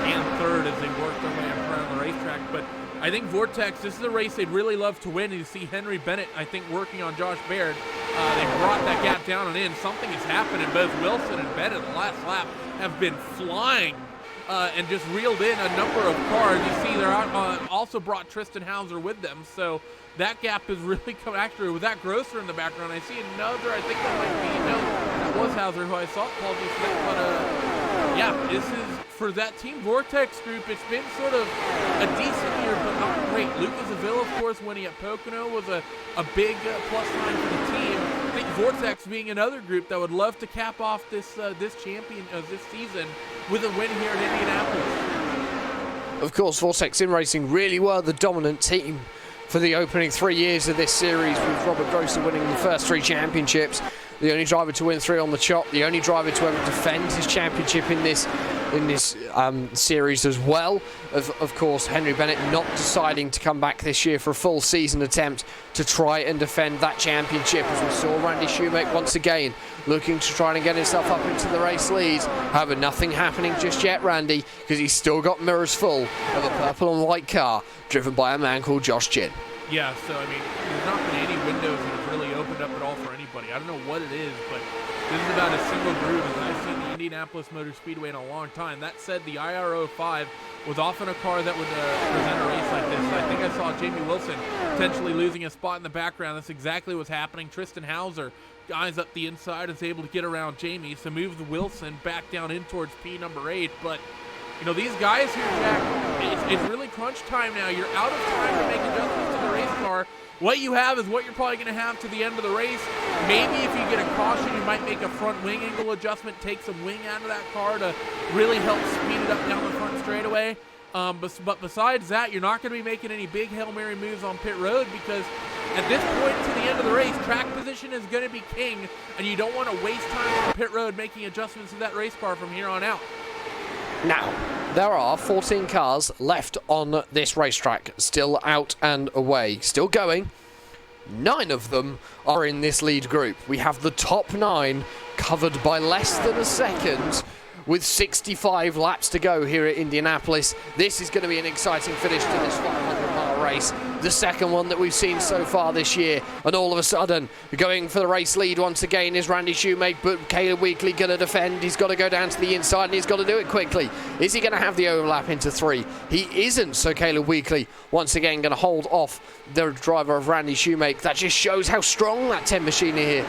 second and third as they work their way in front of the racetrack. But I think Vortex, this is a race they'd really love to win, and you see Henry Bennett, I think, working on Josh Baird. They brought that gap down and in. Something is happening. Both Wilson and Bennett the last lap have been flying and just reeled in a number of cars. You see they're out, also brought Tristan Hauser with them, so that gap is really coming. Actually, with that Grosser in the background, I see another, I think that might be, no, that was Hauser who I saw. Apologies for that, but yeah, this is, for that Team Vortex group, it's been sort of a decent year, but not great. Lucas Avila, of course, winning at Pocono was a big plus sign for the team. I think Vortex being another group that would love to cap off this this season with a win here in Indianapolis. Of course, Vortex Sim Racing really were the dominant team for the opening 3 years of this series, with Robert Grosser winning the first 3 championships, the only driver to win 3 on the chop, the only driver to ever defend his championship in this series as well. Of course, Henry Bennett not deciding to come back this year for a full season attempt to try and defend that championship, as we saw Randy Shoemake once again looking to try and get himself up into the race lead. However, nothing happening just yet, Randy, because he's still got mirrors full of a purple and white car driven by a man called Josh Chin. Yeah, so I mean, there's not been any windows that have really opened up at all for anybody. I don't know what it is, but this is about as single groove as I've seen the Indianapolis Motor Speedway in a long time. That said, the IRO 5 was often a car that would present a race like this. I think I saw Jamie Wilson potentially losing a spot in the background. That's exactly what's happening. Tristan Hauser eyes up the inside, is able to get around Jamie, so moves Wilson back down in towards P number 8. But you know, these guys here, Jack, it's really crunch time now. You're out of time to make adjustments to the race car. What you have is what you're probably going to have to the end of the race. Maybe if you get a caution, you might make a front wing angle adjustment, take some wing out of that car to really help speed it up down the front straightaway. But besides that, you're not going to be making any big Hail Mary moves on pit road, because at this point to the end of the race, track position is going to be king, and you don't want to waste time on pit road making adjustments to that race car from here on out. Now, there are 14 cars left on this racetrack, still out and away, still going. 9 of them are in this lead group. We have the top 9 covered by less than a second, with 65 laps to go here at Indianapolis. This is going to be an exciting finish to this 500-mile race, the second one that we've seen so far this year. And all of a sudden, going for the race lead once again is Randy Shoemake, but Caleb Wheatley going to defend. He's got to go down to the inside, and he's got to do it quickly. Is he going to have the overlap into 3? He isn't, so Caleb Wheatley once again going to hold off the driver of Randy Shoemake. That just shows how strong that 10 machine is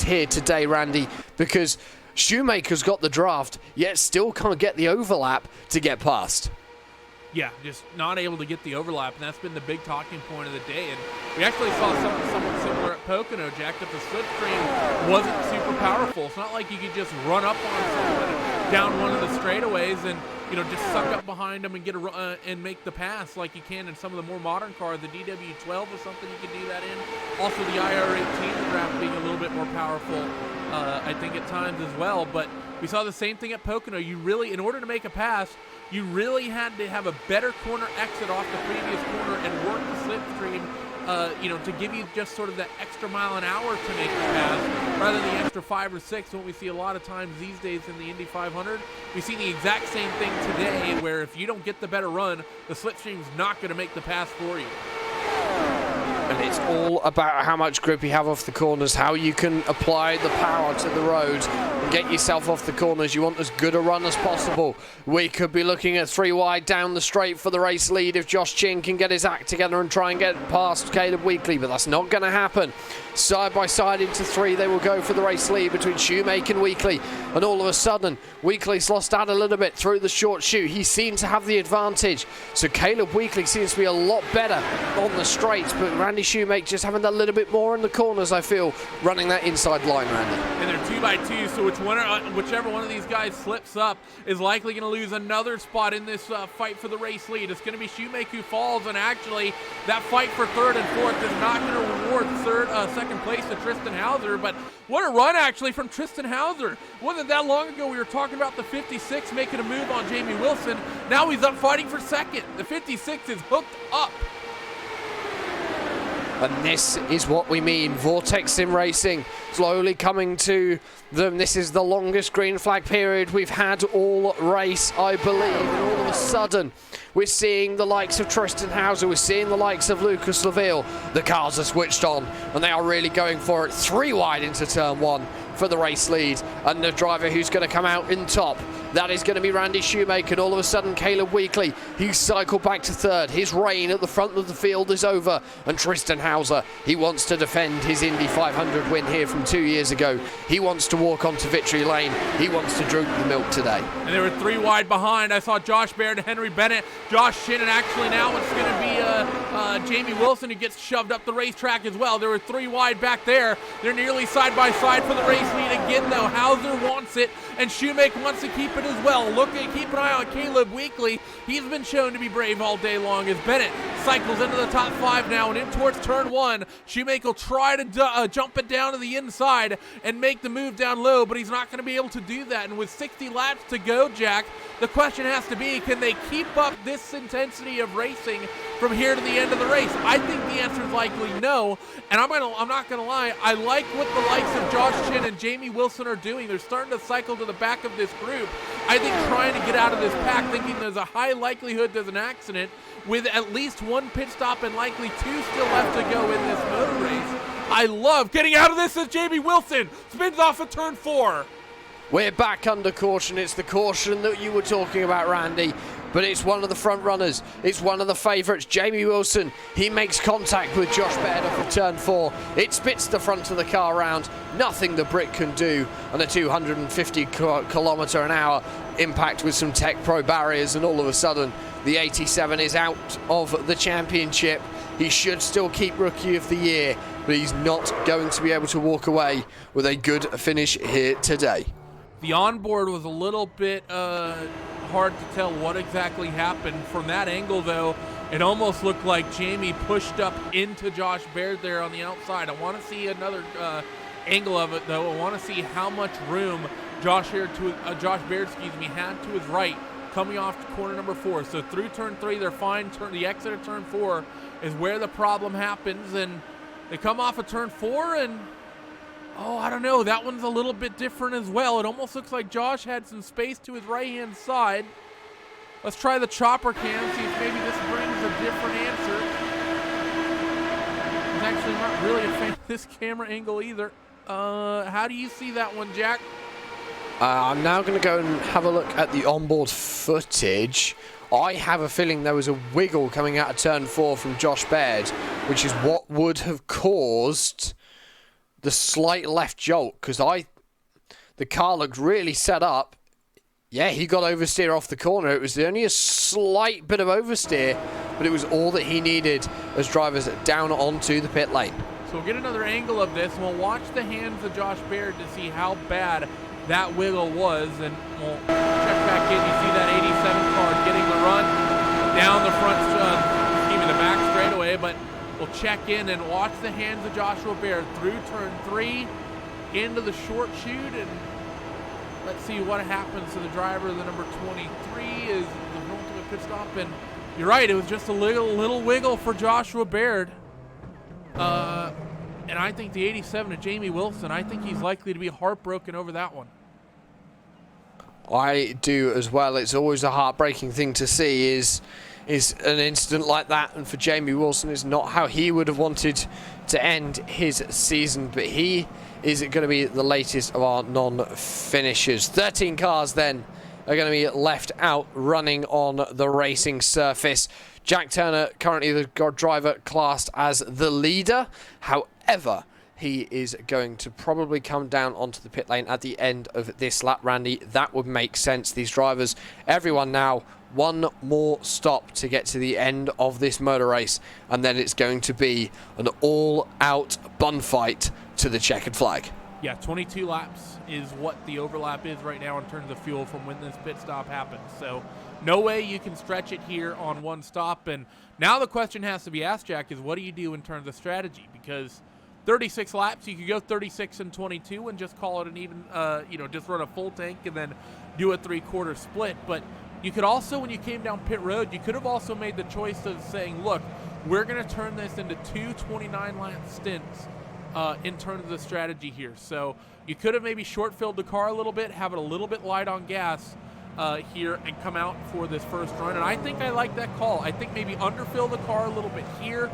here today, Randy, because Shoemaker's got the draft, yet still can't get the overlap to get past. Yeah, just not able to get the overlap, and that's been the big talking point of the day. And we actually saw something somewhat similar at Pocono, Jack, that the slipstream wasn't super powerful. It's not like you could just run up on someone down one of the straightaways and, you know, just suck up behind them and get and make the pass like you can in some of the more modern cars. The DW12 is something you can do that in. Also, the IR18 the draft being a little bit more powerful, I think, at times as well. But we saw the same thing at Pocono. You really, in order to make a pass, you really had to have a better corner exit off the previous corner and work the slipstream, you know, to give you just sort of that extra mile an hour to make the pass, rather than the extra 5 or 6. What we see a lot of times these days in the Indy 500, we see the exact same thing today, where if you don't get the better run, the slipstream's not going to make the pass for you. And it's all about how much grip you have off the corners, how you can apply the power to the road and get yourself off the corners. You want as good a run as possible. We could be looking at 3 wide down the straight for the race lead if Josh Chin can get his act together and try and get past Caleb Wheatley, but that's not going to happen. Side by side into 3, they will go for the race lead between Shoemake and Wheatley. And all of a sudden, Wheatley's lost out a little bit through the short chute. He seems to have the advantage. So Caleb Wheatley seems to be a lot better on the straights, but Randy Shoemake just having that little bit more in the corners, I feel, running that inside line, Randy. And they're 2x2, so whichever one of these guys slips up is likely going to lose another spot in this fight for the race lead. It's going to be Shoemake who falls, and actually that fight for third and fourth is not going to reward second place to Tristan Hauser, but what a run actually from Tristan Hauser. Wasn't that long ago we were talking about the 56 making a move on Jamie Wilson. Now he's up fighting for second. The 56 is hooked up. And this is what we mean. Vortex Sim Racing slowly coming to them. This is the longest green flag period we've had all race, I believe. And all of a sudden, we're seeing the likes of Tristan Hauser. We're seeing the likes of Lucas Laville. The cars are switched on, and they are really going for it. 3 wide into turn 1 for the race lead. And the driver who's going to come out in top, that is going to be Randy Shoemake. And all of a sudden, Caleb Wheatley, he's cycled back to third. His reign at the front of the field is over. And Tristan Hauser, he wants to defend his Indy 500 win here from 2 years ago. He wants to walk onto victory lane. He wants to drink the milk today. And they were 3 wide behind. I saw Josh Baird and Henry Bennett, Josh Shin, and actually now it's going to be Jamie Wilson who gets shoved up the racetrack as well. There were 3 wide back there. They're nearly side by side for the race lead again, though. Hauser wants it, and Shoemake wants to keep it as well. Keep an eye on Caleb Wheatley. He's been shown to be brave all day long as Bennett cycles into the top 5 now and in towards turn 1. Shoemake will try to jump it down to the inside and make the move down low, but he's not going to be able to do that. And with 60 laps to go, Jack, the question has to be, can they keep up this intensity of racing from here to the end of the race? I think the answer is likely no, and I'm not gonna lie, I like what the likes of Josh Chin and Jamie Wilson are doing. They're starting to cycle to the back of this group. I think trying to get out of this pack, thinking there's a high likelihood there's an accident, with at least 1 pit stop and likely 2 still left to go in this motor race. I love getting out of this as Jamie Wilson spins off of turn 4. We're back under caution. It's the caution that you were talking about, Randy. But it's one of the front runners. It's one of the favourites. Jamie Wilson, he makes contact with Josh Baird off of turn 4. It spits the front of the car round. Nothing the Brit can do on a 250 kilometre an hour impact with some Tech Pro barriers. And all of a sudden, the 87 is out of the championship. He should still keep Rookie of the Year, but he's not going to be able to walk away with a good finish here today. The onboard was a little bit hard to tell what exactly happened. From that angle, though, it almost looked like Jamie pushed up into Josh Baird there on the outside. I want to see another angle of it, though. I want to see how much room Josh Baird had to his right coming off to corner number 4. So through turn 3, they're fine. The exit of turn 4 is where the problem happens, and they come off of turn 4 and oh, I don't know. That one's a little bit different as well. It almost looks like Josh had some space to his right-hand side. Let's try the chopper cam, see if maybe this brings a different answer. I'm actually not really a fan of this camera angle either. How do you see that one, Jack? I'm now going to go and have a look at the onboard footage. I have a feeling there was a wiggle coming out of turn 4 from Josh Baird, which is what would have caused the slight left jolt, because the car looked really set up. Yeah, he got oversteer off the corner. It was only a slight bit of oversteer, but it was all that he needed as drivers down onto the pit lane. So we'll get another angle of this, and we'll watch the hands of Josh Baird to see how bad that wiggle was, and we'll check back in. You see that 87 car getting the run down the front, the back straightaway, but we'll check in and watch the hands of Joshua Baird through turn 3 into the short chute, and let's see what happens to the driver. The number 23 is the ultimate pit stop, and you're right, it was just a little wiggle for Joshua Baird. And I think the 87 of Jamie Wilson, I think he's likely to be heartbroken over that one. I do as well. It's always a heartbreaking thing to see is an incident like that, and for Jamie Wilson is not how he would have wanted to end his season, but he is going to be the latest of our non-finishers. 13 cars then are going to be left out running on the racing surface. Jack Turner currently the driver classed as the leader. However, he is going to probably come down onto the pit lane at the end of this lap, Randy. That would make sense. These drivers, everyone now, one more stop to get to the end of this motor race, and then it's going to be an all-out bun fight to the checkered flag. Yeah, 22 laps is what the overlap is right now in terms of fuel from when this pit stop happens. So no way you can stretch it here on one stop. And now the question has to be asked, Jack, is what do you do in terms of strategy? Because 36 laps, you could go 36 and 22 and just call it an even, just run a full tank and then do a 3/4 split. But you could also, when you came down pit road, you could have also made the choice of saying, look, we're going to turn this into 2 29-lap stints in terms of the strategy here. So you could have maybe short-filled the car a little bit, have it a little bit light on gas here, and come out for this first run. And I think I like that call. I think maybe underfill the car a little bit here,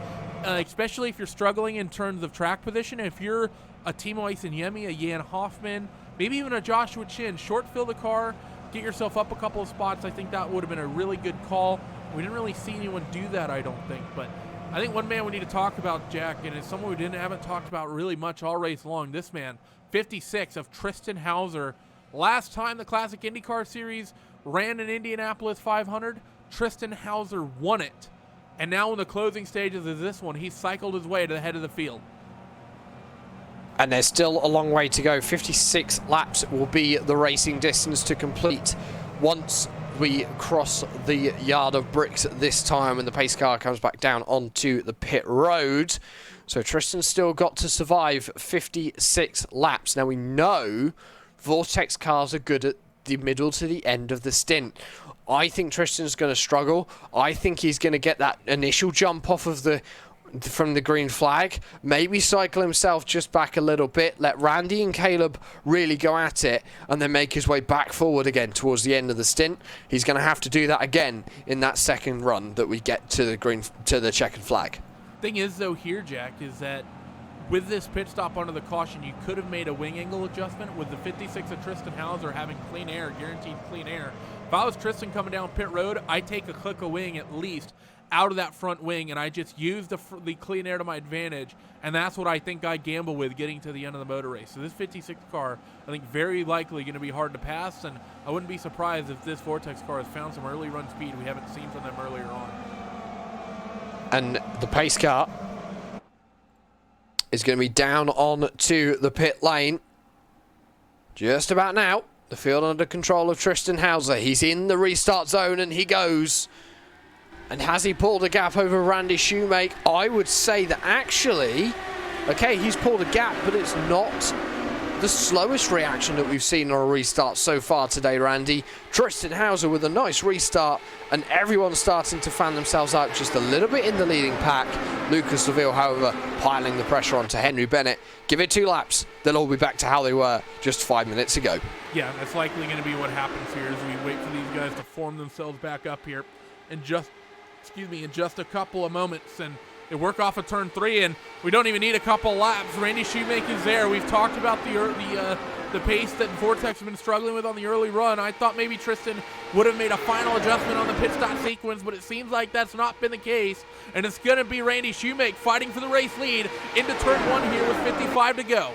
especially if you're struggling in terms of track position. If you're a Timo Yemi, a Jan Hoffman, maybe even a Joshua Chin, short-fill the car, get yourself up a couple of spots. I think that would have been a really good call. We didn't really see anyone do that, I don't think. But I think one man we need to talk about, Jack, and it's someone we haven't talked about really much all race long. This man, 56 of Tristan Hauser. Last time the Classic IndyCar Series ran an Indianapolis 500, Tristan Hauser won it. And now in the closing stages of this one, he's cycled his way to the head of the field. And there's still a long way to go. 56 laps will be the racing distance to complete once we cross the yard of bricks this time and the pace car comes back down onto the pit road. So Tristan's still got to survive 56 laps. Now we know Vortex cars are good at the middle to the end of the stint. I think Tristan's going to struggle. I think he's going to get that initial jump off of from the green flag, maybe cycle himself just back a little bit, let Randy and Caleb really go at it, and then make his way back forward again towards the end of the stint. He's going to have to do that again in that second run that we get to the checkered flag. Thing is, though, here, Jack, is that with this pit stop under the caution, you could have made a wing angle adjustment with the 56 of Tristan Hauser having clean air, guaranteed clean air. If I was Tristan coming down pit road, I'd take a click of wing at least out of that front wing, and I just use the clean air to my advantage, and that's what I think I gamble with getting to the end of the motor race. So this 56 car, I think, very likely going to be hard to pass, and I wouldn't be surprised if this Vortex car has found some early run speed we haven't seen from them earlier on. And the pace car is going to be down on to the pit lane just about now. The field under control of Tristan Hauser. He's in the restart zone, and he goes. And has he pulled a gap over Randy Shoemake? I would say that actually, okay, he's pulled a gap, but it's not the slowest reaction that we've seen on a restart so far today, Randy. Tristan Hauser with a nice restart, and everyone's starting to fan themselves out just a little bit in the leading pack. Lucas Seville, however, piling the pressure onto Henry Bennett. Give it 2 laps, they'll all be back to how they were just 5 minutes ago. Yeah, that's likely going to be what happens here as we wait for these guys to form themselves back up here in just a couple of moments, and they work off of turn 3, and we don't even need a couple laps. Randy Shoemake is there. We've talked about the pace that Vortex has been struggling with on the early run. I thought maybe Tristan would have made a final adjustment on the pit stop sequence, but it seems like that's not been the case, and it's going to be Randy Shoemake fighting for the race lead into turn 1 here with 55 to go.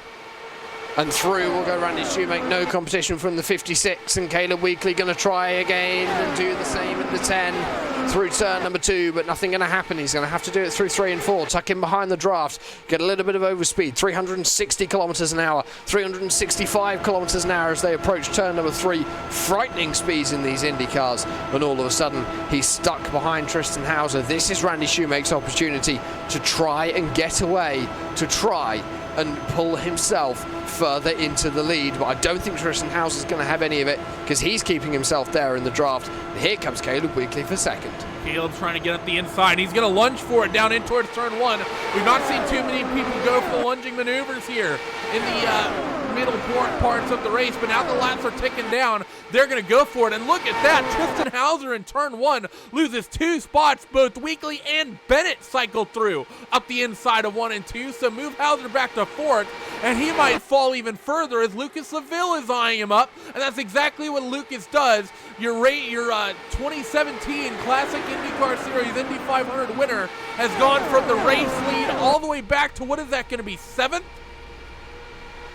And through will go Randy Shoemake, no competition from the 56, and Caleb Wheatley going to try again and do the same in the 10 through turn number 2, but nothing going to happen. He's going to have to do it through 3 and 4, tuck in behind the draft, get a little bit of overspeed, 360 kilometers an hour, 365 kilometers an hour as they approach turn number 3. Frightening speeds in these Indy cars, and all of a sudden he's stuck behind Tristan Hauser. This is Randy Shoemake's opportunity to try and get away, to try and pull himself further into the lead, but I don't think Tristan Hauser is going to have any of it because he's keeping himself there in the draft. And here comes Caleb Wheatley for second. Caleb's trying to get at the inside, and he's going to lunge for it down in towards turn 1. We've not seen too many people go for the lunging maneuvers here in the middle parts of the race, but now the laps are ticking down. They're going to go for it, and look at that. Tristan Hauser in turn 1 loses 2 spots. Both Wheatley and Bennett cycle through up the inside of 1 and 2, so move Hauser back to 4th, and he might fall even further as Lucas Seville is eyeing him up, and that's exactly what Lucas does. Your 2017 Classic IndyCar Series Indy 500 winner has gone from the race lead all the way back to, what is that going to be, 7th?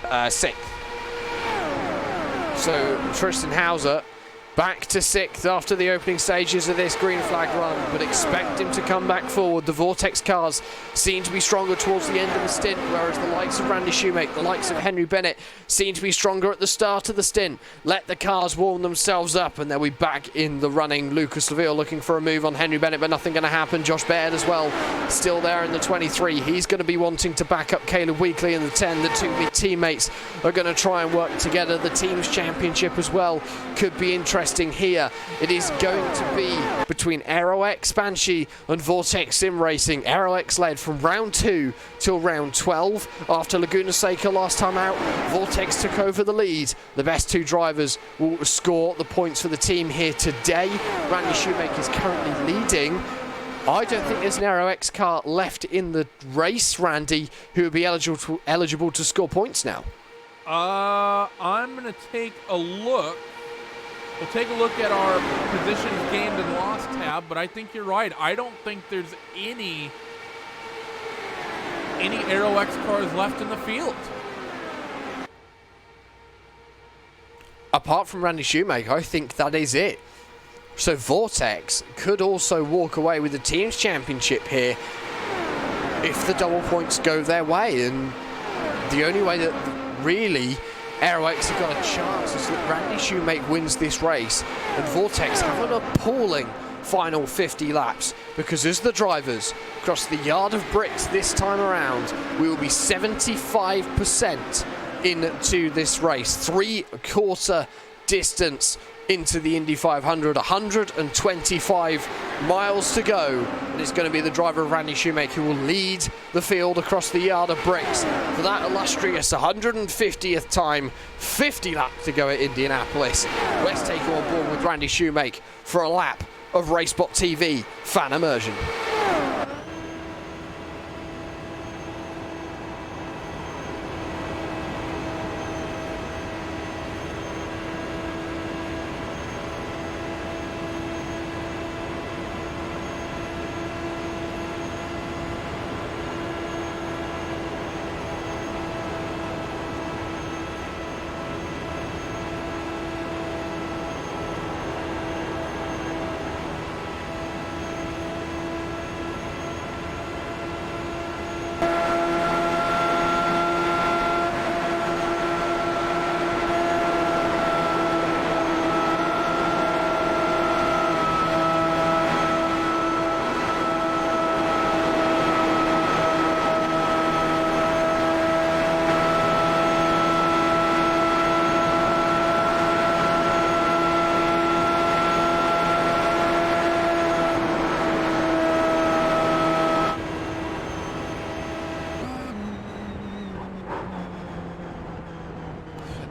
6th. So Tristan Hauser back to 6th after the opening stages of this green flag run, but expect him to come back forward. The Vortex cars seem to be stronger towards the end of the stint, whereas the likes of Randy Shoemake, the likes of Henry Bennett seem to be stronger at the start of the stint. Let the cars warm themselves up and they'll be back in the running. Lucas Laville looking for a move on Henry Bennett, but nothing going to happen. Josh Baird as well, still there in the 23. He's going to be wanting to back up Caleb Wheatley in the 10. The two teammates are going to try and work together. The team's championship as well could be interesting here. It is going to be between AeroX Banshee and Vortex Sim Racing. AeroX led from round 2 till round 12. After Laguna Seca last time out, Vortex took over the lead. The best two drivers will score the points for the team here today. Randy Shoemake is currently leading. I don't think there's an AeroX car left in the race, Randy, who would be eligible to score points now. I'm going to take a look. We'll take a look at our positions gained and lost tab, but I think you're right. I don't think there's any AeroX cars left in the field. Apart from Randy Shoemake, I think that is it. So Vortex could also walk away with the team's championship here if the double points go their way. And the only way that really AeroX have got a chance is that Randy Shoemake wins this race and Vortex have an appalling final 50 laps, because as the drivers cross the yard of bricks this time around, we will be 75% into this race. 3/4 distance into the Indy 500, 125 miles to go, and it's going to be the driver of Randy Shoemake who will lead the field across the yard of bricks for that illustrious 150th time. 50 laps to go at Indianapolis. Let's take you on board with Randy Shoemake for a lap of Racebot TV fan immersion.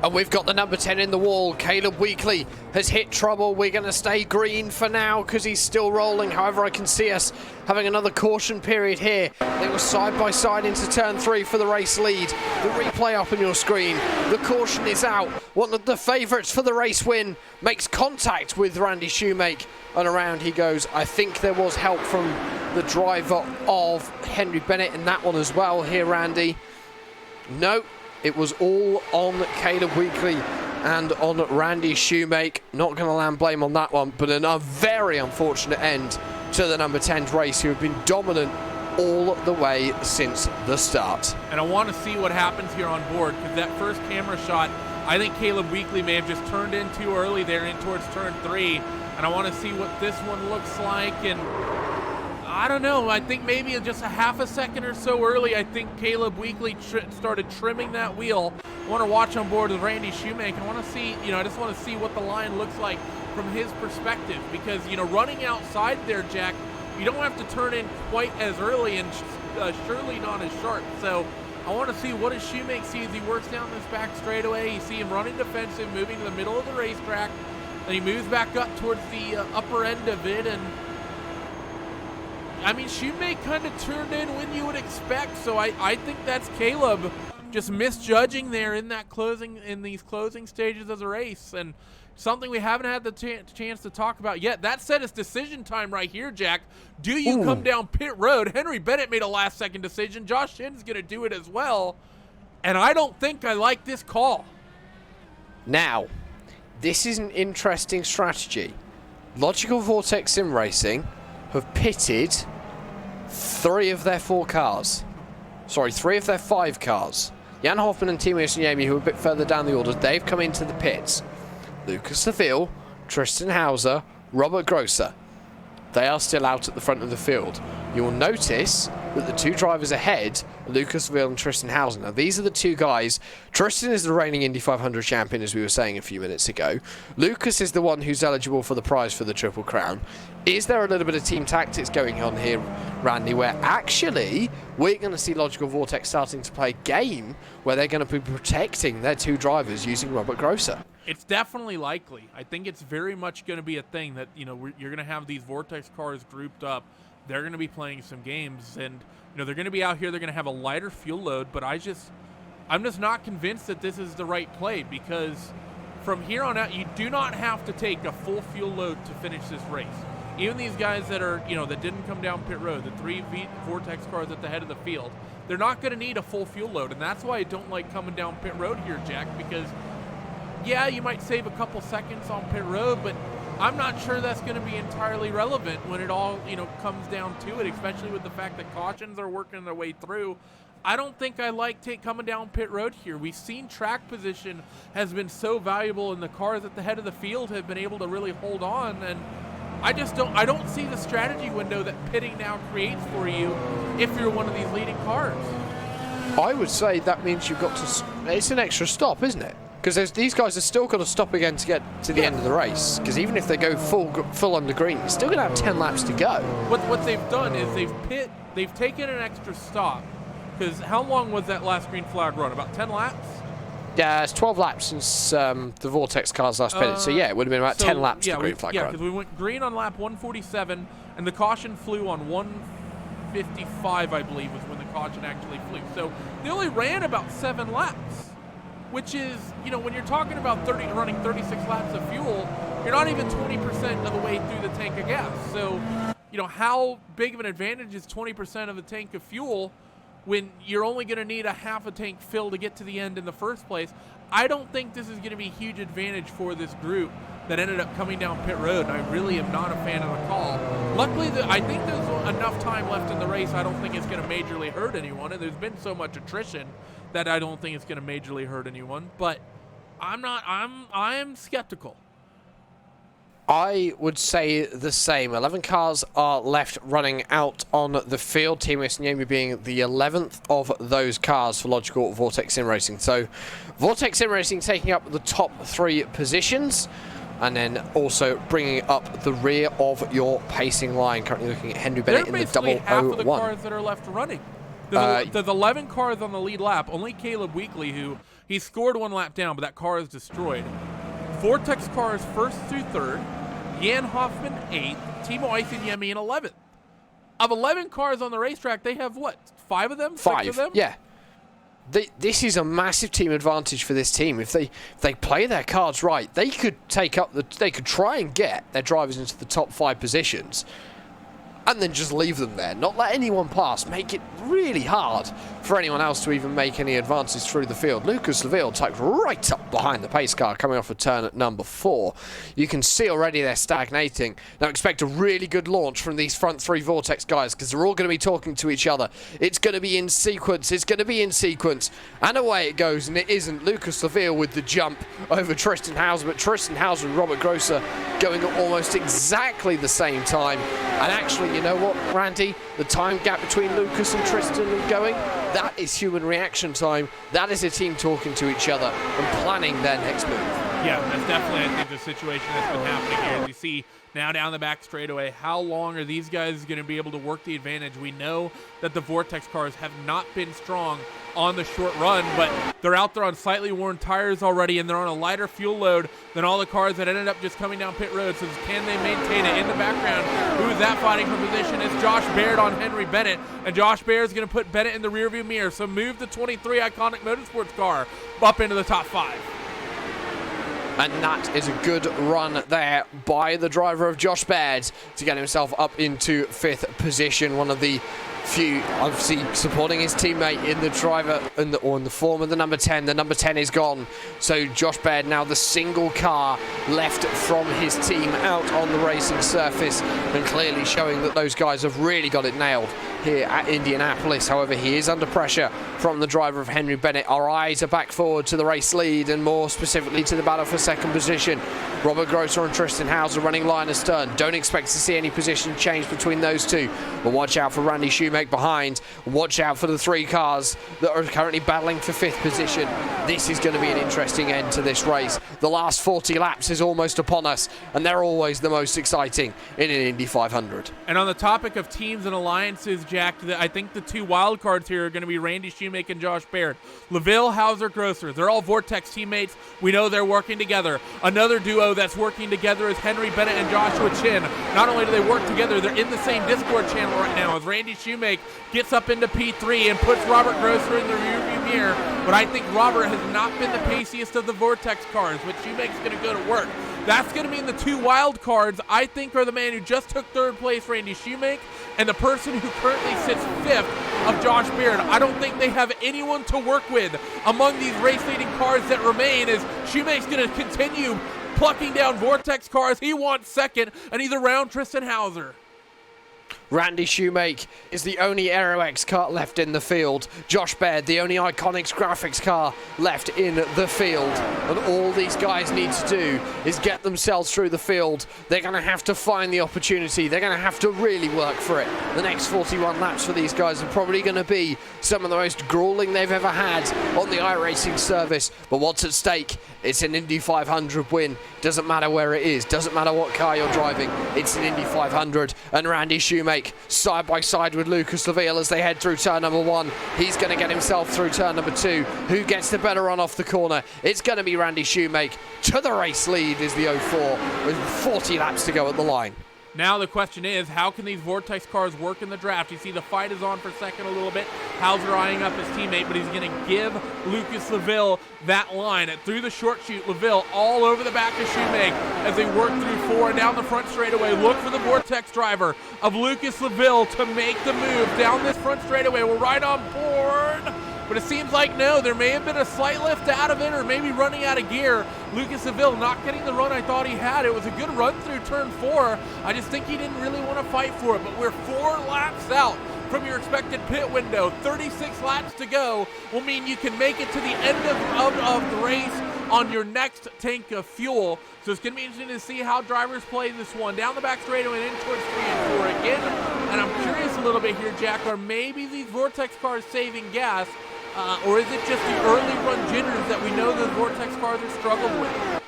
And we've got the number 10 in the wall. Caleb Wheatley has hit trouble. We're going to stay green for now because he's still rolling. However, I can see us having another caution period here. They were side by side into turn 3 for the race lead. The replay up on your screen. The caution is out. One of the favourites for the race win makes contact with Randy Shoemake, and around he goes. I think there was help from the driver of Henry Bennett in that one as well here, Randy. No. It was all on Caleb Wheatley and on Randy Shoemake. Not going to land blame on that one, but a very unfortunate end to the number 10 race, who have been dominant all the way since the start. And I want to see what happens here on board, because that first camera shot, I think Caleb Wheatley may have just turned in too early there in towards turn 3, and I want to see what this one looks like. And I don't know, I think maybe just a half a second or so early, I think Caleb Wheatley started trimming that wheel. I want to watch on board with Randy Shoemake. I want to see, I just want to see what the line looks like from his perspective, because, running outside there, Jack, you don't have to turn in quite as early and surely not as sharp. So I want to see what does Shoemake see as he works down this back straightaway. You see him running defensive, moving to the middle of the racetrack, and he moves back up towards the upper end of it. And I mean, Shoemake kind of turned in when you would expect, so I think that's Caleb just misjudging there in these closing stages of the race, and something we haven't had the chance to talk about yet. That said, it's decision time right here, Jack. Do you come down pit road? Henry Bennett made a last-second decision. Josh Shinn's going to do it as well. And I don't think I like this call. Now, this is an interesting strategy. Logykal Vortex Sim Racing have pitted 3 of their 4 cars. Sorry, 3 of their 5 cars. Jan Hoffman and Timo Yasuniemi, who are a bit further down the order, they've come into the pits. Lucas Seville, Tristan Hauser, Robert Grosser. They are still out at the front of the field. You'll notice that the 2 drivers ahead are Lucas Seville and Tristan Hauser. Now, these are the 2 guys. Tristan is the reigning Indy 500 champion, as we were saying a few minutes ago. Lucas is the one who's eligible for the prize for the Triple Crown. Is there a little bit of team tactics going on here, Randy, where actually we're going to see Logykal Vortex starting to play a game where they're going to be protecting their 2 drivers using Robert Grosser? It's definitely likely. I think it's very much going to be a thing that, you're going to have these Vortex cars grouped up. They're going to be playing some games, and, they're going to be out here. They're going to have a lighter fuel load, but I'm just not convinced that this is the right play, because from here on out, you do not have to take a full fuel load to finish this race. Even these guys that are, that didn't come down pit road, the 3 Vortex cars at the head of the field, they're not going to need a full fuel load, and that's why I don't like coming down pit road here, Jack, because yeah, you might save a couple seconds on pit road, but I'm not sure that's going to be entirely relevant when it all, comes down to it, especially with the fact that cautions are working their way through. I don't think I like coming down pit road here. We've seen track position has been so valuable, and the cars at the head of the field have been able to really hold on, and I don't see the strategy window that pitting now creates for you if you're one of these leading cars. I would say that means you've got to... It's an extra stop, isn't it? Because these guys are still got to stop again to get to the end of the race. Because even if they go full on the green, you're still going to have 10 laps to go. What they've done is they've taken an extra stop. Because how long was that last green flag run? About 10 laps? Yeah, it's 12 laps since the Vortex cars last pitted. So yeah, it would have been about 10 laps to green flag run. Yeah, because we went green on lap 147, and the caution flew on 155, I believe, was when the caution actually flew. So they only ran about 7 laps. Which is, when you're talking about running 36 laps of fuel, you're not even 20% of the way through the tank of gas. So, how big of an advantage is 20% of the tank of fuel when you're only going to need a half a tank fill to get to the end in the first place? I don't think this is going to be a huge advantage for this group that ended up coming down pit road, and I really am not a fan of the call. Luckily, I think there's enough time left in the race. I don't think it's going to majorly hurt anyone, and there's been so much attrition that I don't think it's going to majorly hurt anyone, but I am skeptical. I would say the same. 11 cars are left running out on the field. Timo Yasuniemi being the 11th of those cars for Logykal Vortex Sim Racing. So Vortex Sim Racing taking up the top 3 positions, and then also bringing up the rear of your pacing line. Currently looking at Henry Bennett in the 001. They're basically half of the cars that are left running. There's 11 cars on the lead lap. Only Caleb Wheatley, he scored 1 lap down, but that car is destroyed. Vortex cars 1st through 3rd. Jan Hoffman 8th. Timo Yasuniemi in 11th. Of 11 cars on the racetrack, they have what? 5 of them? 5, 6 of them? Yeah. This is a massive team advantage for this team. If they play their cards right, they could try and get their drivers into the top 5 positions, and then just leave them there, not let anyone pass, make it really hard for anyone else to even make any advances through the field. Lucas Seville tucked right up behind the pace car coming off a turn at number 4. You can see already they're stagnating. Now expect a really good launch from these front 3 Vortex guys, because they're all going to be talking to each other. It's going to be in sequence, and away it goes, and it isn't. Lucas Seville with the jump over Tristan Hauser, but Tristan Hauser and Robert Grosser going at almost exactly the same time. And actually, you know what, Randy? The time gap between Lucas and Tristan going, that is human reaction time. That is a team talking to each other and planning their next move. Yeah, that's definitely, I think, the situation that's been happening here. As you see now down the back straightaway, how long are these guys going to be able to work the advantage? We know that the Vortex cars have not been strong on the short run, but they're out there on slightly worn tires already, and they're on a lighter fuel load than all the cars that ended up just coming down pit road. So can they maintain it? In the background, who's that fighting for position? It's Josh Baird on Henry Bennett, and Josh Baird is going to put Bennett in the rearview mirror. So move the 23 Iconic Motorsports car up into the top 5. And that is a good run there by the driver of Josh Baird to get himself up into 5th position. One of the few, obviously, supporting his teammate in the driver in the form of the number 10. The number 10 is gone, so Josh Baird now the single car left from his team out on the racing surface, and clearly showing that those guys have really got it nailed here at Indianapolis. However, he is under pressure from the driver of Henry Bennett. Our eyes are back forward to the race lead, and more specifically to the battle for 2nd position. Robert Grosser and Tristan Hauser running line astern. Don't expect to see any position change between those two, but watch out for Randy Shoemake behind. Watch out for the 3 cars that are currently battling for 5th position. This is going to be an interesting end to this race. The last 40 laps is almost upon us, and they're always the most exciting in an Indy 500. And on the topic of teams and alliances, Jack, I think the 2 wild cards here are going to be Randy Shoemake and Josh Baird. LaVille, Hauser, Grosser. They're all Vortex teammates. We know they're working together. Another duo that's working together is Henry Bennett and Joshua Chin. Not only do they work together, they're in the same Discord channel right now as Randy Shoemake gets up into P3 and puts Robert Grosser in the rearview mirror. But I think Robert has not been the paciest of the Vortex cars, but Shoemake's going to go to work. That's going to mean the 2 wild cards, I think, are the man who just took 3rd place, Randy Shoemake, and the person who currently sits 5th of Josh Baird. I don't think they have anyone to work with among these race-leading cars that remain, as Shoemake's going to continue plucking down Vortex cars. He wants 2nd, and he's around Tristan Hauser. Randy Shoemake is the only Aero X car left in the field. Josh Baird, the only Iconics graphics car left in the field. And all these guys need to do is get themselves through the field. They're going to have to find the opportunity. They're going to have to really work for it. The next 41 laps for these guys are probably going to be some of the most grueling they've ever had on the iRacing service. But what's at stake? It's an Indy 500 win. Doesn't matter where it is. Doesn't matter what car you're driving. It's an Indy 500. And Randy Shoemake side by side with Lucas Laville as they head through turn number 1. He's going to get himself through turn number 2. Who gets the better run off the corner? It's going to be Randy Shoemake. To the race lead is the 04 with 40 laps to go at the line. Now the question is, how can these Vortex cars work in the draft? You see the fight is on for 2nd a little bit. Hauser eyeing up his teammate, but he's going to give Lucas Laville that line. And through the short chute, Laville all over the back of Shoemake as they work through 4 and down the front straightaway. Look for the Vortex driver of Lucas Laville to make the move down this front straightaway. We're right on board. But it seems like no, there may have been a slight lift out of it, or maybe running out of gear. Lucas Laville not getting the run I thought he had. It was a good run through turn 4. I just think he didn't really want to fight for it. But we're 4 laps out from your expected pit window. 36 laps to go will mean you can make it to the end of the race on your next tank of fuel. So it's going to be interesting to see how drivers play this one. Down the back straightaway and in towards 3 and 4 again. And I'm curious a little bit here, Jack, are maybe these Vortex cars saving gas? Or is it just the early run jitters that we know the Vortex cars have struggled with?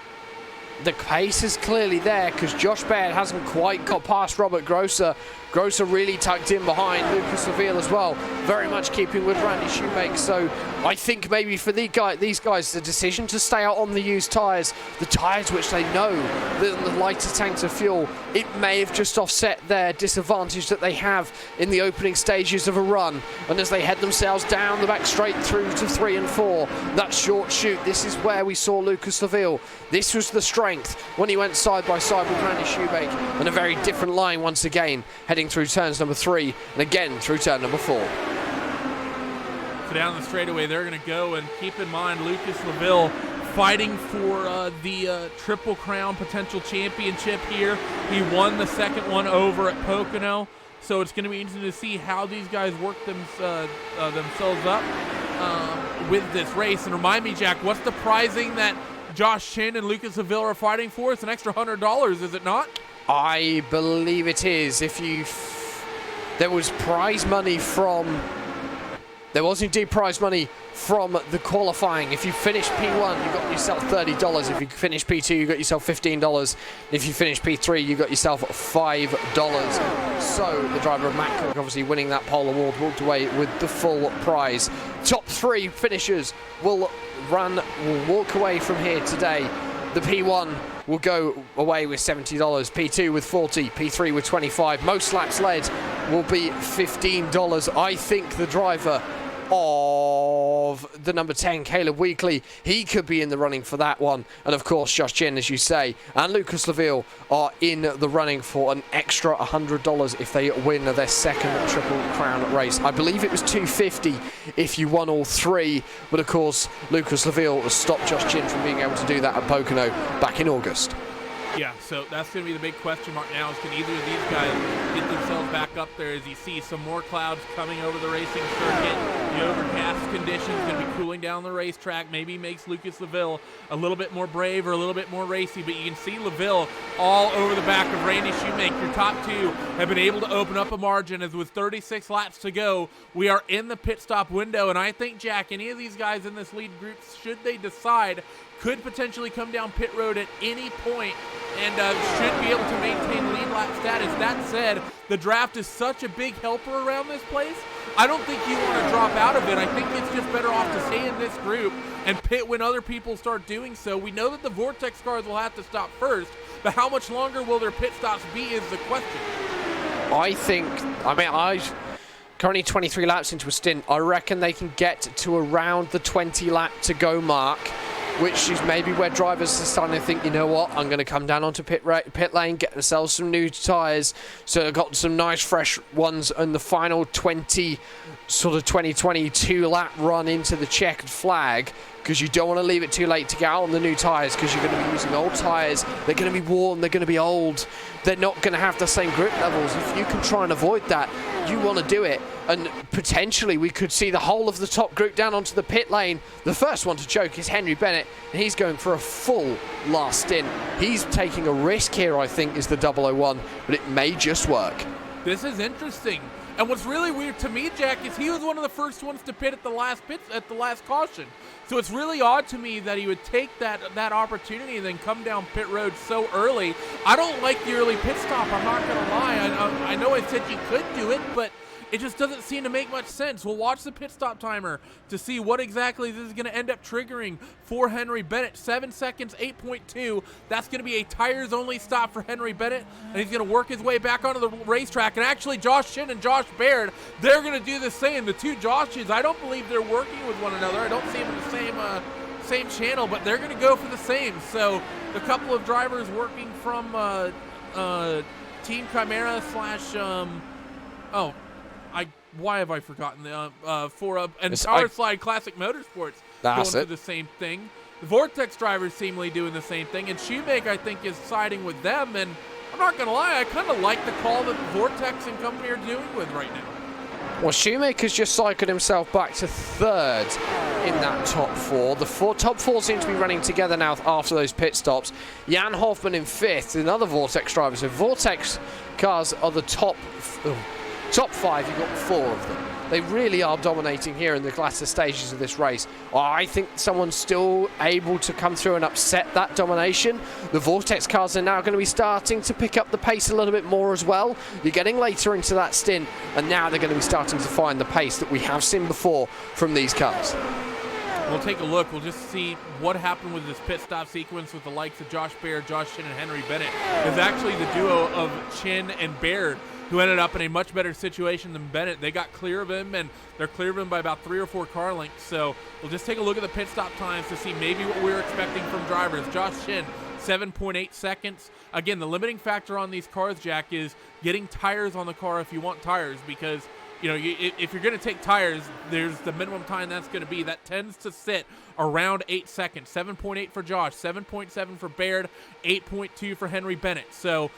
The pace is clearly there because Josh Baird hasn't quite got past Robert Grosser. Grosser really tucked in behind Lucas Laville as well, very much keeping with Randy Shoemake. So I think maybe for these guys, the decision to stay out on the used tyres, the tyres which they know, the lighter tanks of fuel, it may have just offset their disadvantage that they have in the opening stages of a run. And as they head themselves down the back straight through to 3 and 4, that short chute, this is where we saw Lucas Laville. This was the strength when he went side by side with Randy Shoemake, and a very different line once again, heading through turns number 3 and again through turn number 4. So down the straightaway they're going to go, and keep in mind Lucas Laville fighting for the Triple Crown potential championship here. He won the second one over at Pocono, so it's going to be interesting to see how these guys work themselves up with this race. And remind me, Jack, what's the prizing that Josh Chin and Lucas Laville are fighting for? It's an extra $100, is it not? I believe it is. There was prize money from... There was indeed prize money from the qualifying. If you finish P1, you got yourself $30. If you finish P2, you got yourself $15. If you finish P3, you got yourself $5. So the driver of Matt Cook, obviously winning that pole award, walked away with the full prize. Top 3 finishers will walk away from here today. The P1 will go away with $70, P2 with $40, P3 with $25. Most laps led will be $15. I think the driver of of the number 10, Caleb Wheatley. He could be in the running for that one. And of course, Josh Chin, as you say, and Lucas Laville are in the running for an extra $100 if they win their second Triple Crown race. I believe it was $250 if you won all three, but of course, Lucas Laville stopped Josh Chin from being able to do that at Pocono back in August. Yeah, so that's going to be the big question mark now is can either of these guys get themselves back up there as you see some more clouds coming over the racing circuit. The overcast conditions going to be cooling down the racetrack. Maybe makes Lucas Laville a little bit more brave or a little bit more racy, but you can see Laville all over the back of Randy Shoemaker. Your top two have been able to open up a margin as with 36 laps to go. We are in the pit stop window, and I think, Jack, any of these guys in this lead group, should they decide, could potentially come down pit road at any point and should be able to maintain lead lap status. That said, the draft is such a big helper around this place. I don't think you want to drop out of it. I think it's just better off to stay in this group and pit when other people start doing so. We know that the Vortex cars will have to stop first, but how much longer will their pit stops be is the question. I've currently 23 laps into a stint. I reckon they can get to around the 20 lap to go mark, which is maybe where drivers are starting to think, you know what, I'm going to come down onto pit lane, get themselves some new tyres. So I've got some nice fresh ones on the final 2022 lap run into the checkered flag, because you don't want to leave it too late to get out on the new tyres, because you're going to be using old tyres. They're going to be worn, they're going to be old. They're not going to have the same grip levels. If you can try and avoid that, you want to do it. And potentially we could see the whole of the top group down onto the pit lane. The first one to choke is Henry Bennett, and he's going for a full last stint. He's taking a risk here, I think, is the 001, but it may just work. This is interesting. And what's really weird to me, Jack, is he was one of the first ones to pit at the last caution. So it's really odd to me that he would take that opportunity and then come down pit road so early. I don't like the early pit stop, I'm not going to lie. I know I said you could do it, but it just doesn't seem to make much sense. We'll watch the pit stop timer to see what exactly this is going to end up triggering for Henry Bennett. 7 seconds, 8.2. That's going to be a tires-only stop for Henry Bennett, and he's going to work his way back onto the racetrack. And actually, Josh Chin and Josh Baird, they're going to do the same. The two Joshes, I don't believe they're working with one another. I don't see them in the same channel, but they're going to go for the same. So the couple of drivers working from Team Chimera slash why have I forgotten for an Power Slide Classic Motorsports going through the same thing. The Vortex drivers seemingly doing the same thing, and Shoemaker, I think, is siding with them. And I'm not going to lie, I kind of like the call that Vortex and company are doing with right now. Well, Shoemaker's just cycled himself back to third in that top four. The top four seem to be running together now after those pit stops. Jan Hoffman in fifth, another Vortex driver. So Vortex cars are the top five. You've got four of them. They really are dominating here in the latter stages of this race. I think someone's still able to come through and upset that domination. The Vortex cars are now going to be starting to pick up the pace a little bit more as well. You're getting later into that stint, and now they're going to be starting to find the pace that we have seen before from these cars. We'll take a look. We'll just see what happened with this pit stop sequence with the likes of Josh Baird, Josh Chin, and Henry Bennett. It's actually the duo of Chin and Baird who ended up in a much better situation than Bennett. They got clear of him, and they're clear of him by about 3 or 4 car lengths. So we'll just take a look at the pit stop times to see maybe what we were expecting from drivers. Josh Chin, 7.8 seconds. Again, the limiting factor on these cars, Jack, is getting tires on the car if you want tires, because if you're going to take tires, there's the minimum time that's going to be. That tends to sit around 8 seconds. 7.8 for Josh, 7.7 for Baird, 8.2 for Henry Bennett. So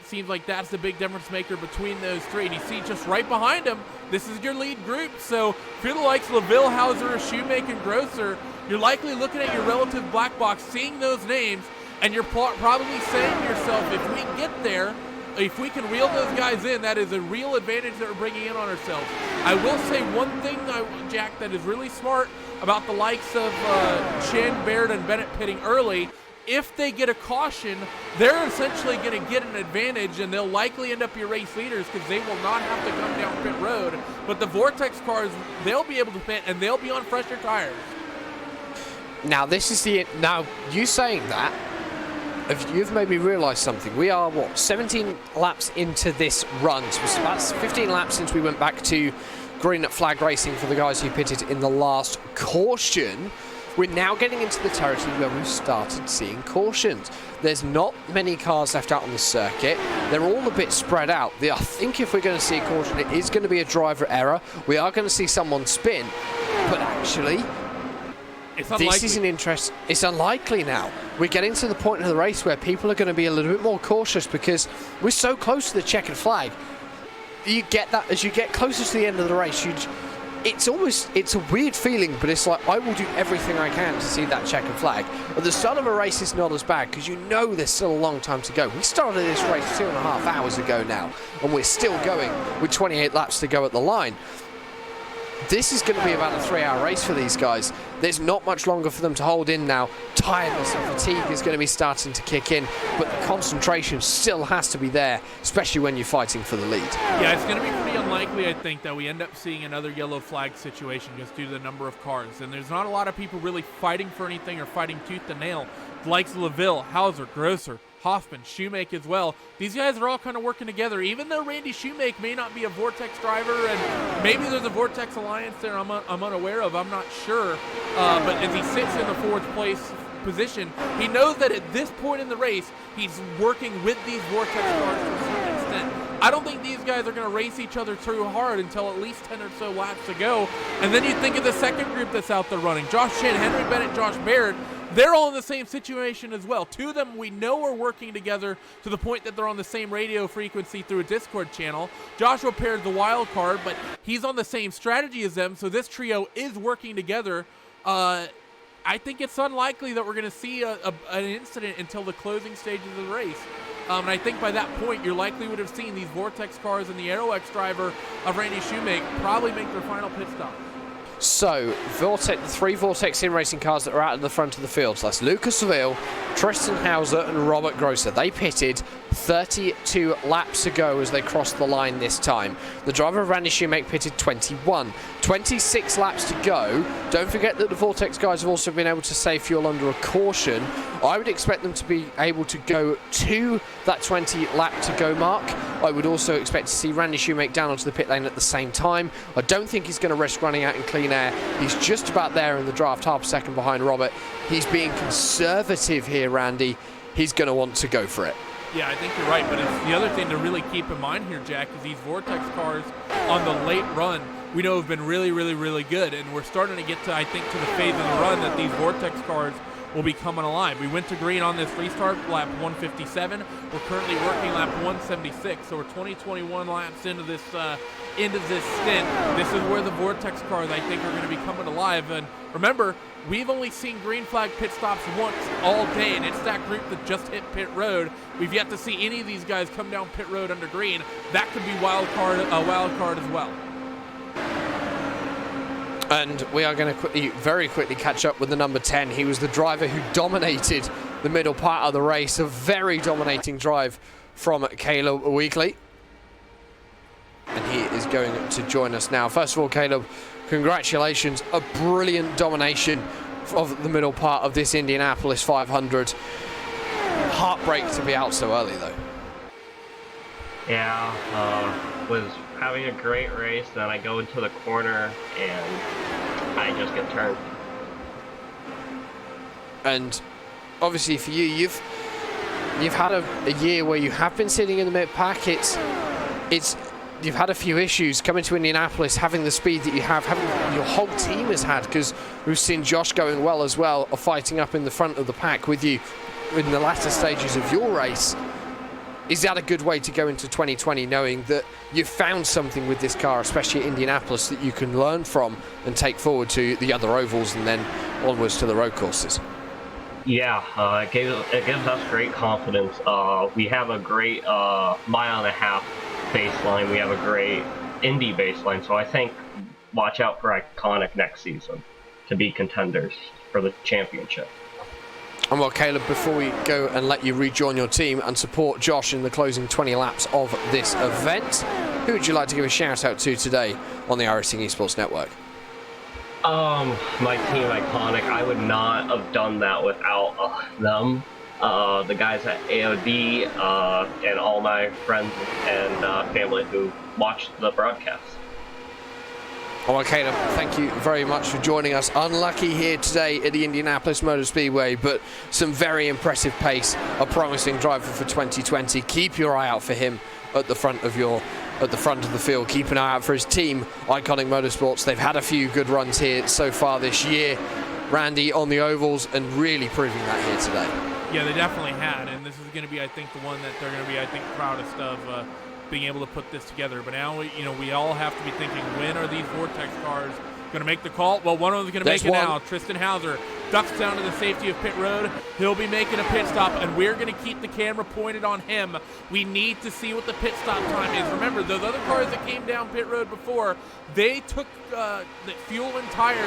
seems like that's the big difference maker between those three. And you see just right behind him, this is your lead group. So if you're the likes of Laville, Hauser, Shoemaker, and Grosser, you're likely looking at your relative black box, seeing those names, and you're probably saying to yourself, if we get there, if we can reel those guys in, that is a real advantage that we're bringing in on ourselves. I will say one thing, Jack, that is really smart about the likes of Chin, Baird, and Bennett pitting early. If they get a caution, they're essentially going to get an advantage, and they'll likely end up your race leaders because they will not have to come down pit road. But the Vortex cars, they'll be able to pit, and they'll be on fresher tires. Now, now, you saying that, you've made me realise something. We are, 17 laps into this run. So that's 15 laps since we went back to green flag racing for the guys who pitted in the last caution. We're now getting into the territory where we've started seeing cautions. There's not many cars left out on the circuit. They're all a bit spread out. I think if we're going to see a caution, it is going to be a driver error. We are going to see someone spin, but actually, this is an interest. It's unlikely now. We're getting to the point of the race where people are going to be a little bit more cautious because we're so close to the checkered flag. You get that as you get closer to the end of the race. It's a weird feeling, but it's like I will do everything I can to see that checkered flag. At the start of a race, it's not as bad because you know there's still a long time to go. We started this race 2.5 hours ago now, and we're still going with 28 laps to go at the line. This is going to be about a 3-hour race for these guys. There's not much longer for them to hold in now. Tiredness and fatigue is going to be starting to kick in, but the concentration still has to be there, especially when you're fighting for the lead. Yeah, it's going to be pretty unlikely, I think, that we end up seeing another yellow flag situation just due to the number of cars. And there's not a lot of people really fighting for anything or fighting tooth and nail. The likes of LaVille, Hauser, Grosser, Hoffman, Shoemake as well. These guys are all kind of working together, even though Randy Shoemake may not be a Vortex driver, and maybe there's a Vortex alliance there I'm unaware of, I'm not sure. But as he sits in the 4th place position, he knows that at this point in the race, he's working with these Vortex cars to a certain extent. I don't think these guys are going to race each other too hard until at least 10 or so laps to go. And then you think of the second group that's out there running. Josh Chin, Henry Bennett, Josh Baird. They're all in the same situation as well. 2 of them we know are working together to the point that they're on the same radio frequency through a Discord channel. Joshua Paird's the wild card, but he's on the same strategy as them, so this trio is working together. I think it's unlikely that we're going to see an incident until the closing stages of the race. And I think by that point, you likely would have seen these Vortex cars and the AeroX driver of Randy Shoemake probably make their final pit stop. So, the 3 Vortex sim racing cars that are out at the front of the field. So that's Lucas Seville, Tristan Hauser, and Robert Grosser. They pitted 32 laps ago as they crossed the line this time. The driver of Randy Shoemake pitted 21. 26 laps to go. Don't forget that the Vortex guys have also been able to save fuel under a caution. I would expect them to be able to go to that 20 lap to go mark. I would also expect to see Randy Shoemake down onto the pit lane at the same time. I don't think he's going to risk running out in clean air. He's just about there in the draft, half a second behind Robert. He's being conservative here, Randy. He's going to want to go for it. Yeah, I think you're right, but it's the other thing to really keep in mind here, Jack, is these Vortex cars on the late run we know have been really, really, really good, and we're starting to get to, I think, to the phase of the run that these Vortex cars will be coming alive. We went to green on this restart, lap 157. We're currently working lap 176, so we're 21 laps into this stint. This is where the Vortex cars, I think, are going to be coming alive. And remember, we've only seen green flag pit stops once all day, and it's that group that just hit pit road. We've yet to see any of these guys come down pit road under green. That could be a wild card as well. And we are going to very quickly catch up with the number 10. He was the driver who dominated the middle part of the race. A very dominating drive from Caleb Wheatley. And he is going to join us now. First of all, Caleb, congratulations. A brilliant domination of the middle part of this Indianapolis 500. Heartbreak to be out so early, though. Yeah, was having a great race, then I go into the corner and I just get turned. And obviously for you, you've had a year where you have been sitting in the mid pack. You've had a few issues coming to Indianapolis, having the speed that you have, having your whole team has had, because we've seen Josh going well as well, or fighting up in the front of the pack with you in the latter stages of your race. Is that a good way to go into 2020, knowing that you've found something with this car, especially at Indianapolis, that you can learn from and take forward to the other ovals and then onwards to the road courses? Yeah, it gives us great confidence. We have a great mile and a half baseline. We have a great Indy baseline, so I think watch out for Iconic next season to be contenders for the championship. And well, Caleb, before we go and let you rejoin your team and support Josh in the closing 20 laps of this event, who would you like to give a shout out to today on the iRacing Esports Network? My team Iconic. I would not have done that without them. The guys at AOD and all my friends and family who watched the broadcast. Well, Caleb, thank you very much for joining us. Unlucky here today at the Indianapolis Motor Speedway, but some very impressive pace. A promising driver for 2020. Keep your eye out for him at the front of the field. Keep an eye out for his team, Iconic Motorsports. They've had a few good runs here so far this year. Randy on the ovals and really proving that here today. Yeah, they definitely had, and this is going to be, I think, the one that they're going to be, I think, proudest of being able to put this together. But now, we all have to be thinking, when are these Vortex cars going to make the call? Well, one of them is going to make it now. Tristan Hauser ducks down to the safety of pit road. He'll be making a pit stop, and we're going to keep the camera pointed on him. We need to see what the pit stop time is. Remember, those other cars that came down pit road before, they took the fuel and tires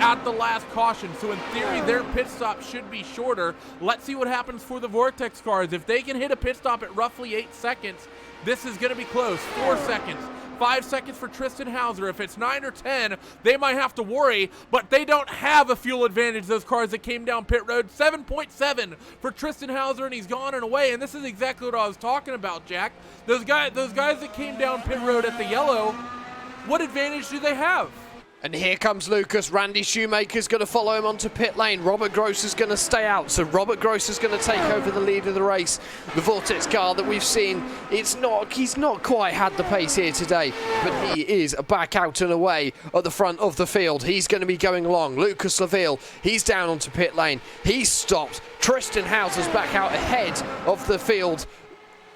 at the last caution. So in theory, their pit stop should be shorter. Let's see what happens for the Vortex cars. If they can hit a pit stop at roughly 8 seconds, this is going to be close. 4 seconds. 5 seconds for Tristan Hauser. If it's 9 or 10, they might have to worry, but they don't have a fuel advantage, those cars that came down pit road. 7.7 for Tristan Hauser, and he's gone and away, and this is exactly what I was talking about, Jack. Those guys that came down pit road at the yellow, what advantage do they have? And here comes Lucas. Randy Shoemaker's going to follow him onto pit lane. Robert Grosser's going to stay out. So Robert Grosser's going to take over the lead of the race. The Vortex car that we've seen, he's not quite had the pace here today, but he is back out and away at the front of the field. He's going to be going along. Lucas Laville, he's down onto pit lane. He's stopped. Tristan Hauser's back out ahead of the field.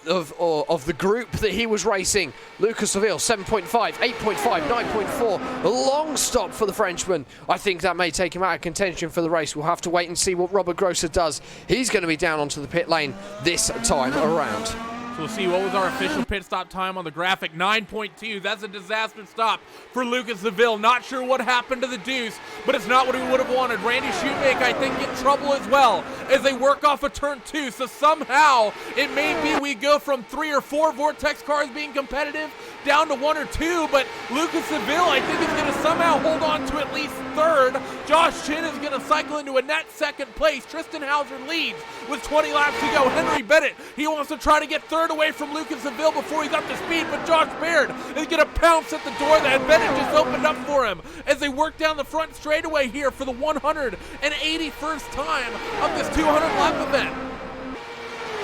Of the group that he was racing. Lucas Laville, 7.5, 8.5, 9.4. A long stop for the Frenchman. I think that may take him out of contention for the race. We'll have to wait and see what Robert Grosser does. He's going to be down onto the pit lane this time around. So we'll see, what was our official pit stop time on the graphic? 9.2. That's a disaster stop for Lucas Laville. Not sure what happened to the deuce, but it's not what we would have wanted. Randy Shoemaker, I think, in trouble as well as they work off of turn 2. So somehow it may be we go from 3 or 4 Vortex cars being competitive down to 1 or 2, but Lucas Laville, I think, is going to somehow hold on to at least 3rd. Josh Chin is going to cycle into a net 2nd place. Tristan Hauser leads with 20 laps to go. Henry Bennett, he wants to try to get 3rd away from Lucas Laville before he's up to speed, but Josh Baird is going to pounce at the door that Bennett just opened up for him as they work down the front straightaway here for the 181st time of this 200-lap event.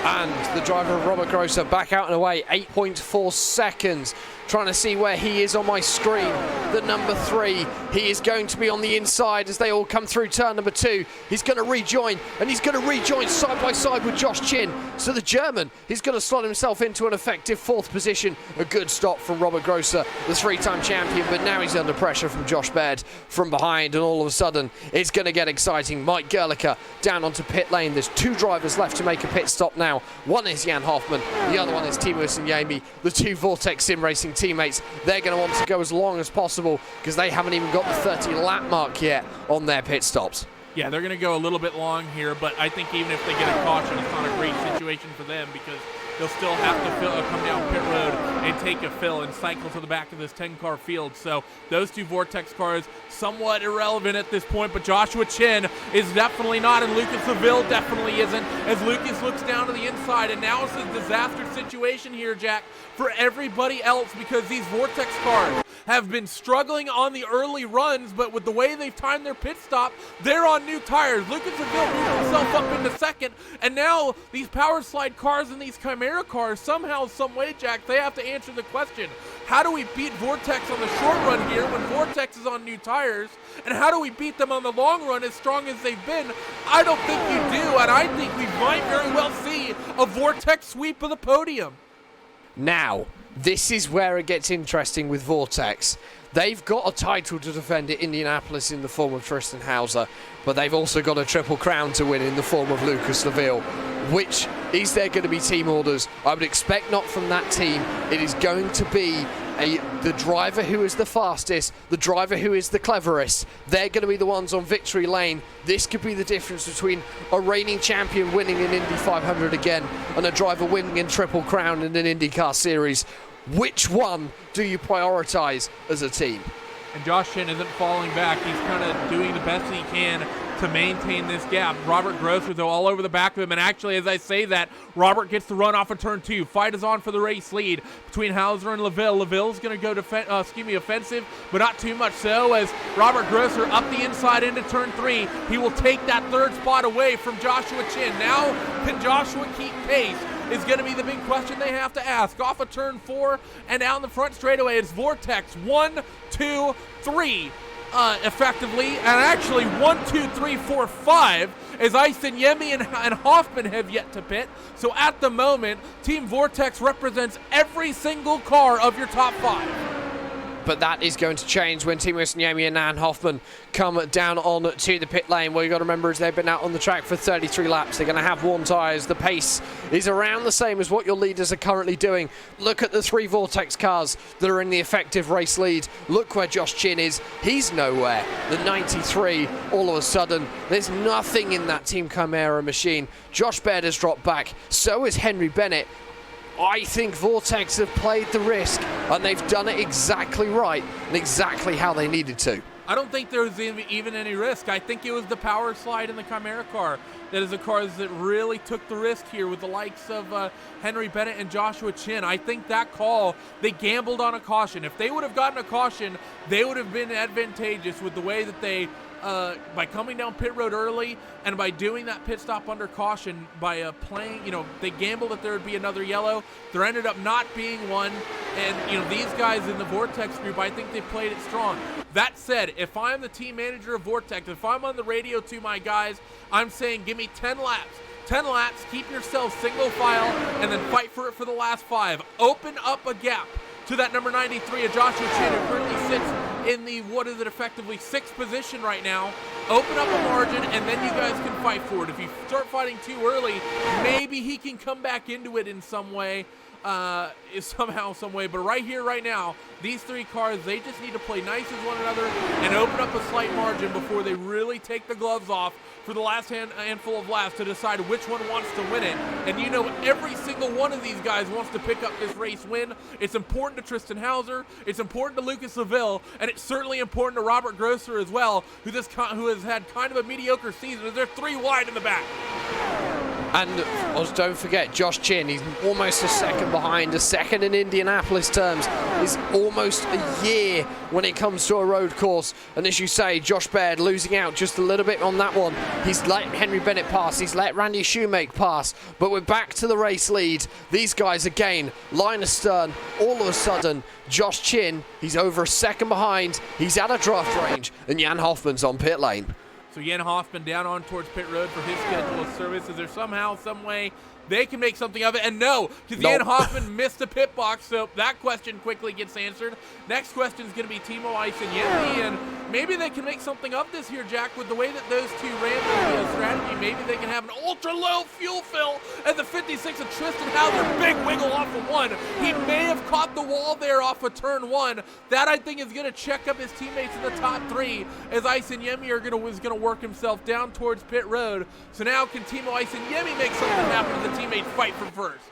And the driver, Robert Grosser, back out and away, 8.4 seconds. Trying to see where he is on my screen. The number 3, he is going to be on the inside as they all come through turn number 2. He's going to rejoin, and he's going to rejoin side by side with Josh Chin. So the German, he's going to slot himself into an effective 4th position. A good stop from Robert Grosser, the 3-time champion, but now he's under pressure from Josh Baird from behind, and all of a sudden it's going to get exciting. Mike Gerlicher down onto pit lane. There's 2 drivers left to make a pit stop now. One is Jan Hoffman, the other one is Timo Sinyemi, the 2 Vortex Sim Racing teammates. They're going to want to go as long as possible because they haven't even got the 30 lap mark yet on their pit stops. Yeah, they're going to go a little bit long here, but I think even if they get a caution, it's not a great situation for them because they'll still have to come down pit road and take a fill and cycle to the back of this 10-car field. So those 2 Vortex cars, somewhat irrelevant at this point, but Joshua Chin is definitely not, and Lucas Laville definitely isn't, as Lucas looks down to the inside, and now it's a disaster situation here, Jack, for everybody else because these Vortex cars have been struggling on the early runs, but with the way they've timed their pit stop, they're on new tires. Lucas Laville moved himself up into 2nd, and now these power slide cars and these Chimera cars, somehow, some way, Jack, they have to answer the question, how do we beat Vortex on the short run here when Vortex is on new tires, and how do we beat them on the long run as strong as they've been? I don't think you do, and I think we might very well see a Vortex sweep of the podium. Now, this is where it gets interesting with Vortex. They've got a title to defend at Indianapolis in the form of Tristan Hauser, but they've also got a triple crown to win in the form of Lucas Laville. Which is there going to be team orders? I would expect not from that team. It is going to be the driver who is the fastest, the driver who is the cleverest. They're going to be the ones on victory lane. This could be the difference between a reigning champion winning an Indy 500 again and a driver winning in Triple Crown in an IndyCar series. Which one do you prioritize as a team? And Josh Chin isn't falling back. He's kind of doing the best he can to maintain this gap. Robert Grosser, though, all over the back of him, and actually, as I say that, Robert gets the run off of turn 2. Fight is on for the race lead between Hauser and LaVille. LaVille's going to go offensive, but not too much so, as Robert Grosser up the inside into turn 3. He will take that third spot away from Joshua Chin. Now, can Joshua keep pace? Is going to be the big question they have to ask. Off of turn 4 and down the front straightaway, it's Vortex 1, 2, 3. Effectively, and actually 1, 2, 3, 4, 5, as Eisen, Yemi, and Hoffman have yet to pit. So at the moment, Team Vortex represents every single car of your top 5. But that is going to change when Timo Sanyemi and Nan Hoffman come down on to the pit lane. What you've got to remember is they've been out on the track for 33 laps. They're going to have worn tyres. The pace is around the same as what your leaders are currently doing. Look at the 3 Vortex cars that are in the effective race lead. Look where Josh Chin is. He's nowhere. The 93, all of a sudden, there's nothing in that Team Chimera machine. Josh Baird has dropped back. So is Henry Bennett. I think Vortex have played the risk, and they've done it exactly right and exactly how they needed to. I don't think there was even any risk. I think it was the power slide in the Chimera car that is the cars that really took the risk here with the likes of Henry Bennett and Joshua Chin. I think that call, they gambled on a caution. If they would have gotten a caution, they would have been advantageous with the way that they by coming down pit road early and by doing that pit stop under caution, by playing, they gambled that there would be another yellow. There ended up not being one. And, these guys in the Vortex group, I think they played it strong. That said, if I'm the team manager of Vortex, if I'm on the radio to my guys, I'm saying give me 10 laps. 10 laps, keep yourself single file, and then fight for it for the last 5. Open up a gap to that number 93 of Joshua Chin, who currently sits in the, effectively 6th position right now. Open up a margin, and then you guys can fight for it. If you start fighting too early, maybe he can come back into it in some way, somehow, some way. But right here, right now, these 3 cars, they just need to play nice with one another and open up a slight margin before they really take the gloves off for the last handful of laps to decide which one wants to win it. And every single one of these guys wants to pick up this race win. It's important to Tristan Hauser, it's important to Lucas Laville, and it's certainly important to Robert Grosser as well, who has had kind of a mediocre season, as they're 3 wide in the back. And don't forget, Josh Chin, he's almost a second behind. A second in Indianapolis terms is almost a year when it comes to a road course. And as you say, Josh Baird losing out just a little bit on that one. He's let Henry Bennett pass. He's let Randy Shoemake pass. But we're back to the race lead. These guys again, line astern. All of a sudden, Josh Chin, he's over a second behind. He's out of draft range. And Jan Hoffman's on pit lane. So Jan Hoffman down on towards pit road for his schedule of service. Is there somehow, some way they can make something of it? And no, because Jan Hoffman missed the pit box, so that question quickly gets answered. Next question is going to be Timo Isin-Yemi, and maybe they can make something of this here, Jack, with the way that those 2 ran the strategy. Maybe they can have an ultra-low fuel fill at the 56 of Tristan Hauser. Big wiggle off of 1. He may have caught the wall there off of turn 1. That, I think, is going to check up his teammates in the top 3, as Isin-Yemi is going to work himself down towards pit road. So now can Timo Isin-Yemi make something happen to the teammates fight for first?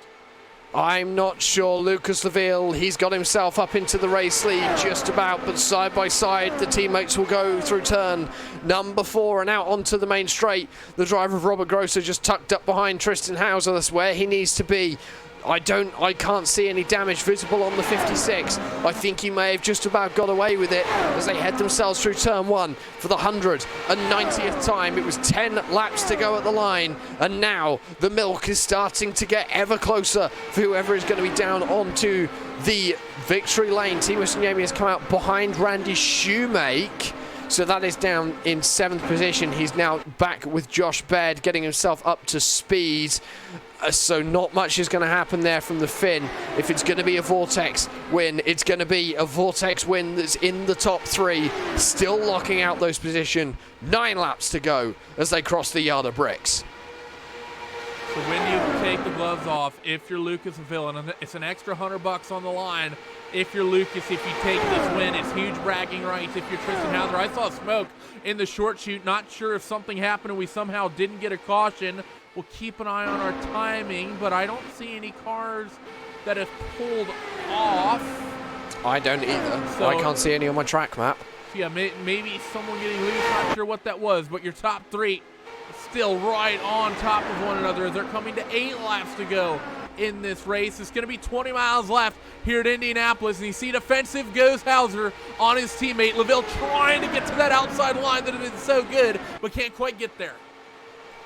I'm not sure. Lucas Laville, he's got himself up into the race lead just about, but side by side the teammates will go through turn number 4 and out onto the main straight. The driver of Robert Grosser just tucked up behind Tristan Hauser. That's where he needs to be. I can't see any damage visible on the 56. I think he may have just about got away with it as they head themselves through turn 1 for the 190th time. It was 10 laps to go at the line, and now the milk is starting to get ever closer for whoever is going to be down onto the victory lane. Timo Sanyemi has come out behind Randy Shoemake. So that is down in 7th position. He's now back with Josh Baird, getting himself up to speed. So not much is going to happen there from the Finn. If it's going to be a Vortex win, it's going to be a Vortex win that's in the top 3, still locking out those positions. 9 laps to go as they cross the yard of bricks. So when do you take the gloves off if you're Lucas Laville? And it's an extra $100 on the line. If you're Lucas, if you take this win, it's huge bragging rights. If you're Tristan Hauser, I saw smoke in the short shoot. Not sure if something happened and we somehow didn't get a caution. We'll keep an eye on our timing, but I don't see any cars that have pulled off. I don't either. So, I can't see any on my track map. So yeah, maybe someone getting loose, not sure what that was, but your top three still right on top of one another as they're coming to 8 laps to go in this race. It's going to be 20 miles left here at Indianapolis, and you see defensive goes Hauser on his teammate. LaVille trying to get to that outside line that has been so good, but can't quite get there.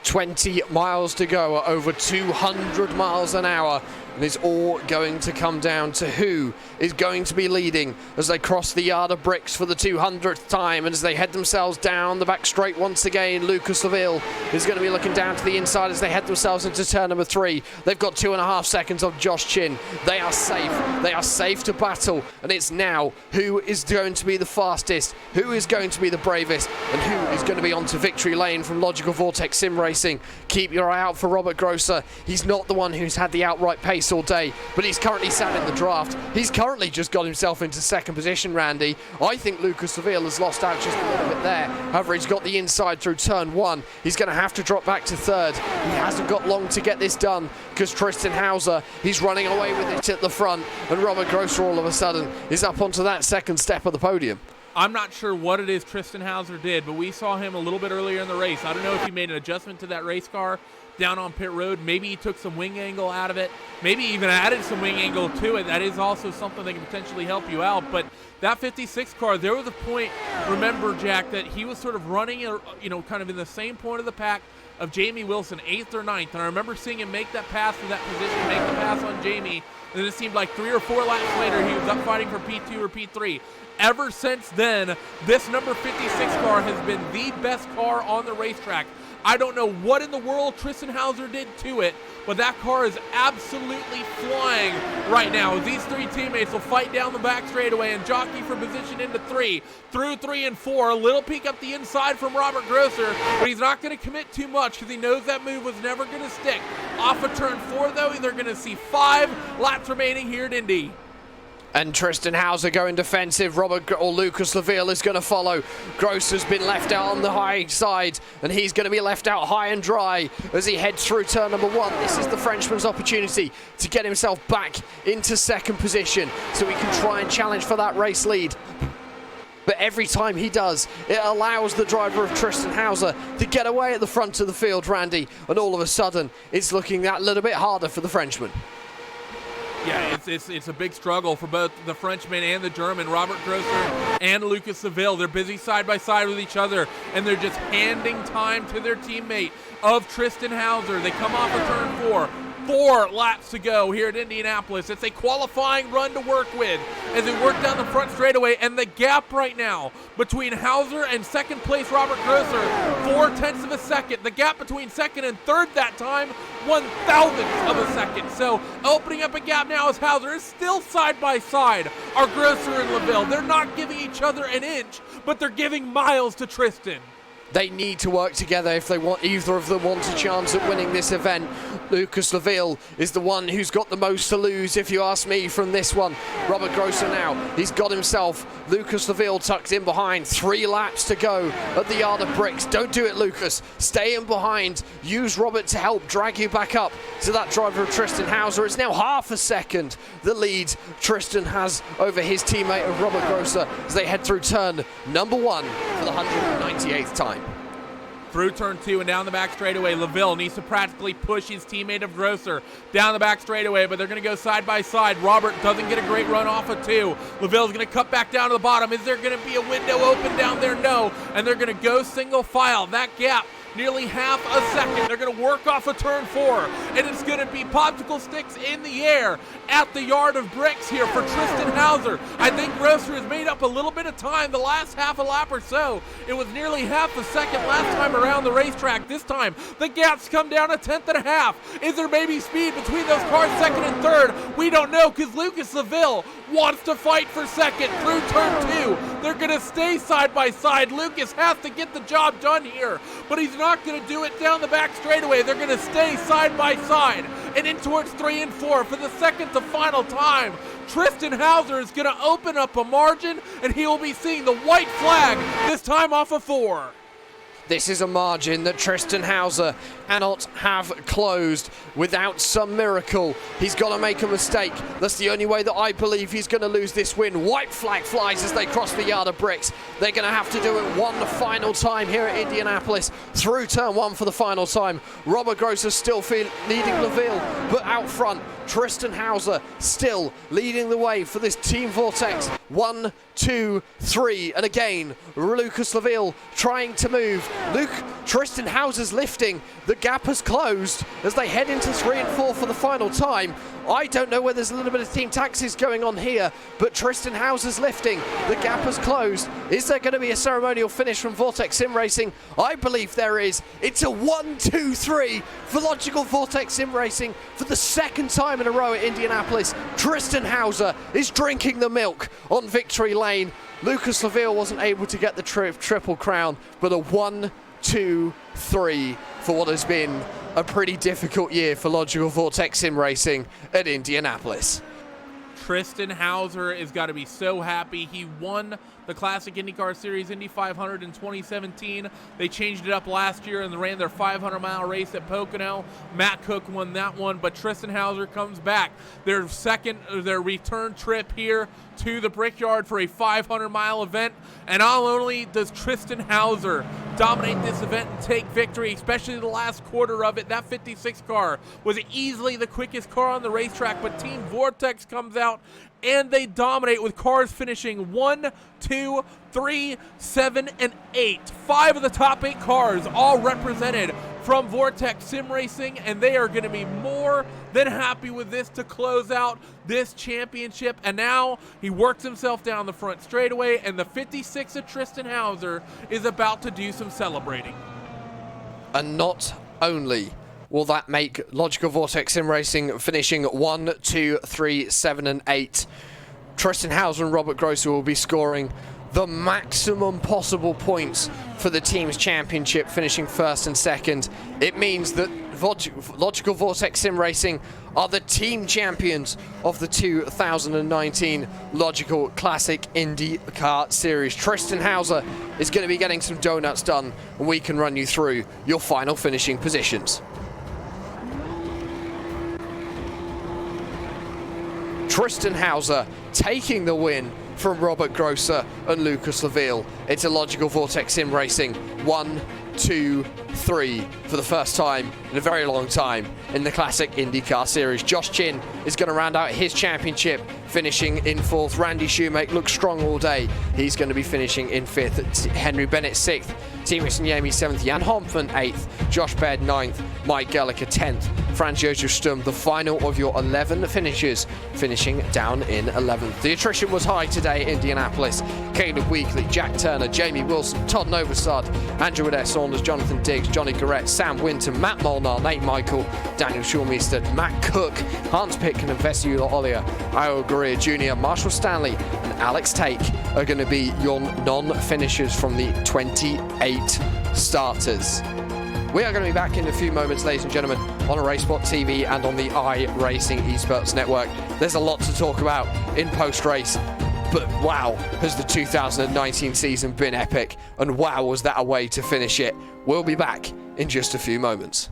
20 miles to go at over 200 miles an hour. And it's all going to come down to who is going to be leading as they cross the yard of bricks for the 200th time. And as they head themselves down the back straight once again, Lucas LaVille is going to be looking down to the inside as they head themselves into turn number 3. They've got 2.5 seconds of Josh Chin. They are safe. They are safe to battle. And it's now who is going to be the fastest, who is going to be the bravest, and who is going to be onto victory lane from Logykal Vortex Sim Racing. Keep your eye out for Robert Grosser. He's not the one who's had the outright pace all day, but he's currently sat in the draft. He's currently just got himself into second position, Randy. I think Lucas LaVille has lost out just a little bit there. However, he's got the inside through turn 1. He's going to have to drop back to third. He hasn't got long to get this done because Tristan Hauser, he's running away with it at the front, and Robert Grosser all of a sudden is up onto that second step of the podium. I'm not sure what it is Tristan Hauser did, but we saw him a little bit earlier in the race. I don't know if he made an adjustment to that race car down on pit road. Maybe he took some wing angle out of it. Maybe even added some wing angle to it. That is also something that can potentially help you out. But that 56 car, there was a point, remember, Jack, that he was sort of running, kind of in the same point of the pack of Jamie Wilson, 8th or 9th. And I remember seeing him make that pass from that position, make the pass on Jamie. And then it seemed like 3 or 4 laps later, he was up fighting for P2 or P3. Ever since then, this number 56 car has been the best car on the racetrack. I don't know what in the world Tristan Hauser did to it, but that car is absolutely flying right now. These 3 teammates will fight down the back straightaway and jockey for position into 3, through 3 and 4. A little peek up the inside from Robert Grosser, but he's not going to commit too much because he knows that move was never going to stick. Off of turn 4, though, they're going to see 5 laps remaining here at Indy. And Tristan Hauser going defensive. Lucas LaVille is going to follow. Grosser's been left out on the high side, and he's going to be left out high and dry as he heads through turn number 1. This is the Frenchman's opportunity to get himself back into second position so he can try and challenge for that race lead. But every time he does, it allows the driver of Tristan Hauser to get away at the front of the field, Randy, and all of a sudden it's looking that little bit harder for the Frenchman. Yeah, it's a big struggle for both the Frenchman and the German. Robert Grosser and Lucas LaVille, they're busy side by side with each other, and they're just handing time to their teammate of Tristan Hauser. They come off of turn 4. 4 laps to go here at Indianapolis. It's a qualifying run to work with as they work down the front straightaway, and the gap right now between Hauser and second place Robert Grosser, 0.4 of a second. The gap between second and third that time, 1/1000th of a second. So opening up a gap now as Hauser is still side by side are Grosser and LaVille. They're not giving each other an inch, but they're giving miles to Tristan. They need to work together if they want either of them want a chance at winning this event. Lucas LaVille is the one who's got the most to lose, if you ask me, from this one. Robert Grosser now, he's got himself Lucas LaVille tucked in behind. 3 laps to go at the yard of bricks. Don't do it, Lucas. Stay in behind. Use Robert to help drag you back up to that driver of Tristan Hauser. It's now 0.5 second the lead Tristan has over his teammate of Robert Grosser as they head through turn number 1 for the 198th time. Through turn 2 and down the back straightaway, LaVille needs to practically push his teammate of Grosser down the back straightaway, but they're going to go side by side. Robert doesn't get a great run off of 2. LaVille's going to cut back down to the bottom. Is there going to be a window open down there? No. And they're going to go single file. That gap, nearly 0.5 second. They're going to work off of turn 4, and it's going to be popsicle sticks in the air at the yard of bricks here for Tristan Hauser. I think Grosser has made up a little bit of time the last half a lap or so. It was nearly 0.5 second last time around the racetrack. This time, the gaps come down 1/10.5. Is there maybe speed between those cars second and third? We don't know, because Lucas LaVille wants to fight for second through turn 2. They're going to stay side by side. Lucas has to get the job done here, but he's not going to do it down the back straightaway. They're going to stay side by side and in towards 3 and 4 for the second to final time. Tristan Hauser is going to open up a margin, and he will be seeing the white flag, this time off of 4. This is a margin that Tristan Hauser cannot have closed without some miracle. He's got to make a mistake. That's the only way that I believe he's going to lose this win. White flag flies as they cross the yard of bricks. They're going to have to do it one final time here at Indianapolis. Through turn one for the final time. Robert Grosser still leading Laville, but out front, Tristan Hauser still leading the way for this Team Vortex. 1, 2, 3, and again, Lucas Laville trying to move. Tristan Hauser's lifting. The gap has closed as they head into 3 and 4 for the final time. I don't know whether there's a little bit of team taxis going on here, but Tristan Hauser's lifting. The gap has closed. Is there going to be a ceremonial finish from Vortex Sim Racing? I believe there is. It's a 1, 2, 3 for Logical Vortex Sim Racing for the second time in a row at Indianapolis. Tristan Hauser is drinking the milk on victory lane. Lucas Laville wasn't able to get the triple crown, but a 1, 2, 3 for what has been a pretty difficult year for Logical Vortex Sim Racing at Indianapolis. Tristan Hauser has got to be so happy. He won the Classic IndyCar Series Indy 500 in 2017. They changed it up last year and ran their 500-mile race at Pocono. Matt Cook won that one, but Tristan Hauser comes back. Their return trip here to the Brickyard for a 500-mile event. And not only does Tristan Hauser dominate this event and take victory, especially the last quarter of it, that 56 car was easily the quickest car on the racetrack, but Team Vortex comes out and they dominate with cars finishing 1, 2, 3, 7, and 8. 5 of the top 8 cars all represented from Vortex Sim Racing, and they are going to be more than happy with this to close out this championship. And now he works himself down the front straightaway, and the 56 of Tristan Hauser is about to do some celebrating. And not only will that make Logical Vortex Sim Racing finishing 1, 2, 3, 7, and 8. Tristan Hauser and Robert Grosser will be scoring the maximum possible points for the team's championship, finishing first and second. It means that Logical Vortex Sim Racing are the team champions of the 2019 Logical Classic IndyCar Series. Tristan Hauser is going to be getting some donuts done, and we can run you through your final finishing positions. Tristan Hauser taking the win from Robert Grosser and Lucas Laville. It's a Logical Vortex Sim Racing 1, 2, 3 for the first time in a very long time in the Classic IndyCar Series. Josh Chin is going to round out his championship, finishing in 4th. Randy Shoemake looks strong all day. He's going to be finishing in 5th. Henry Bennett 6th. Team Racing Yami 7th. Jan Hoffman 8th. Josh Baird 9th. Mike Gelliker 10th. Franz Josef Sturm, the final of your 11 finishers, finishing down in 11th. The attrition was high today at Indianapolis. Caleb Wheatley, Jack Turner, Jamie Wilson, Todd Novosad, Andrew Adair Saunders, Jonathan Diggs, Johnny Garrett, Sam Winton, Matt Molnar, Nate Michael, Daniel Schulmeister, Matt Cook, Hans Pitkin and Vesula Ollier, Io Gurria Jr., Marshall Stanley and Alex Take are going to be your non-finishers from the 28 starters. We are going to be back in a few moments, ladies and gentlemen, on RaceSpot TV and on the iRacing Esports Network. There's a lot to talk about in post-race, but wow, has the 2019 season been epic, and wow, was that a way to finish it. We'll be back in just a few moments.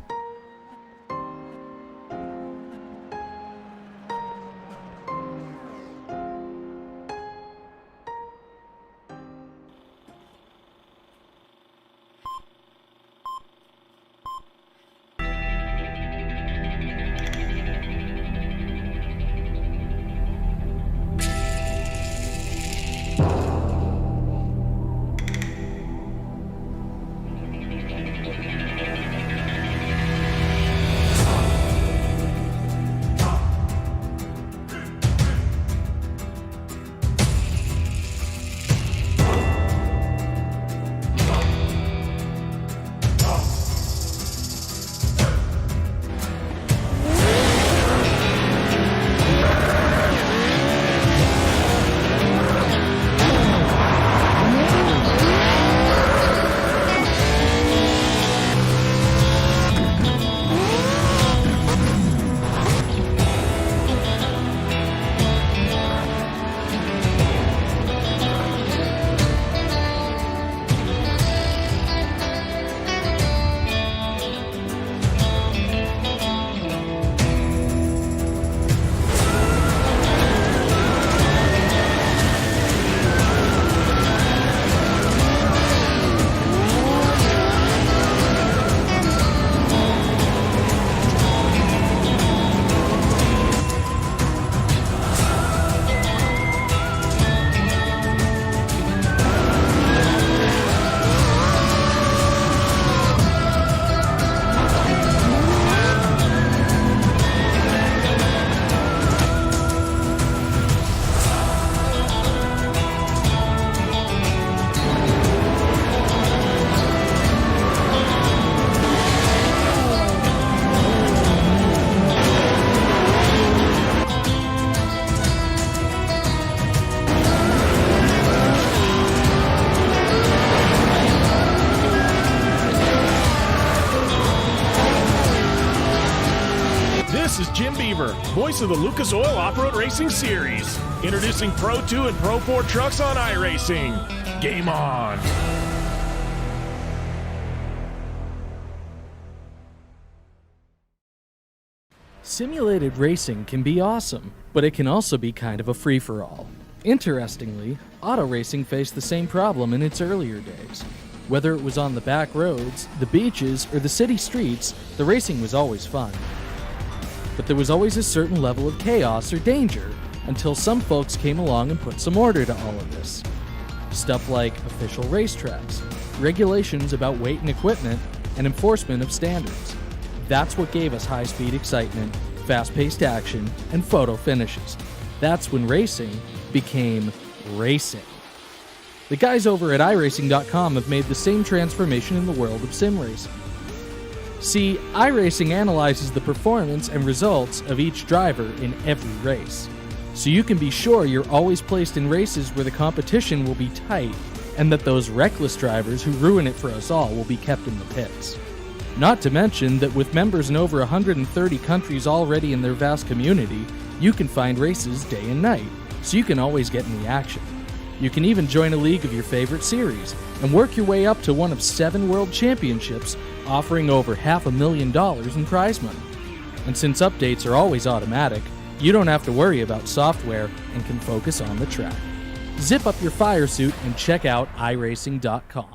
This is Jim Beaver, voice of the Lucas Oil Off-Road Racing Series. Introducing Pro 2 and Pro 4 trucks on iRacing. Game on! Simulated racing can be awesome, but it can also be kind of a free-for-all. Interestingly, auto racing faced the same problem in its earlier days. Whether it was on the back roads, the beaches, or the city streets, the racing was always fun. But there was always a certain level of chaos or danger, until some folks came along and put some order to all of this. Stuff like official racetracks, regulations about weight and equipment, and enforcement of standards. That's what gave us high-speed excitement, fast-paced action, and photo finishes. That's when racing became racing. The guys over at iRacing.com have made the same transformation in the world of sim racing. See, iRacing analyzes the performance and results of each driver in every race, so you can be sure you're always placed in races where the competition will be tight and that those reckless drivers who ruin it for us all will be kept in the pits. Not to mention that with members in over 130 countries already in their vast community, you can find races day and night, so you can always get in the action. You can even join a league of your favorite series and work your way up to one of 7 world championships, offering over $500,000 in prize money. And since updates are always automatic, you don't have to worry about software and can focus on the track. Zip up your fire suit and check out iRacing.com.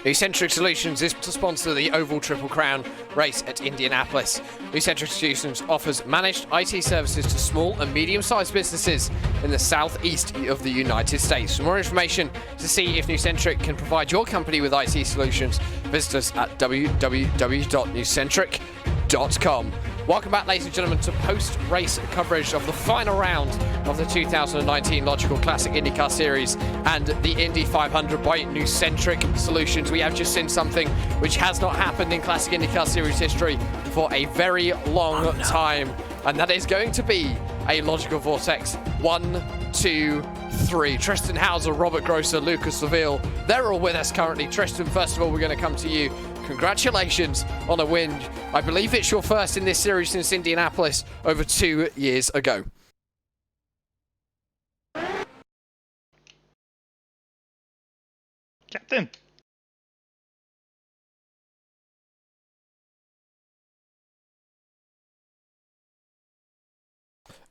Nucentric Solutions is to sponsor the Oval Triple Crown race at Indianapolis. Nucentric Solutions offers managed IT services to small and medium-sized businesses in the southeast of the United States. For more information to see if Nucentric can provide your company with IT solutions, visit us at www.nucentric.com. Welcome back, ladies and gentlemen, to post-race coverage of the final round of the 2019 Logykal Classic IndyCar Series and the Indy 500 by New-Centric Solutions. We have just seen something which has not happened in Classic IndyCar Series history for a very long time, and that is going to be a Logykal Vortex 1, 2, 3. Tristan Hauser, Robert Grosser, Lucas Seville, they're all with us currently. Tristan, first of all, we're going to come to you. Congratulations on a win. I believe it's your first in this series since Indianapolis over 2 years ago. Captain.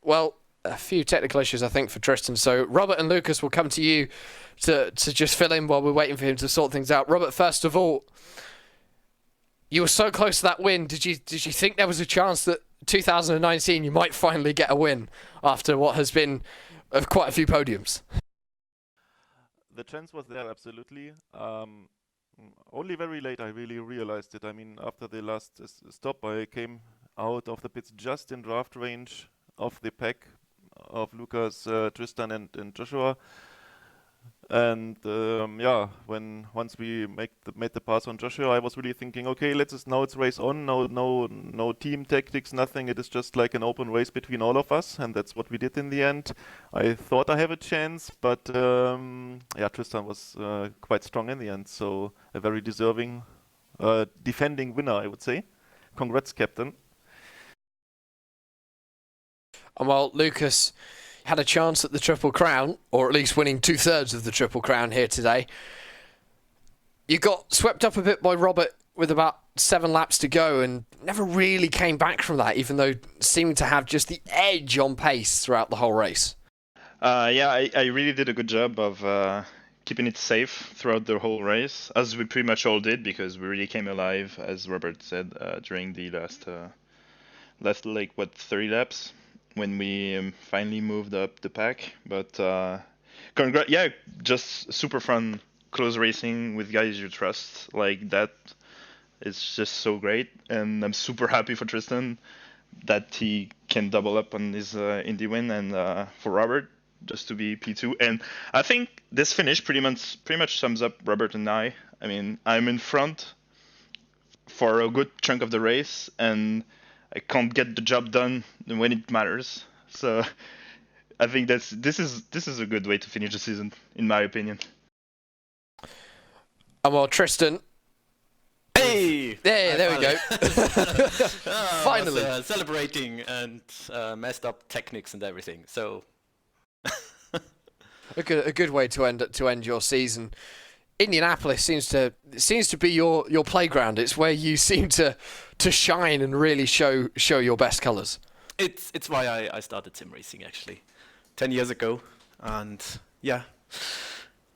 Well, a few technical issues, I think, for Tristan. So Robert and Lucas will come to you to just fill in while we're waiting for him to sort things out. Robert, first of all, you were so close to that win. Did you think there was a chance that 2019 you might finally get a win after what has been quite a few podiums? The chance was there, absolutely. Only very late I really realized it. I mean, after the last stop, I came out of the pits just in draft range of the pack of Lucas, Tristan, and Joshua. And yeah, once we made the pass on Joshua, I was really thinking, okay, now it's race on. No team tactics, nothing. It is just like an open race between all of us, and that's what we did in the end. I thought I have a chance, but yeah, Tristan was quite strong in the end, so a very deserving defending winner, I would say. Congrats, Captain. Well, Lucas had a chance at the Triple Crown, or at least winning 2/3 of the Triple Crown here today. You got swept up a bit by Robert with about 7 laps to go and never really came back from that, even though seemed to have just the edge on pace throughout the whole race. Yeah, I really did a good job of keeping it safe throughout the whole race, as we pretty much all did, because we really came alive, as Robert said, during the last like 30 laps. When we finally moved up the pack, but yeah, just super fun close racing with guys you trust like that. It's just so great, and I'm super happy for Tristan that he can double up on his Indy win, and for Robert just to be P2. And I think this finish pretty much sums up Robert and I. I mean, I'm in front for a good chunk of the race, and I can't get the job done when it matters. So I think this is a good way to finish the season, in my opinion. And well, Tristan. Hey! There we go. Finally. Was, celebrating and messed up techniques and everything. So a good way to end your season. Indianapolis seems to be your playground. It's where you seem to shine and really show your best colours. it's why I started sim racing actually 10 years ago, and yeah.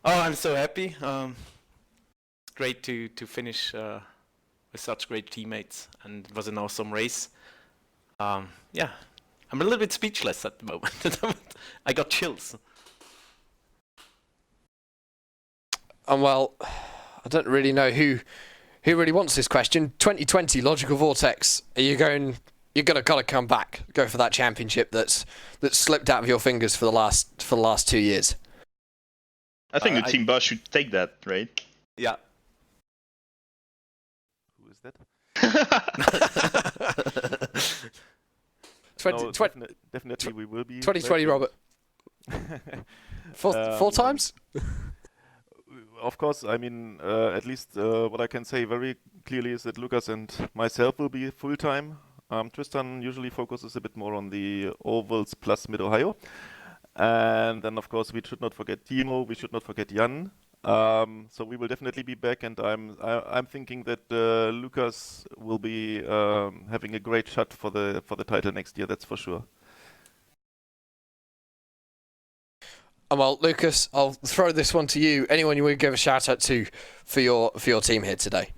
Oh, I'm so happy. It's great to finish with such great teammates, and it was an awesome race. Yeah, I'm a little bit speechless at the moment. I got chills. And well, I don't really know who really wants this question. 2020 Logykal Vortex. Are you going? You're gonna come back, go for that championship that's slipped out of your fingers for the last 2 years. I think the team boss should take that, right? Yeah. Who is that? Definitely we will be. 2020, Robert. Four times? Of course, I mean, at least what I can say very clearly is that Lucas and myself will be full-time. Tristan usually focuses a bit more on the ovals plus Mid-Ohio. And then, of course, we should not forget Timo, we should not forget Jan. So we will definitely be back, and I'm thinking that Lucas will be having a great shot for the title next year, that's for sure. Well, Lucas, I'll throw this one to you. Anyone you would give a shout out to for your team here today?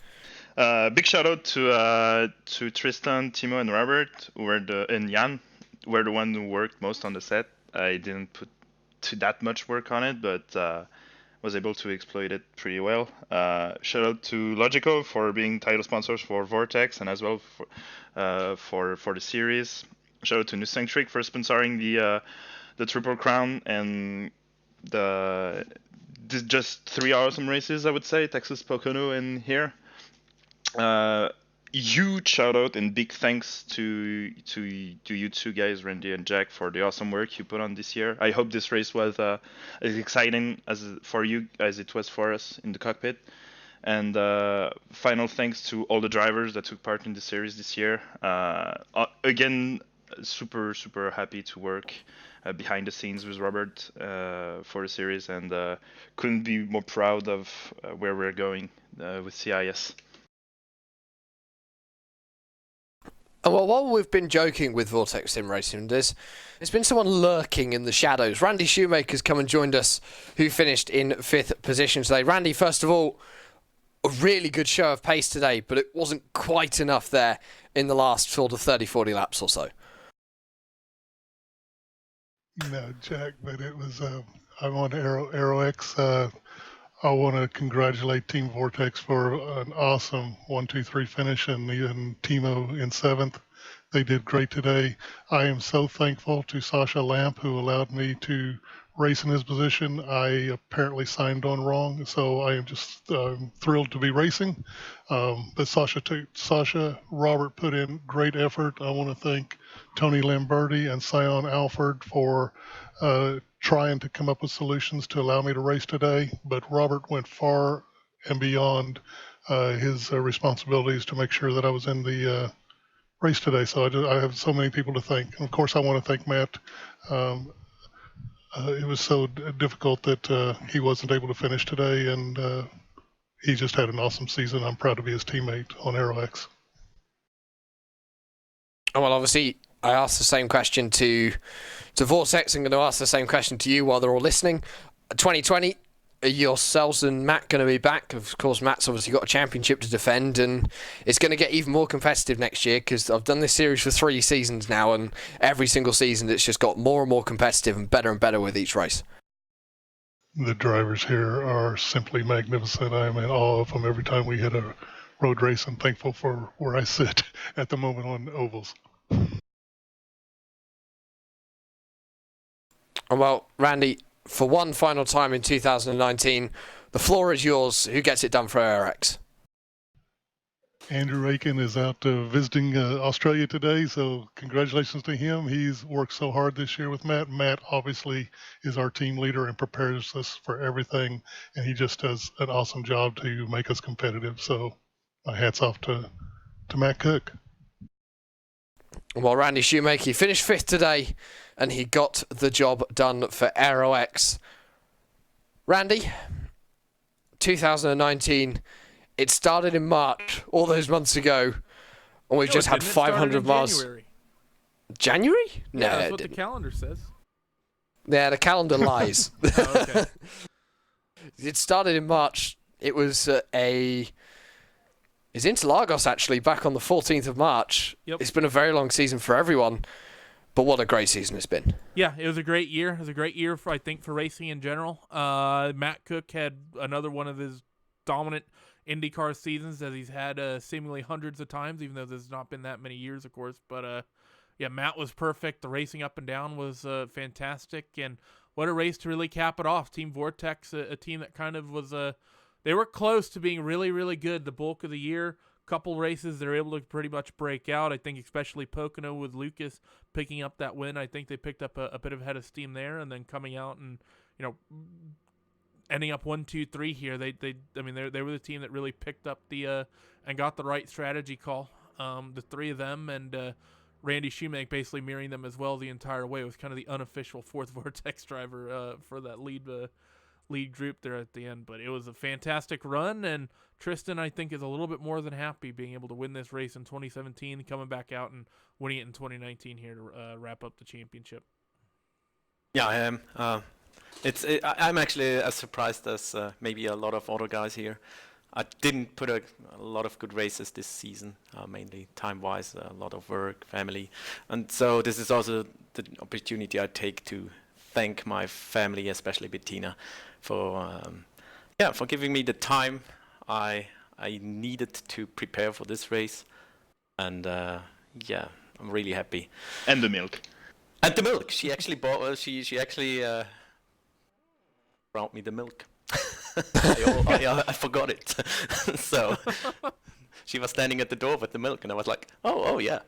Big shout out to Tristan, Timo, and Robert, and Jan, were the one who worked most on the set. I didn't put that much work on it, but was able to exploit it pretty well. Shout out to Logykal for being title sponsors for Vortex and as well for the series. Shout out to Nucentric for sponsoring the Triple Crown and just 3 awesome races, I would say, Texas, Pocono, and here. Huge shout out and big thanks to you two guys, Randy and Jack, for the awesome work you put on this year. I hope this race was as exciting for you as it was for us in the cockpit. And final thanks to all the drivers that took part in the series this year. Again, super happy to work behind the scenes with Robert for the series, and couldn't be more proud of where we're going with CIS. Well, while we've been joking with Vortex Sim Racing, there's been someone lurking in the shadows. Randy Shoemaker's come and joined us, who finished in 5th position today. Randy, first of all, a really good show of pace today, but it wasn't quite enough there in the last sort of 30-40 laps or so. No, Jack, but it was, I'm on AeroX. I want to congratulate Team Vortex for an awesome 1-2-3 finish, and even Timo in 7th. They did great today. I am so thankful to Sasha Lamp, who allowed me to race in his position. I apparently signed on wrong, so I am just thrilled to be racing. But Sasha, Robert put in great effort. I want to thank Tony Lamberti and Sion Alford for trying to come up with solutions to allow me to race today, but Robert went far and beyond his responsibilities to make sure that I was in the race today. So I have so many people to thank. And of course, I want to thank Matt. It was so difficult that he wasn't able to finish today, and he just had an awesome season. I'm proud to be his teammate on AeroX. Oh, well, obviously, I asked the same question to Vortex. I'm going to ask the same question to you while they're all listening. 2020, are yourselves and Matt going to be back? Of course, Matt's obviously got a championship to defend, and it's going to get even more competitive next year, because I've done this series for 3 seasons now, and every single season it's just got more and more competitive and better with each race. The drivers here are simply magnificent. I am in awe of them every time we hit a road race. I'm thankful for where I sit at the moment on ovals. Well, Randy, for one final time in 2019, the floor is yours. Who gets it done for ARX? Andrew Aiken is out visiting Australia today, so congratulations to him. He's worked so hard this year with Matt. Matt obviously is our team leader and prepares us for everything, and he just does an awesome job to make us competitive. So my hat's off to Matt Cook. Well, Randy Shoemaker, he finished 5th today, and he got the job done for AeroX. Randy, 2019, it started in March, all those months ago, and we've just had 500 miles. January? No, yeah, that's what the calendar says. Yeah, the calendar lies. Oh, okay. It started in March. It was It's Interlagos, actually, back on the 14th of March. Yep. It's been a very long season for everyone, but what a great season it's been. Yeah, it was a great year. It was a great year, I think, for racing in general. Matt Cook had another one of his dominant IndyCar seasons that he's had seemingly hundreds of times, even though there's not been that many years, of course. But, yeah, Matt was perfect. The racing up and down was fantastic, and what a race to really cap it off. Team Vortex, a team that kind of was they were close to being really, really good the bulk of the year. Couple races they're able to pretty much break out. I think especially Pocono with Lucas picking up that win. I think they picked up a bit of head of steam there, and then coming out and, you know, ending up 1-2-3 here. They were the team that really picked up the and got the right strategy call. The three of them and Randy Shoemaker basically mirroring them as well the entire way. It was kind of the unofficial 4th Vortex driver for that lead group there at the end. But it was a fantastic run, and Tristan, I think, is a little bit more than happy being able to win this race in 2017, coming back out and winning it in 2019 here to wrap up the championship. Yeah, I am. I'm actually as surprised as maybe a lot of auto guys here. I didn't put a lot of good races this season, mainly time-wise, a lot of work, family. And so this is also the opportunity I take to thank my family, especially Bettina, for yeah, for giving me the time I needed to prepare for this race. And yeah, I'm really happy. And the milk. And the milk. She actually bought. She actually brought me the milk. I forgot it. So she was standing at the door with the milk, and I was like, oh yeah.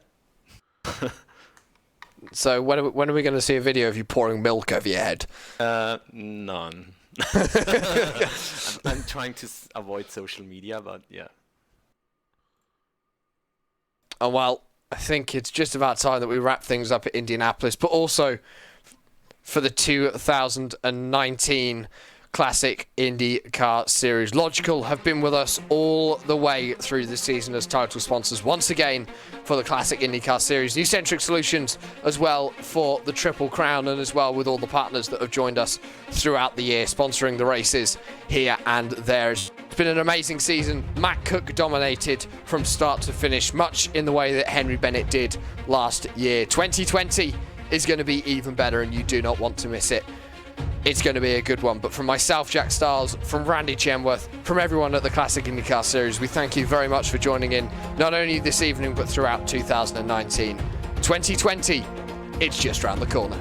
So when are we going to see a video of you pouring milk over your head? None. I'm trying to avoid social media, but yeah. Oh, well, I think it's just about time that we wrap things up at Indianapolis, but also for the 2019 Classic Indycar Series. Logykal have been with us all the way through the season as title sponsors once again for the Classic Indycar Series. Newcentric Solutions as well for the Triple Crown, and as well with all the partners that have joined us throughout the year, sponsoring the races here and there. It's been an amazing season. Matt Cook dominated from start to finish, much in the way that Henry Bennett did last year. 2020 is going to be even better, and you do not want to miss it. It's going to be a good one. But from myself, Jack Stiles, from Randy Chenworth, from everyone at the Classic IndyCar Series, we thank you very much for joining in, not only this evening, but throughout 2019. 2020, it's just round the corner.